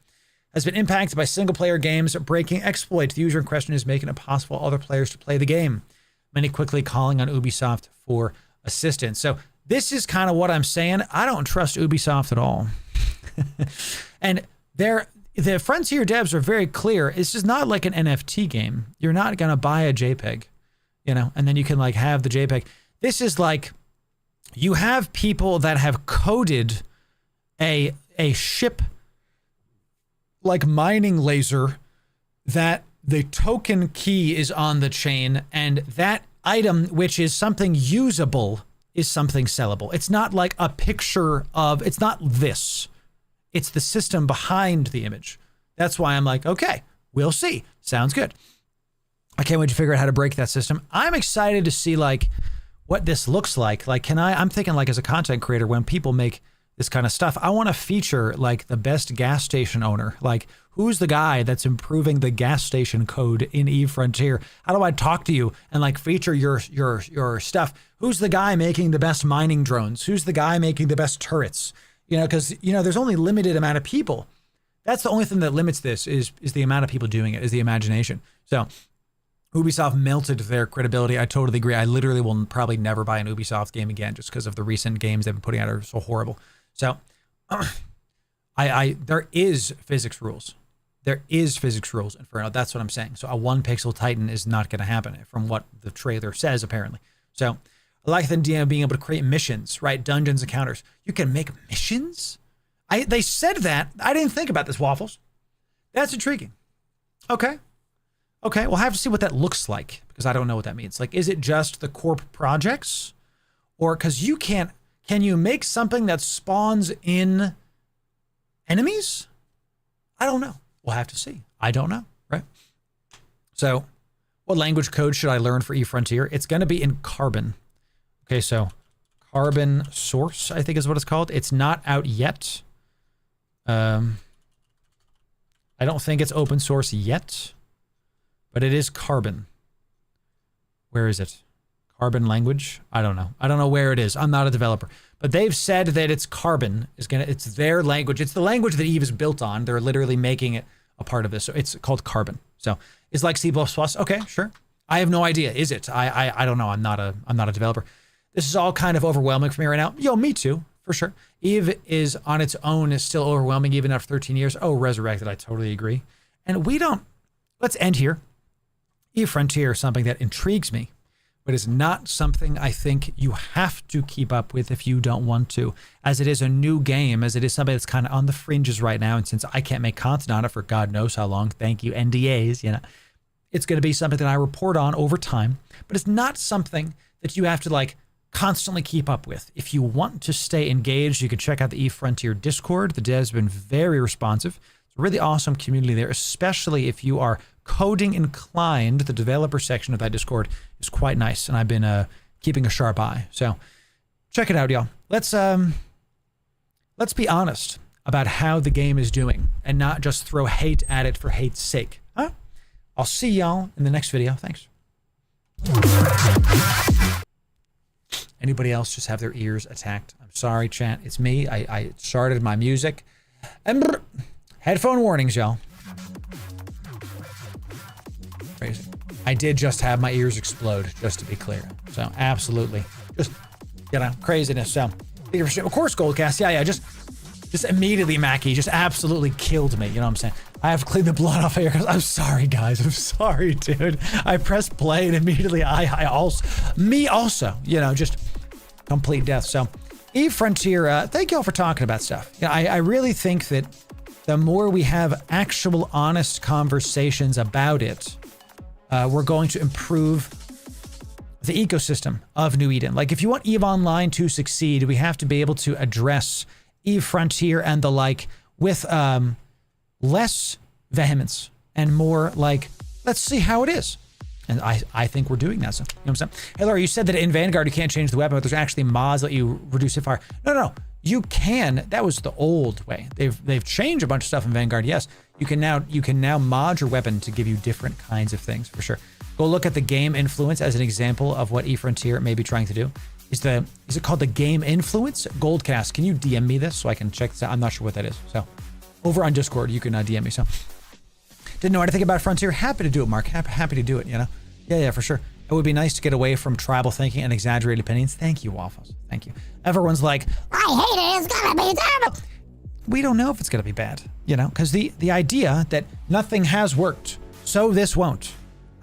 Has been impacted by single-player games breaking exploits. The user in question is making it possible for other players to play the game. Many quickly calling on Ubisoft for assistance. So this is kind of what I'm saying. I don't trust Ubisoft at all. And the Frontier devs are very clear. This is not like an NFT game. You're not going to buy a JPEG, and then you can like have the JPEG. This is like, you have people that have coded a ship like mining laser that the token key is on the chain, and that item, which is something usable, is something sellable. It's not like a picture of, it's not this. It's the system behind the image That's why I'm like, okay, we'll see. Sounds good. I can't wait to figure out how to break that system. I'm excited to see like what this looks like. Like, I'm thinking like as a content creator, when people make this kind of stuff, I want to feature like the best gas station owner. Like, who's the guy that's improving the gas station code in Eve Frontier? How do I talk to you and like feature your stuff? Who's the guy making the best mining drones? Who's the guy making the best turrets? You know, because, you know, there's only limited amount of people. That's the only thing that limits this is the amount of people doing it, is the imagination. So Ubisoft melted their credibility. I totally agree. I literally will probably never buy an Ubisoft game again just because of the recent games they've been putting out are so horrible. So there is physics rules. There is physics rules in Inferno. That's what I'm saying. So a 1 pixel Titan is not going to happen from what the trailer says, apparently. So I like the idea of being able to create missions, right? Dungeons, encounters. You can make missions? They said that. I didn't think about this, Waffles. That's intriguing. Okay. Okay, we'll have to see what that looks like, because I don't know what that means. Like, is it just the Corp projects? Or, because you can't, can you make something that spawns in enemies? I don't know. We'll have to see. I don't know, right? So, what language code should I learn for eFrontier? It's going to be in Carbon. Okay, so Carbon Source, I think is what it's called. It's not out yet. I don't think it's open source yet, but it is Carbon. Where is it? Carbon language? I don't know. I don't know where it is. I'm not a developer, but they've said that it's Carbon it's their language. It's the language that Eve is built on. They're literally making it a part of this. So it's called Carbon. So it's like C++. Okay, sure. I have no idea. Is it? I don't know. I'm not a developer. This is all kind of overwhelming for me right now. Yo, me too, for sure. Eve is on its own is still overwhelming even after 13 years. Oh, Resurrected, I totally agree. And let's end here. Eve Frontier is something that intrigues me, but is not something I think you have to keep up with if you don't want to, as it is a new game, as it is something that's kind of on the fringes right now. And since I can't make content on it for God knows how long, thank you, NDAs, you know, it's going to be something that I report on over time, but it's not something that you have to like constantly keep up with. If you want to stay engaged, you can check out the Eve Frontier Discord. The devs have been very responsive. It's a really awesome community there, especially if you are coding inclined. The developer section of that Discord is quite nice, and I've been keeping a sharp eye. So check it out, y'all. Let's be honest about how the game is doing and not just throw hate at it for hate's sake. Huh? I'll see y'all in the next video. Thanks. Anybody else just have their ears attacked? I'm sorry, chat. It's me. I started my music. And headphone warnings, y'all. Crazy. I did just have my ears explode, just to be clear. So absolutely, just craziness. So of course, Goldcast. Yeah. Just immediately, Mackie just absolutely killed me. You know what I'm saying? I have to clean the blood off here. I'm sorry, guys. I'm sorry, dude. I pressed play and immediately me also, you know, just complete death. So Eve Frontier, thank you all for talking about stuff. You know, I really think that the more we have actual honest conversations about it, we're going to improve the ecosystem of New Eden. Like, if you want Eve Online to succeed, we have to be able to address Eve Frontier and the like with less vehemence and more like, let's see how it is. And I think we're doing that. So, you know what I'm saying? Hey, Laura, you said that in Vanguard you can't change the weapon, but there's actually mods that you reduce hit fire. No. You can. That was the old way. They've changed a bunch of stuff in Vanguard. Yes, you can now mod your weapon to give you different kinds of things, for sure. Go look at the game influence as an example of what eFrontier may be trying to do. Is it called the game influence? Goldcast, can you DM me this so I can check this out? I'm not sure what that is. So over on Discord, you can DM me. So didn't know anything about Frontier. Happy to do it, Mark. Happy to do it, you know? Yeah, for sure. It would be nice to get away from tribal thinking and exaggerated opinions. Thank you, Waffles. Thank you. Everyone's like, I hate it. It's gonna be terrible. We don't know if it's gonna be bad, you know? Because the idea that nothing has worked, so this won't.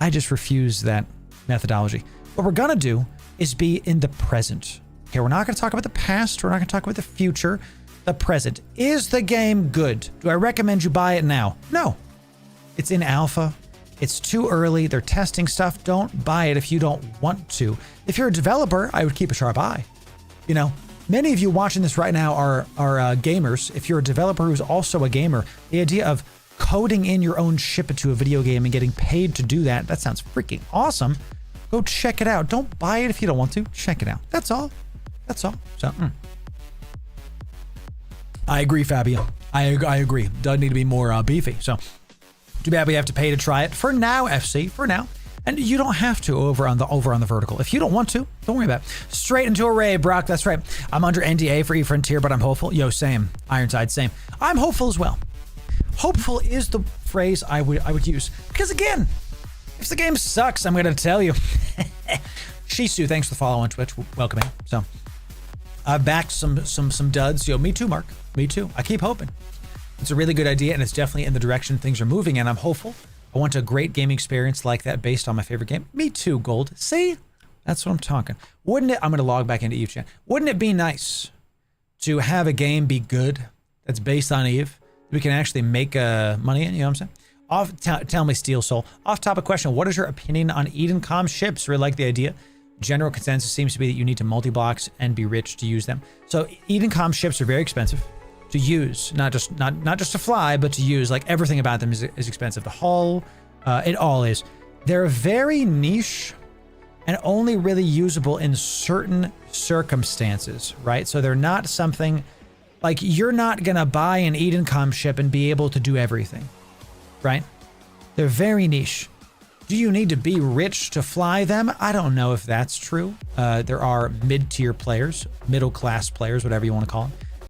I just refuse that methodology. What we're gonna do is be in the present. Okay, we're not gonna talk about the past. We're not gonna talk about the future. The present. Is the game good? Do I recommend you buy it now? No. It's in alpha. It's too early. They're testing stuff. Don't buy it if you don't want to. If you're a developer, I would keep a sharp eye. You know, many of you watching this right now are gamers. If you're a developer who's also a gamer, the idea of coding in your own ship into a video game and getting paid to do that. That sounds freaking awesome. Go check it out. Don't buy it if you don't want to. Check it out. That's all. That's all. So, I agree, Fabio. I agree. Does need to be more beefy. So, too bad we have to pay to try it. For now, FC. For now. And you don't have to over on the vertical. If you don't want to, don't worry about it. Straight into a raid, Brock. That's right. I'm under NDA for eFrontier, but I'm hopeful. Yo, same. Ironside, same. I'm hopeful as well. Hopeful is the phrase I would use. Because again, if the game sucks, I'm going to tell you. Shisu, thanks for the follow on Twitch. Welcome in. So, I've backed some duds. Yo, me too, Mark. Me too. I keep hoping. It's a really good idea, and it's definitely in the direction things are moving, and I'm hopeful. I want a great gaming experience like that based on my favorite game. Me too, Gold. See? That's what I'm talking. Wouldn't it? I'm going to log back into Eve chat. Wouldn't it be nice to have a game be good that's based on Eve? We can actually make money in, you know what I'm saying? Tell me, Steel Soul. Off-topic question, what is your opinion on Edencom ships? Really like the idea. General consensus seems to be that you need to multi-blocks and be rich to use them. So Edencom ships are very expensive to use, not just to fly, but to use. Like everything about them is expensive. The hull, it all is. They're very niche and only really usable in certain circumstances, right? So they're not something like you're not gonna buy an Edencom ship and be able to do everything, right? They're very niche. Do you need to be rich to fly them? I don't know if that's true. There are mid-tier players, middle-class players, whatever you want to call them,